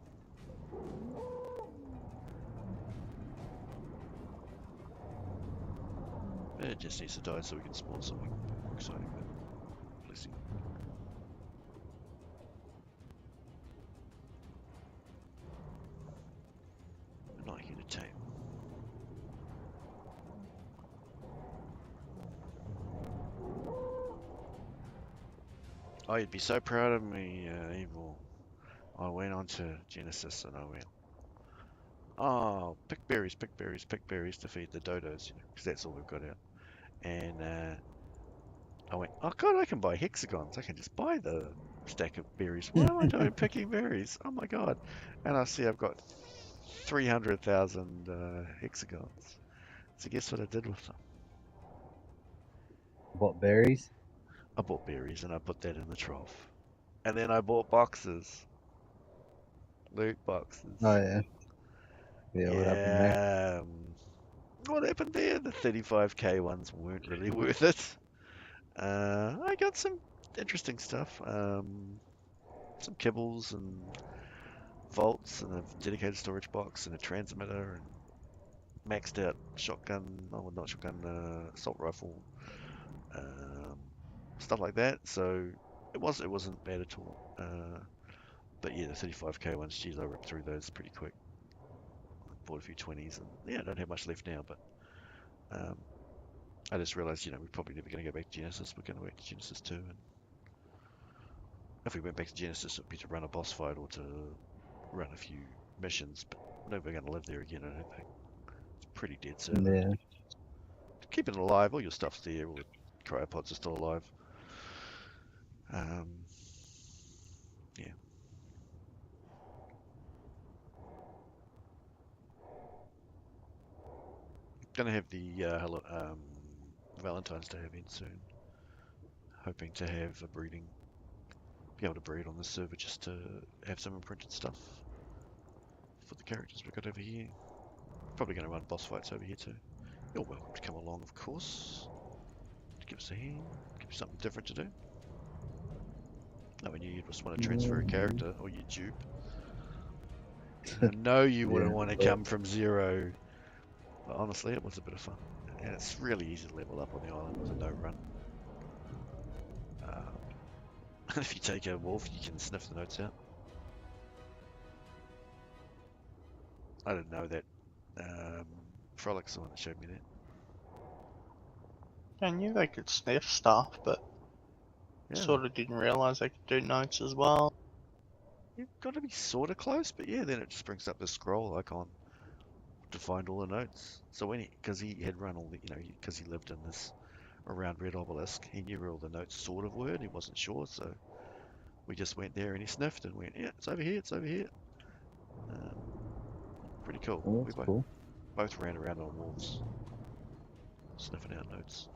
It just needs to die so we can spawn something more exciting than Plesio. team. Oh, you'd be so proud of me, Evil. I went on to Genesis and I went, oh, pick berries, pick berries, pick berries to feed the dodos, you know, because that's all we've got out. And I went, oh god, I can buy hexagons. I can just buy the stack of berries. Why am I doing picking berries? Oh my god. And I see I've got 300,000 hexagons. So guess what I did with them? What berries? I bought berries and I put that in the trough. And then I bought boxes. Loot boxes. Oh yeah. Yeah, what happened there? Yeah. What happened there? The 35k ones weren't really worth it. I got some interesting stuff. Some kibbles and vaults and a dedicated storage box and a transmitter and maxed out shotgun, oh not shotgun, assault rifle, um, stuff like that. So it wasn't bad at all. But yeah, the 35k ones, geez, I ripped through those pretty quick. Bought a few 20s and yeah, I don't have much left now, but I just realized, you know, we're probably never going to go back to Genesis. We're going to go back to Genesis 2, and if we went back to Genesis, it would be to run a boss fight or to run a few missions, but never going to live there again, I don't think. It's a pretty dead server. Yeah. Keep it alive, all your stuff's there, all the cryopods are still alive. Yeah. Gonna have the Valentine's Day event soon. Hoping to have a breeding, be able to breed on this server just to have some imprinted stuff for the characters we've got over here. Probably going to run boss fights over here too. You're welcome to come along, of course. Give us a hand. Give us something different to do. No, when you just want to transfer a character or you dupe. I know you wouldn't want to come from zero. But honestly, it was a bit of fun. And it's really easy to level up on the island with a no run. If you take a wolf, you can sniff the notes out. I didn't know that. Frolic's the one that showed me that. I knew they could sniff stuff, but Yeah. sort of didn't realise they could do notes as well. You've got to be sort of close, but yeah, then it just brings up the scroll icon to find all the notes. So when because he had run all the, you know, because he lived in this around Red Obelisk, he knew where all the notes sort of were, and he wasn't sure, so we just went there and he sniffed and went, yeah, it's over here, it's over here. Pretty cool. Oh, We that's cool. both ran around on wolves, sniffing out notes.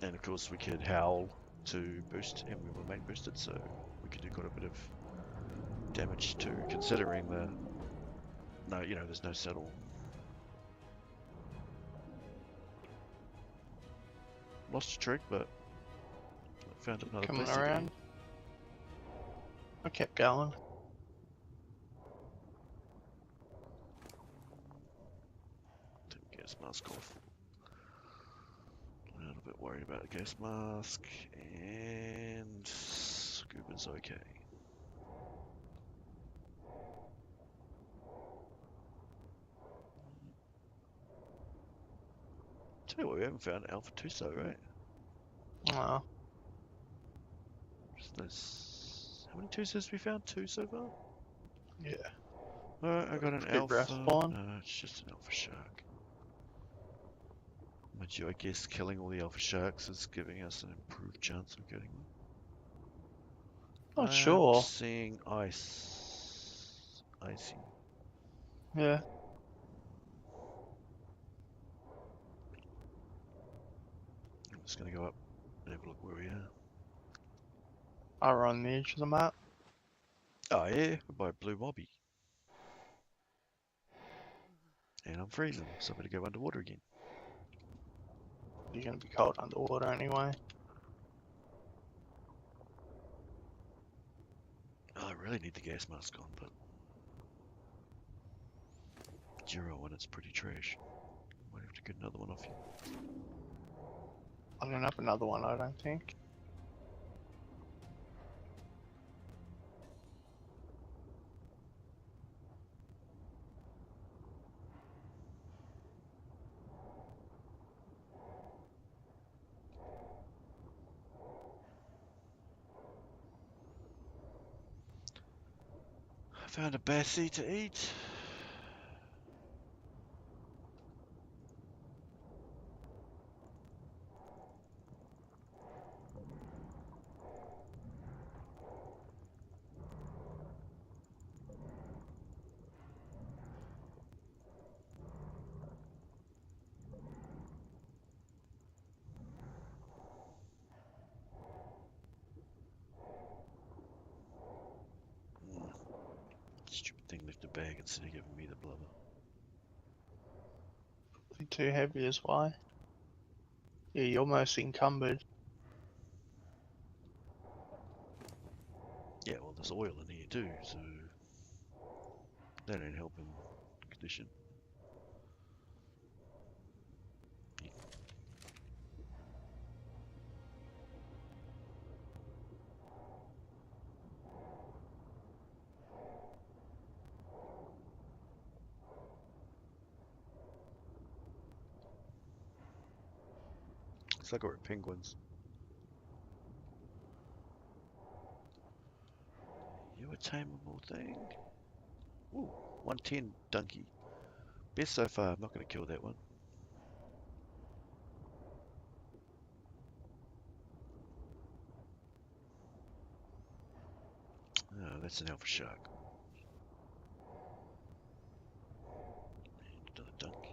And of course we could howl to boost, and we were main boosted, so we could do quite a bit of damage too, considering the, no, you know, there's no saddle. Lost a trick, but I found another Coming place around. I kept going. Take the gas mask off. A little bit worried about the gas mask, and scuba's okay. Tell you what, we haven't found Alpha Tuso, right? Oh, How many Tusos we found? 2 so far? yeah. Alright, I got an Good Alpha. respawn. No, it's just an Alpha Shark. Mind you, I guess killing all the Alpha Sharks is giving us an improved chance of getting them. Not I'm sure. seeing ice. Icy. Yeah. I'm just gonna go up and have a look where we are. Are on the edge of the map. Oh yeah, we're by Blue Mobby. And I'm freezing, so I'm gonna go underwater again. You're gonna be cold underwater anyway. Oh, I really need the gas mask on, but Giro one, it's pretty trash. Might have to get another one off you. I don't have another one, I don't think. Found a bassy to eat. Stupid thing left a bag instead of giving me the blubber. Too heavy is why. Yeah, you're almost encumbered. Yeah, well, there's oil in here too, so that ain't helping condition. It's like we're penguins. You a tameable thing? Ooh, 110 donkey. Best so far. I'm not going to kill that one. Oh, that's an alpha shark. And another donkey.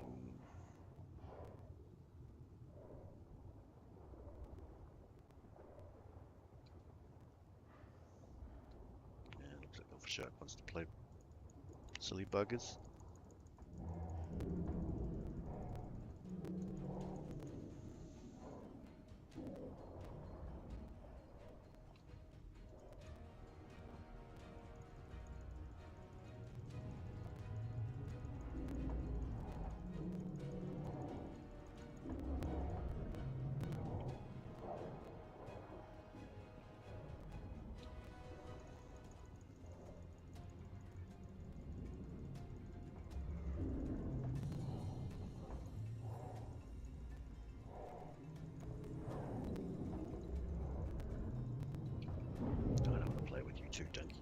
Yeah, looks like alpha shark wants to play silly buggers. I don't want to play with you two donkeys.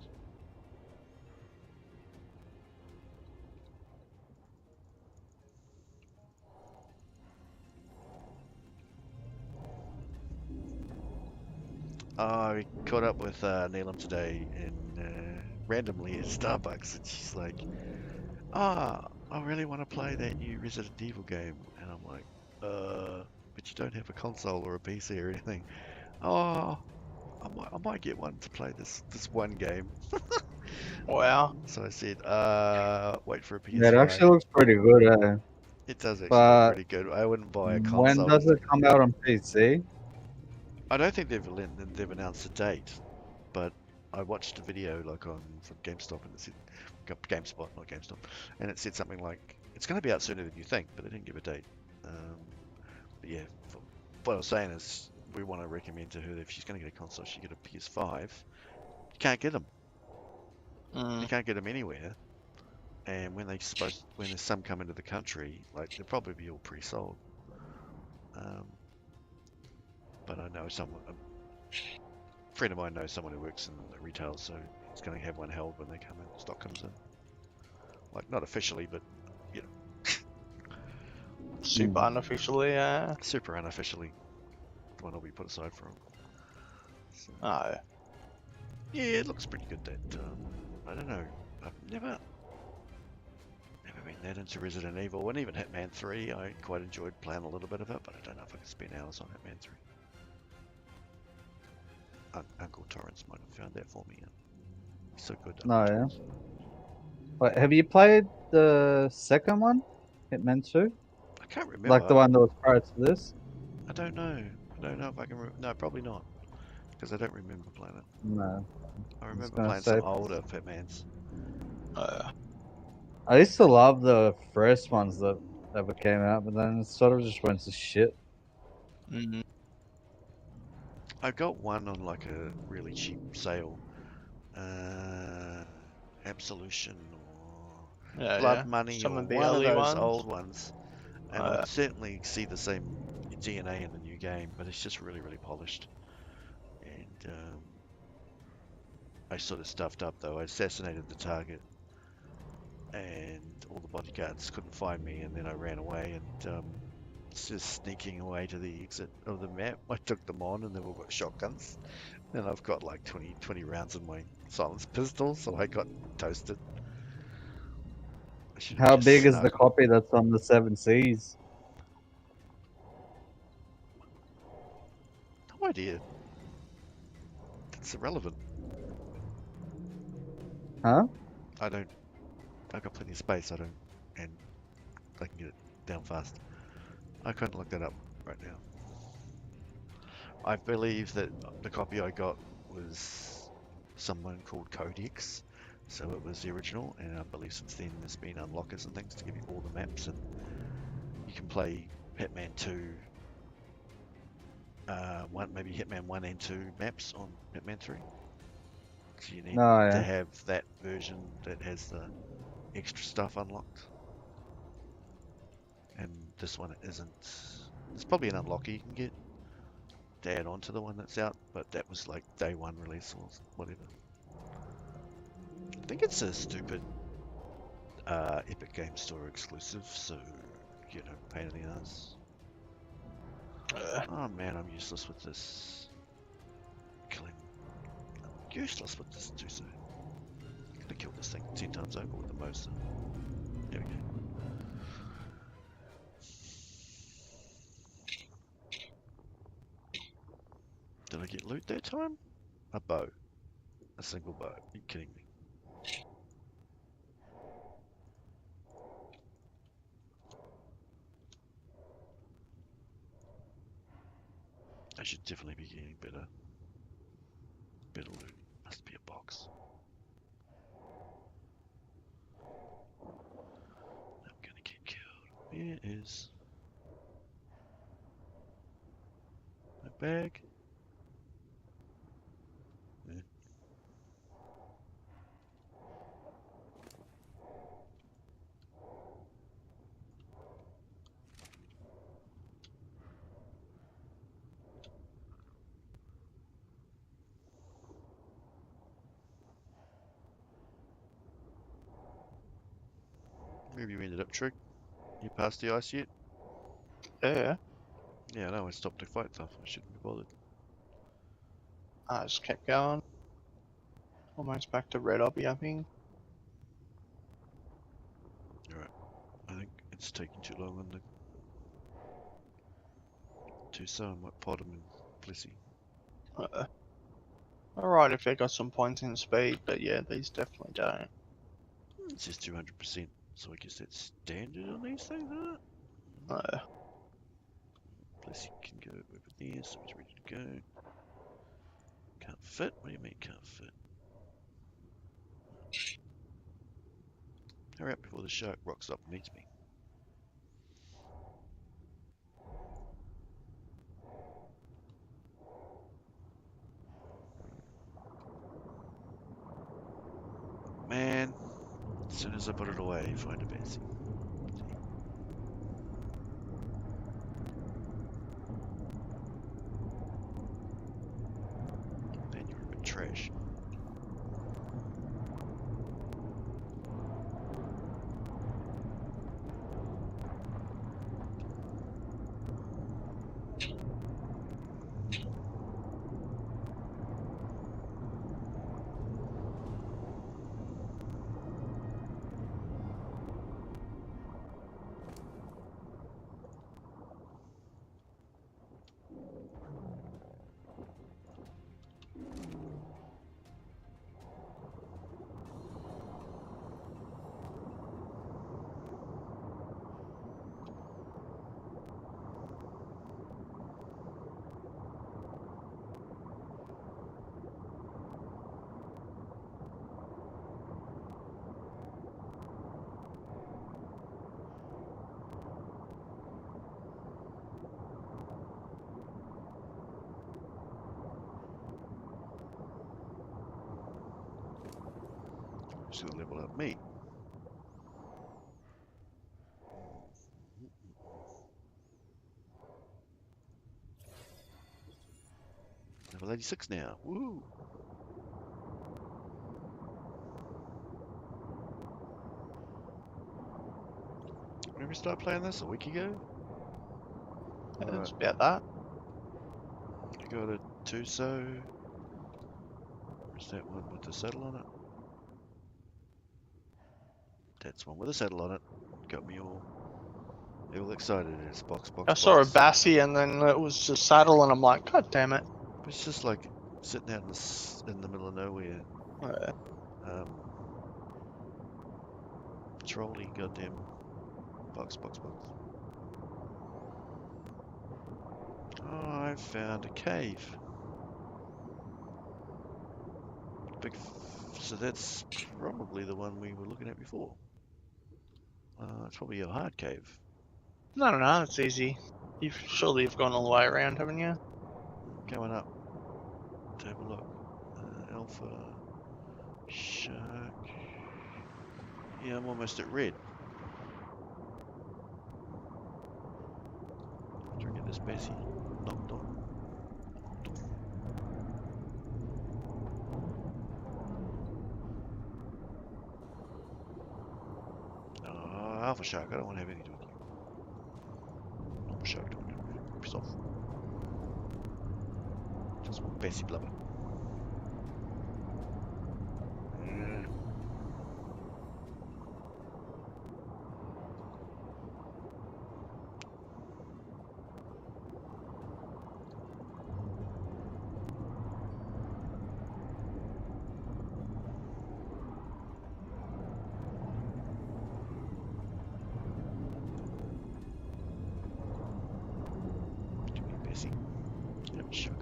I caught up with Neelam today and randomly at Starbucks, and she's like, "Ah, I really want to play that new Resident Evil game," and I'm like, but you don't have a console or a PC or anything." "Oh, I might get one to play this one game." Wow. So I said, wait for a Yeah, it PS5. actually looks pretty good, It does actually look but pretty good. I wouldn't buy a when console. does it come out on PC? I don't think they've announced a date, but I watched a video like on from GameStop and it said GameSpot, not GameStop, and it said something like it's going to be out sooner than you think, but they didn't give a date. But yeah, what I was saying is we want to recommend to her that if she's going to get a console, she get a PS5. You can't get them. You can't get them anywhere. And when there's some come into the country, like they'll probably be all pre-sold. But I know a friend of mine knows someone who works in retail, so he's going to have one held when they come in. Stock comes in, like not officially, but you know, Super unofficially, super unofficially. The one will be put aside for him. So, Oh. yeah, it looks pretty good. That I don't know. I've never been that into Resident Evil, and even Hitman 3. I quite enjoyed playing a little bit of it, but I don't know if I can spend hours on Hitman 3. Uncle Torrance might have found that for me. He's so good. No, yeah. Wait, have you played the second one, Hitman 2? I can't remember. Like the one that was prior to this? I don't know. I don't know if I can. No, probably not, because I don't remember playing it. No. I remember playing some older Hitmans. I used to love the first ones that ever came out, but then it sort of just went to shit. I got one on like a really cheap sale. Absolution or Blood Money Some or of the one of early those ones. old ones. And I certainly see the same DNA in the new game, but it's just really, really polished. And I sort of stuffed up though. I assassinated the target and all the bodyguards couldn't find me, and then I ran away and just sneaking away to the exit of the map. I took them on, and they've all got shotguns, and I've got like 20 rounds in my silenced pistol, so I got toasted. I should have How just big is the snuck. copy that's on the 7 Seas? No idea. It's irrelevant. Huh? I don't. I've got plenty of space. I don't, and I can get it down fast. I couldn't look that up right now. I believe that the copy I got was someone called Codex, so it was the original, and I believe since then there's been unlockers and things to give you all the maps, and you can play Hitman 2, maybe Hitman 1 and 2 maps on Hitman 3. So you need Oh, to yeah. have that version that has the extra stuff unlocked. And this one isn't. There's probably an unlocker you can get to add on to the one that's out, but that was like day one release or whatever. I think it's a stupid Epic Game Store exclusive, so you know, pain in the ass. Oh man, I'm useless with this. Killing. I'm useless with this Tuso. I'm gonna kill this thing 10 times over with the Mosa. There we go. Did I get loot that time? A bow. A single bow. Are you kidding me? I should definitely be getting better loot. Must be a box. I'm gonna get killed. Where is my bag? Eh. Where have you ended up, Trick? You passed the ice yet? Yeah, Yeah, no, I stopped to fight stuff. I shouldn't be bothered. I just kept going. Almost back to red obby, I think. Alright. I think it's taking too long on the Tucson. I might pot him and Blissey. Alright if they got some points in speed, but yeah, these definitely don't. It's just 200%, so I guess that's standard on these things, huh? Blissey can go over there, so he's ready to go. Can't fit? What do you mean can't fit? Hurry up before the shark rocks up and eats me. Man, as soon as I put it away, find a fancy. Man, you're a bit trash. Just gonna level up me. Level 86 now. Woo! When we start playing this? A week ago? It's about that. I got a Tuso. Where's that one with the saddle on it? That's one with a saddle on it. Got me all excited. It's box. I saw a Bassie and then it was a saddle and I'm like, God damn it. It's just like sitting out in the middle of nowhere. Trolley, goddamn box. Oh, I found a cave. So that's probably the one we were looking at before. It's probably a hard cave. No, it's easy. Surely you've gone all the way around, haven't you? Going up to have a look. Alpha Shark. Yeah, I'm almost at red. Try to get this Bessie knocked on. Alpha Shark, I don't want to have anything to do with you. Normal Shark, don't want to piss off. Just want Bessie blubber. Bessie. Yep, sugar.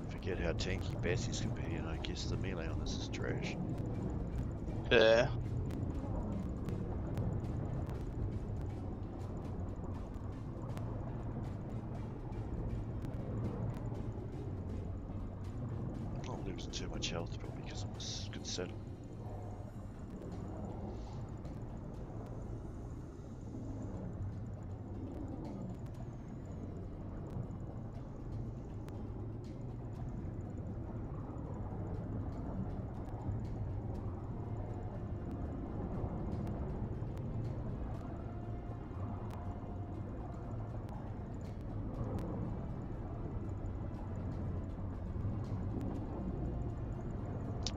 Forget how tanky Bessies can be, and I guess the melee on this is trash. Yeah. Not losing too much health, probably because I'm a good saddle.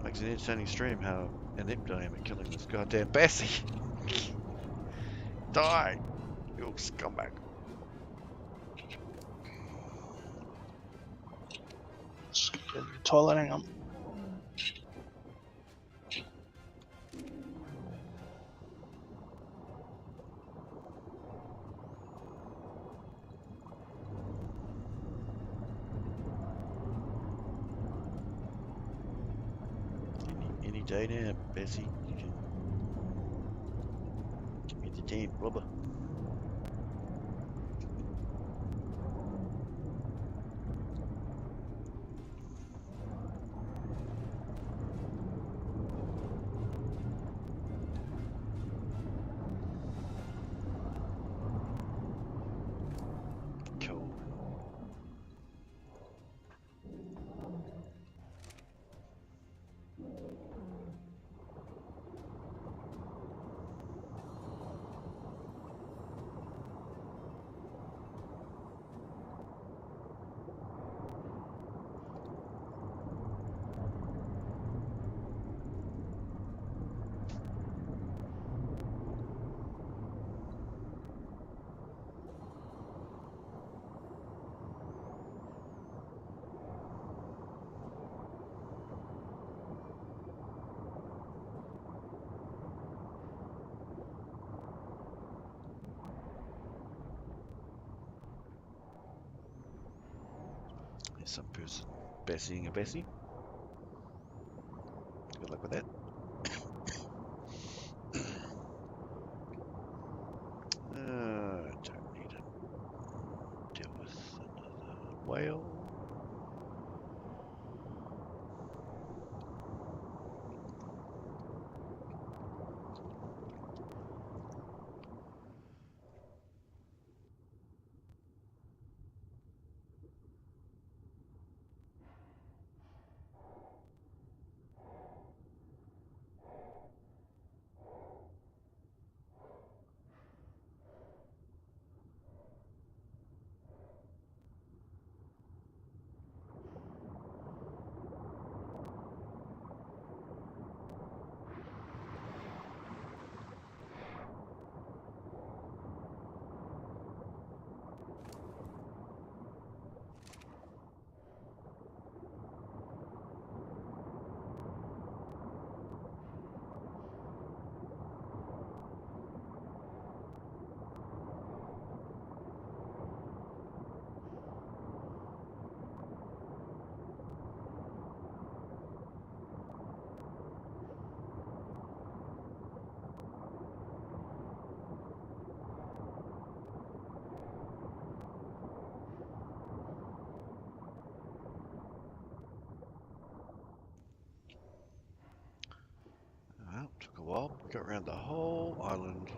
Makes an entertaining stream how inept I am at killing this goddamn Bessie. Die, you scumbag. Just get to the toilet, hang on. Any day now, Bessie. You can give me the damn blubber. Cool. There's some person Bessieing a Bessie. Good luck with that. I don't need to deal with another whale. Bob. Go around the whole island.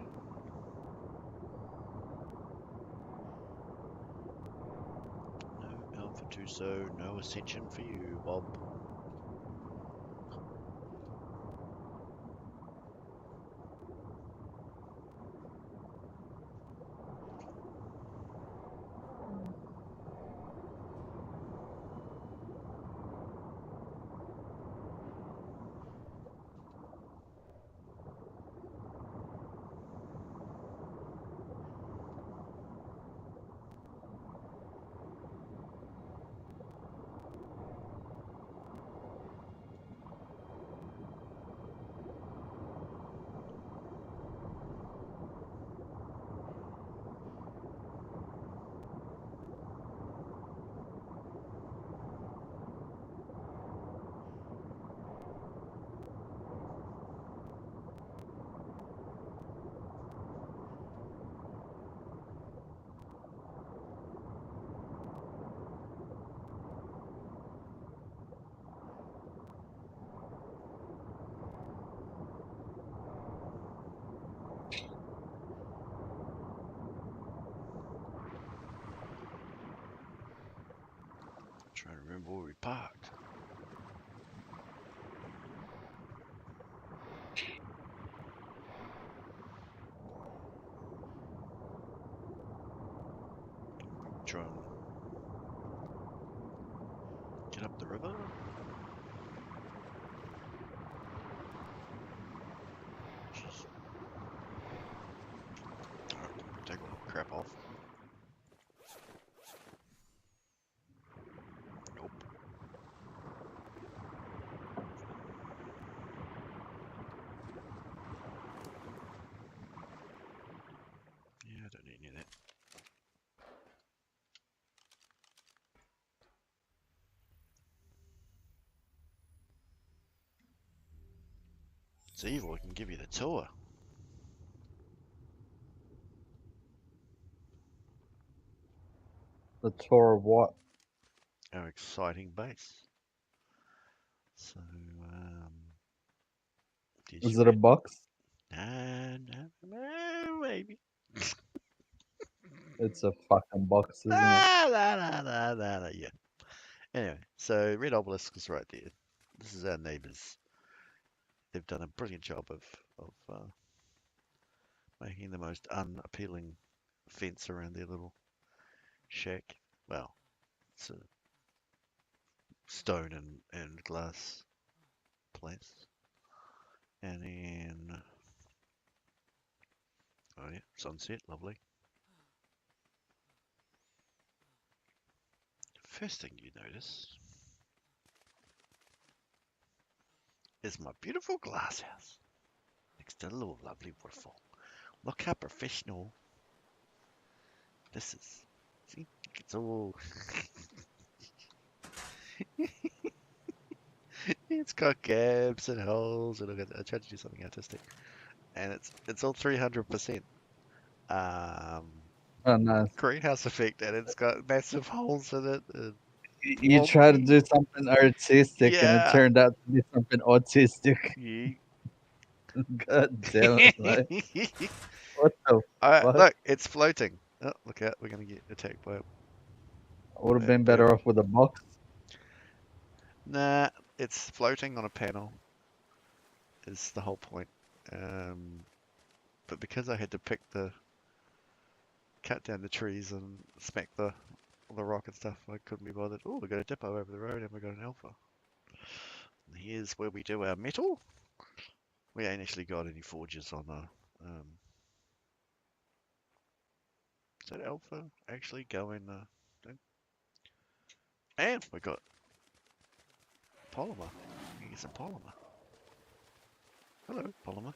No Alpha Tuso, no ascension for you, Bob. Trying to remember where we parked. Try and get up the river. Just take all the crap off. Nope. Yeah, I don't need any of that. It's evil, I can give you the tour. The tour of what? Our exciting base. So, did Is you it a box? no, maybe. It's a fucking box, isn't it? Yeah. Anyway, so Red Obelisk is right there. This is our neighbours. They've done a brilliant job of making the most unappealing fence around their little shack. Well, it's a stone and glass place. And then, oh yeah, sunset, lovely. First thing you notice is my beautiful glass house next to a little lovely waterfall. Look how professional this is. See, it's all it's got gaps and holes, and I tried to do something artistic, and it's all 300%. Oh, nice. Greenhouse effect, and it's got massive holes in it. And You tried to do something artistic and it Yeah. turned out to be something autistic. Yeah. God damn it, mate. What the fuck? Look, it's floating. Oh, look out, we're gonna get attacked by it. Would have been better off with a box. Nah, it's floating on a panel. Is the whole point. But because I had to cut down the trees and smack the rock and stuff, I couldn't be bothered. Oh, we got a depot over the road and we got an alpha. And here's where we do our metal. We ain't actually got any forges on the. Is that alpha actually go in the thing? And we got polymer. We can get some polymer. Hello, polymer.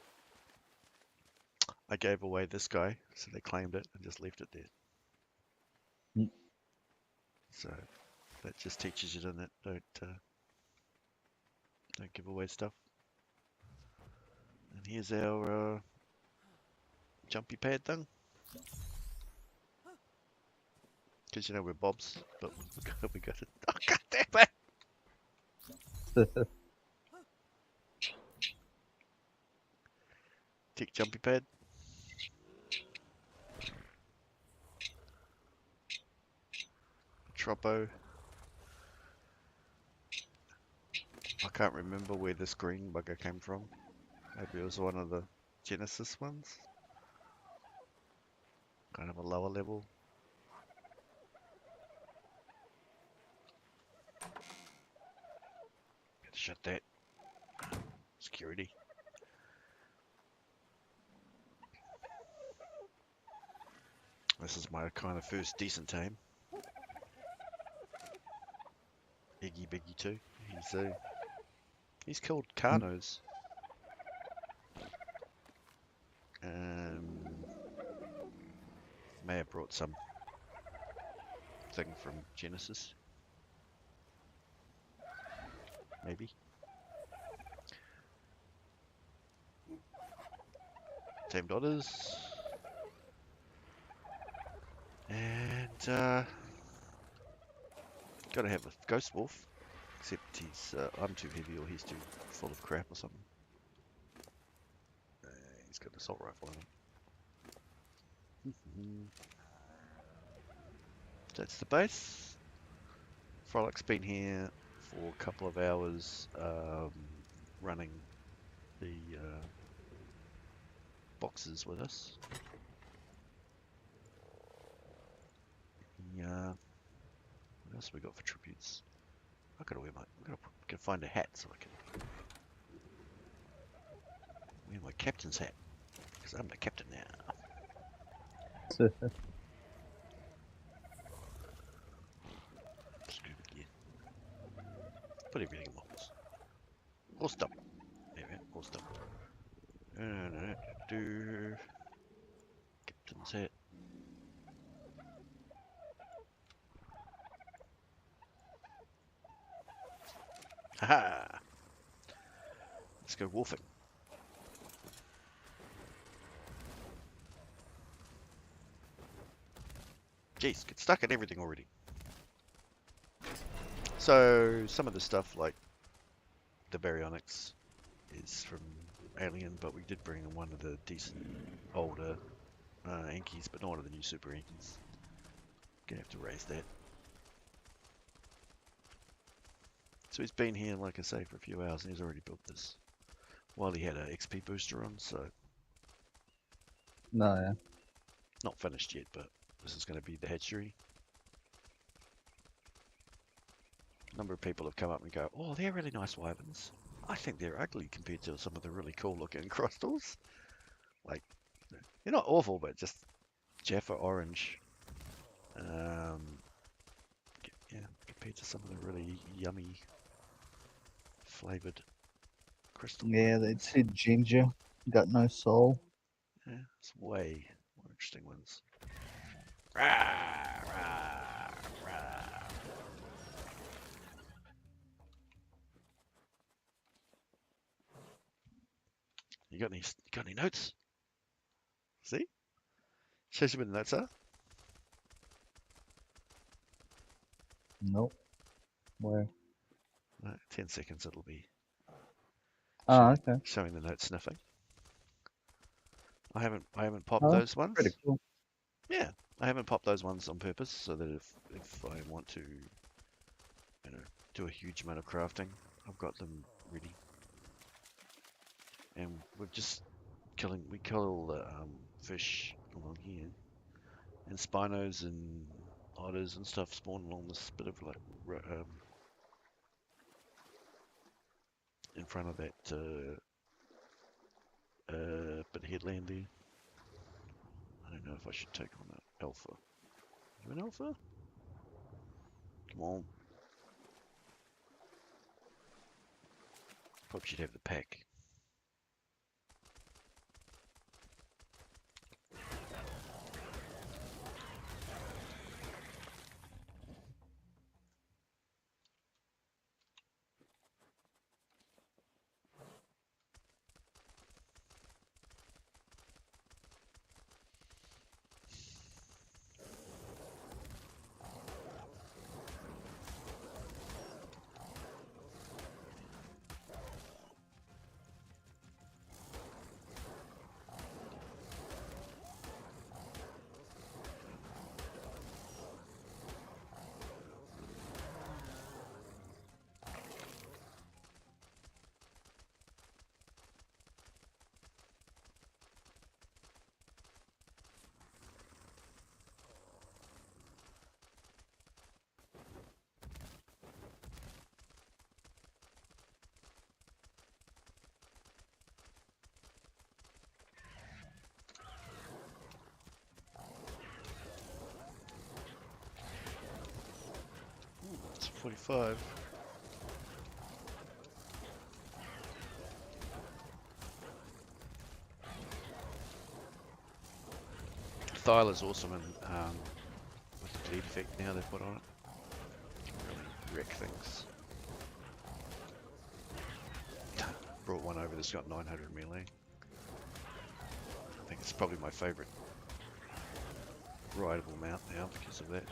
I gave away this guy, so they claimed it and just left it there. Mm. So that just teaches you, doesn't it? Don't give away stuff. And here's our jumpy pad thing. Because you know we're Bobs, but we got it. Oh, God damn it! Tick jumpy pad. Troppo. I can't remember where this green bugger came from. Maybe it was one of the Genesis ones. Kind of a lower level. Gotta shut that. Security. This is my kind of first decent tame. Iggy Biggy too. He's killed Carnos. May have brought some thing from Genesis. Maybe. Tamed otters. And gotta have a ghost wolf. Except he's I'm too heavy or he's too full of crap or something. He's got an assault rifle on him. That's the base. Frolic's been here for a couple of hours running the boxes with us. Yeah. What else have we got for tributes? I gotta wear gotta find a hat so I can wear my captain's hat because I'm the captain now. Scuba gear. Put everything in box. All stuff. There we go. All stuff. Do captain's hat. Haha! Let's go wolfing. Jeez, get stuck in everything already. So, some of the stuff like the baryonyx is from Alien, but we did bring in one of the decent older Ankies, but not one of the new super Ankies. Gonna have to raise that. So he's been here, like I say, for a few hours and he's already built this. While he had an XP booster on, so... No, yeah. Not finished yet, but this is going to be the hatchery. A number of people have come up and go, oh, they're really nice wyverns. I think they're ugly compared to some of the really cool looking crostals. Like, they're not awful, but just Jaffa orange. Yeah, compared to some of the really yummy flavored crystal. Yeah, they're too ginger. Got no soul. Yeah, it's way more interesting ones. Rah, rah, rah. You got any notes? See? Shows you where the notes are. Nope. Where? 10 seconds it'll be Oh, okay. showing the note sniffing. I haven't popped Oh, those ones. pretty cool. Yeah, I haven't popped those ones on purpose so that if I want to, you know, do a huge amount of crafting, I've got them ready. And we're just we kill the fish along here, and spinos and otters and stuff spawn along this bit of like in front of that bit of headland there. I don't know if I should take on that alpha. You an alpha? Come on. Probably should have the pack. 45. Thyla's awesome and with the bleed effect now they've put on it. Really wreck things. Brought one over that's got 900 melee. I think it's probably my favourite rideable mount now because of that.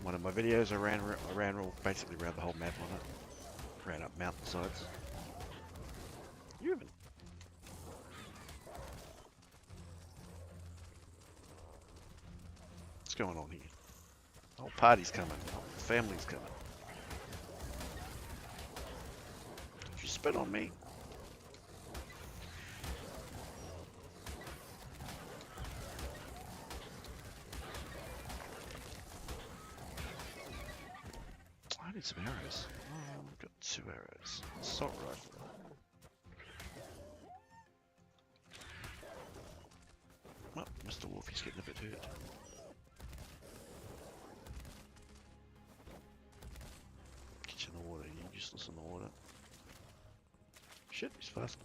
One of my videos I ran basically around the whole map on it. Ran up mountain sides. You haven't. What's going on here? The whole party's coming. The whole family's coming. Did you spit on me? I need some arrows. Oh, I've got 2 arrows. Assault rifle. Oh, Mr. Wolfie's getting a bit hurt. Get you in the water, you useless in the water. Shit, he's fast.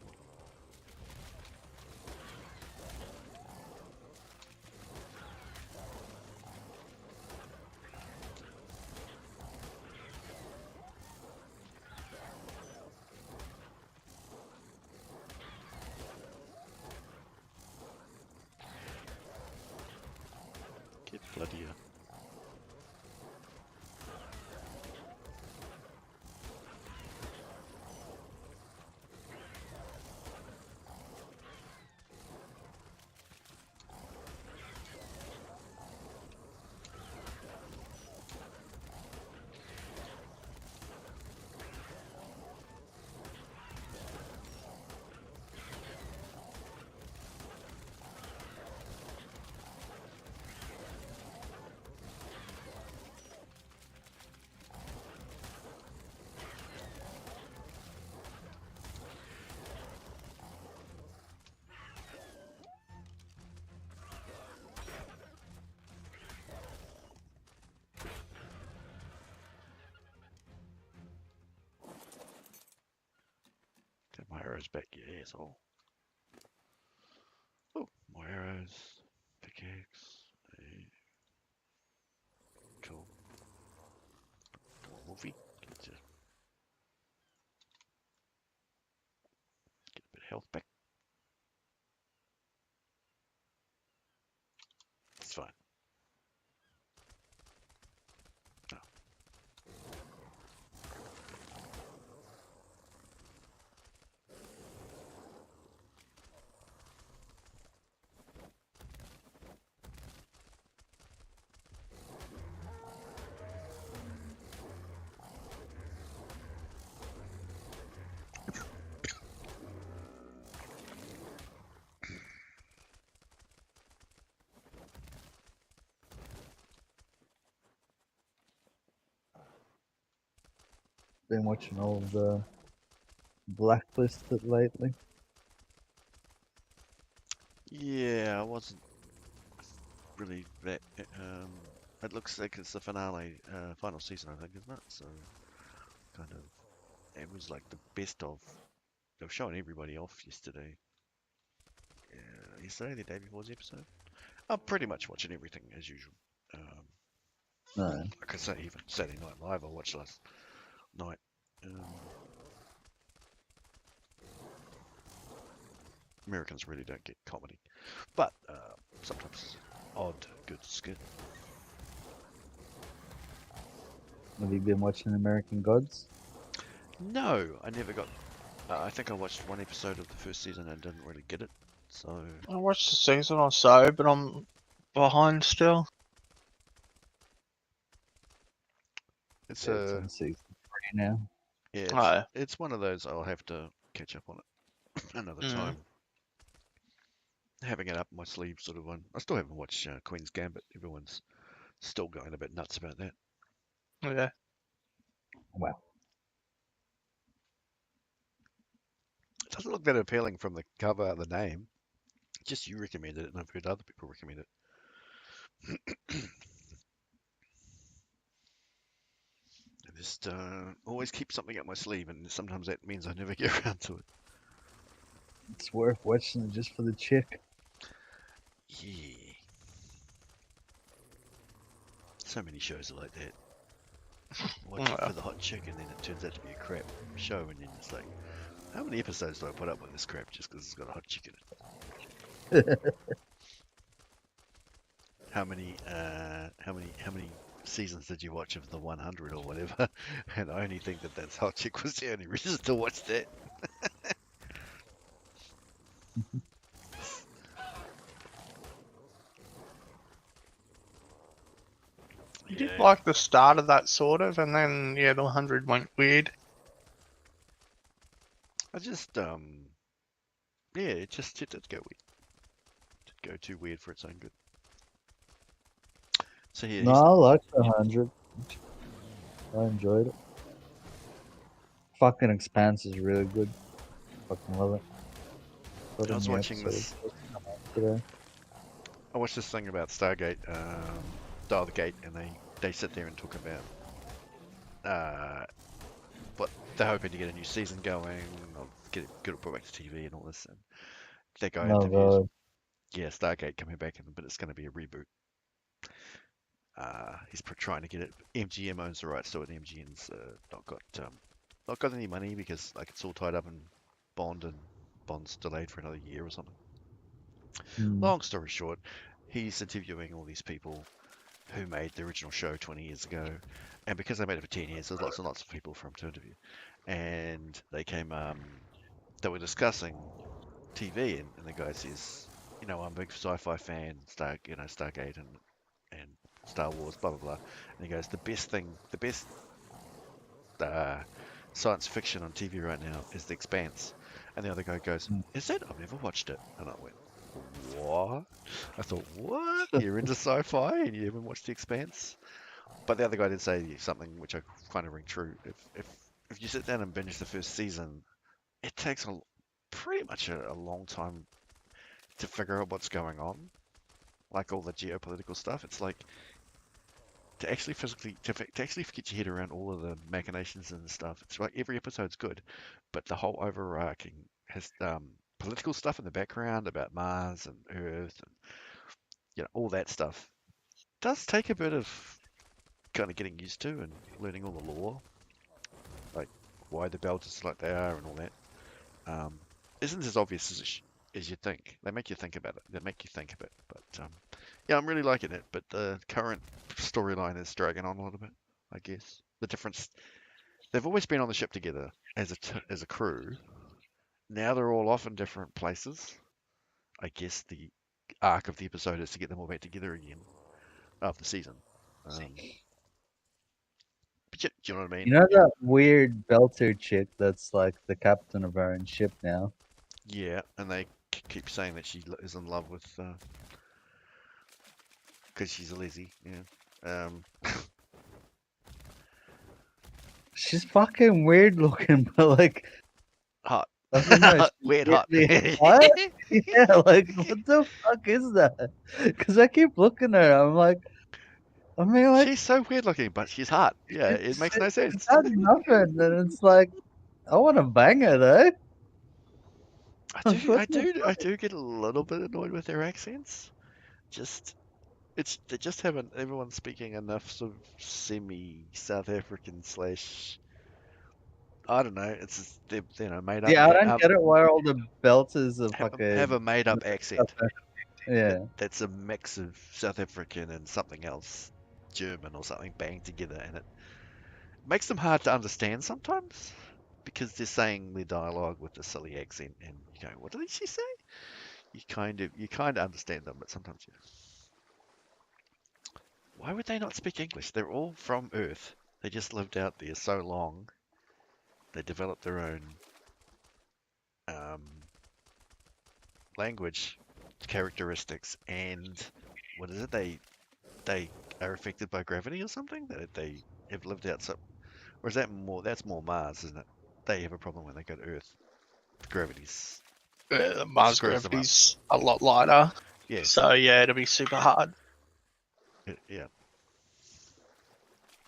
Get bloodier. Get my arrows back, you asshole. Oh, more arrows. Pickaxe. Hey. Cool. Come on, Wolfie. Get a bit of health back. It's fine. Oh. Been watching all of the Blacklisted lately. Yeah, I wasn't really that. It looks like it's the finale, final season, I think, isn't it? So, kind of, it was like the best of. They were showing everybody off yesterday. Yesterday, the day before the episode. I'm pretty much watching everything as usual. No. Like I say, even Saturday Night Live I watched last night. Americans really don't get comedy, but sometimes odd, good skit. Have you been watching American Gods? No, I never got. I think I watched one episode of the first season and didn't really get it. So I watched the season or so, but I'm behind still. it's Yeah, it's on season 3 now. yeah, it's one of those I'll have to catch up on it another time. Having it up my sleeve, sort of one. I still haven't watched Queen's Gambit. Everyone's still going a bit nuts about that. Yeah. Wow. It doesn't look that appealing from the cover, the name. Just you recommended it, and I've heard other people recommend it. Just always keep something up my sleeve, and sometimes that means I never get around to it. It's worth watching it just for the chick. Yeah. So many shows are like that. Watch it for the hot chick, and then it turns out to be a crap show, and then it's like, how many episodes do I put up with this crap just because it's got a hot chick in it? How many seasons did you watch of the 100 or whatever? And I only think that hot chick was the only reason to watch that. You did like the start of that sort of, and then yeah, the 100 went weird. I just yeah, it did go weird. It did go too weird for its own good. So yeah, No, I like the 100. I enjoyed it. Fucking Expanse is really good. Fucking love it. Got I a was new watching episode this. today. I watched this thing about Stargate, Dial the Gate, and they sit there and talk about what they're hoping to get a new season going, or get it brought back to TV and all this. And that guy Oh interviews, god. yeah, Stargate coming back, but it's going to be a reboot. He's trying to get it. MGM owns the rights to it. MGM's not got any money because like it's all tied up in Bond, and Bond's delayed for another year or something. Long story short, he's interviewing all these people who made the original show 20 years ago, and because they made it for 10 years, there's lots and lots of people for him to interview, and they were discussing TV, and the guy says, I'm a big sci-fi fan, Stargate and Star Wars, blah blah blah, and he goes, the best science fiction on TV right now is The Expanse, and the other guy goes, is it? I've never watched it, and I went, what? I thought, what? You're into sci-fi and you haven't watched The Expanse? But the other guy did say something which I kind of ring true. If you sit down and binge the first season, it takes pretty much a long time to figure out what's going on, like all the geopolitical stuff. It's like to actually get your head around all of the machinations and stuff. It's like every episode's good, but the whole overarching has political stuff in the background about Mars and Earth and all that stuff does take a bit of kind of getting used to and learning all the lore, like why the belts are like they are and all that. Isn't as obvious as you think. They make you think about it. They make you think of it. But yeah, I'm really liking it. But the current storyline is dragging on a little bit, I guess. The difference, they've always been on the ship together as a crew. Now they're all off in different places. I guess the arc of the episode is to get them all back together again after the season. But do you know what I mean? You know that weird belter chick that's like the captain of her own ship now? Yeah, and they keep saying that she is in love with, because she's a Lizzie. Yeah. She's fucking weird looking, but like, Hot. I don't know. Weird hot. What? Yeah, like what the fuck is that? Because I keep looking at her. I'm like, She's so weird looking, but she's hot. Yeah, it makes no sense. It's not nothing, and it's like, I want to bang her though. I do get a little bit annoyed with their accents. They just haven't everyone speaking enough sort of semi South African slash. I don't know. It's just, they're made up. Yeah, I don't get it why all the belters are have fucking a made up accent. Yeah. That's a mix of South African and something else, German or something, banged together, and it makes them hard to understand sometimes because they're saying their dialogue with a silly accent, and you go, "What did she say?" You kind of understand them, but sometimes you. Why would they not speak English? They're all from Earth. They just lived out there so long. They developed their own language characteristics, and what is it? They are affected by gravity or something. That they have lived out so, or is that more? That's more Mars, isn't it? They have a problem when they go to Earth. The gravity's Mars screws them up. gravity's a lot lighter. Yeah. So yeah, it'll be super hard. Yeah.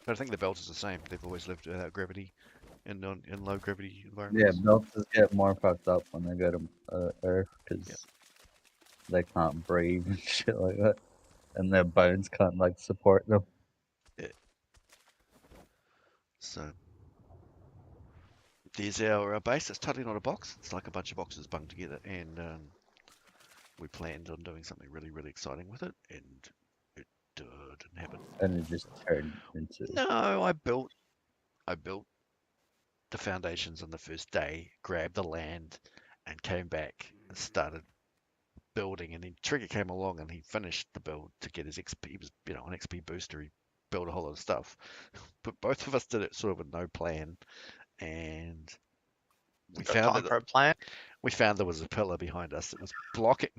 But I think the belt is the same. They've always lived without gravity in low gravity Yeah, environments. belters get more fucked up when they go to Earth because Yep. they can't breathe and shit like that, and their bones can't like support them. So there's our base. It's totally not a box. It's like a bunch of boxes bunged together, and we planned on doing something really, really exciting with it, and it didn't happen. And it just turned into. No, I built the foundations on the first day, grabbed the land, and came back and started building. And then Trigger came along and he finished the build to get his XP. He was, an XP booster. He built a whole lot of stuff, but both of us did it sort of with no plan, and we Got found time that for a plan. we found there was a pillar behind us that was blocking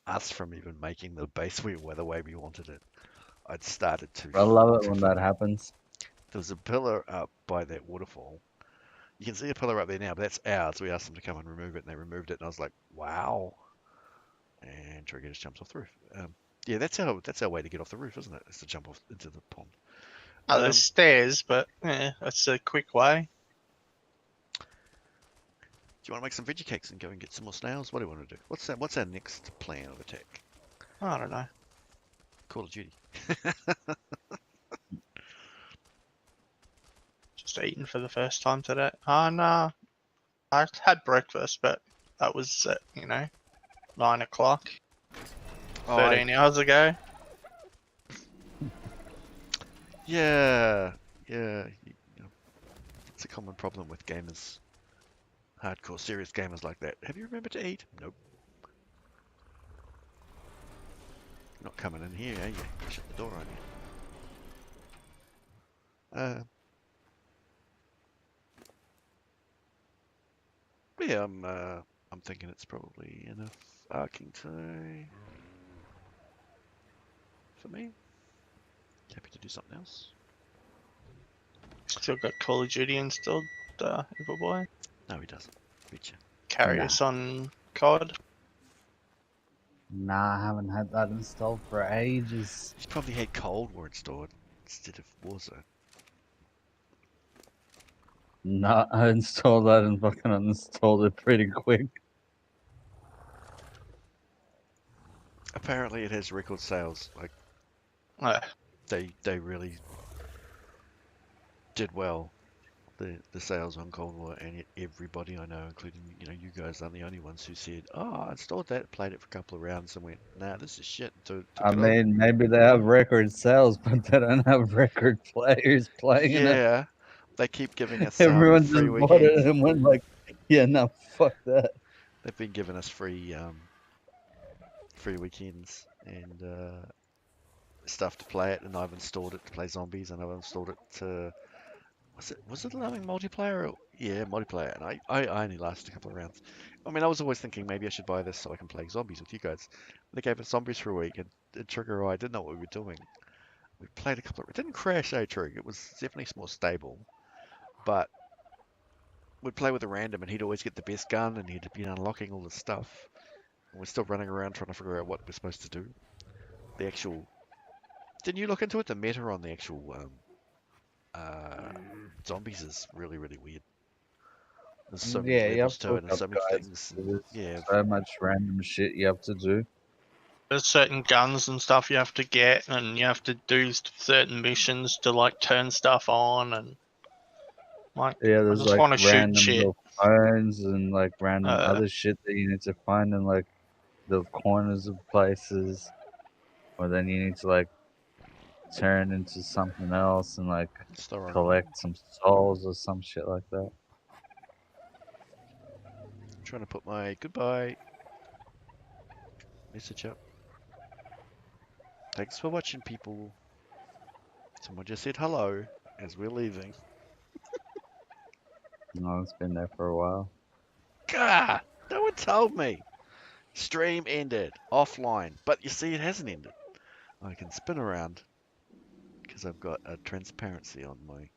us from even making the base the way we wanted it. I'd started to. I love it when that happens. There was a pillar up by that waterfall. You can see a pillar up there now, but that's ours. We asked them to come and remove it, and they removed it. And I was like, "Wow!" And Trigger just jumps off the roof. Yeah, that's our way to get off the roof, isn't it? Is to jump off into the pond. Oh, there's stairs, but that's a quick way. Do you want to make some veggie cakes and go and get some more snails? What do you want to do? What's our next plan of attack? I don't know. Call of Duty. Just eating for the first time today. Oh, no. I had breakfast, but that was at, 9 o'clock. 13 hours ago. Yeah. It's a common problem with gamers. Hardcore, serious gamers like that. Have you remembered to eat? Nope. You're not coming in here, are you? Shut the door on you. Yeah, I'm thinking it's probably enough arcing today for me. Happy to do something else. Still got Call of Duty installed, Evil Boy. No, he doesn't. Betcha. Carry Nah. us on COD. Nah, I haven't had that installed for ages. He's probably had Cold War installed instead of Warzone. Nah, I installed that and fucking uninstalled it pretty quick. Apparently, it has record sales. Like they really did well. The sales on Cold War, and yet everybody I know, including you guys, aren't the only ones who said, "Oh, I installed that, played it for a couple of rounds, and went, nah, this is shit." I mean, maybe they have record sales, but they don't have record players playing it. Yeah, they keep giving us Everyone free just bought it weekends. and went like, "Yeah, no, fuck that." They've been giving us free weekends and stuff to play it, and I've installed it to play zombies, and I've installed it to was it allowing multiplayer? Yeah, multiplayer, and I only lasted a couple of rounds. I mean, I was always thinking maybe I should buy this so I can play zombies with you guys. They gave us zombies for a week, and Trigger and I didn't know what we were doing. We played a couple of. It didn't crash, Trigger. It was definitely more stable, but we'd play with a random, and he'd always get the best gun, and he'd be unlocking all this stuff. And we're still running around trying to figure out what we're supposed to do. The actual. Didn't you look into it? The meta on the actual zombies is really, really weird. There's so many levels to it and so many things. Yeah. So much random shit you have to do. There's certain guns and stuff you have to get, and you have to do certain missions to turn stuff on, and there's I just want to random shoot shit. little phones and random other shit that you need to find in the corners of places, or then you need to turn into something else and collect some souls or some shit like that. I'm trying to put my goodbye message up. Thanks for watching, people. Someone just said hello as we're leaving. No, it's been there for a while. Gah! No one told me. Stream ended offline, but you see, it hasn't ended. I can spin around because I've got a transparency on my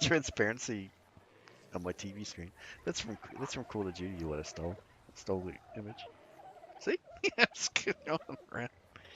transparency on my TV screen. That's from Call of Duty. What I stole the image. See, it's going around.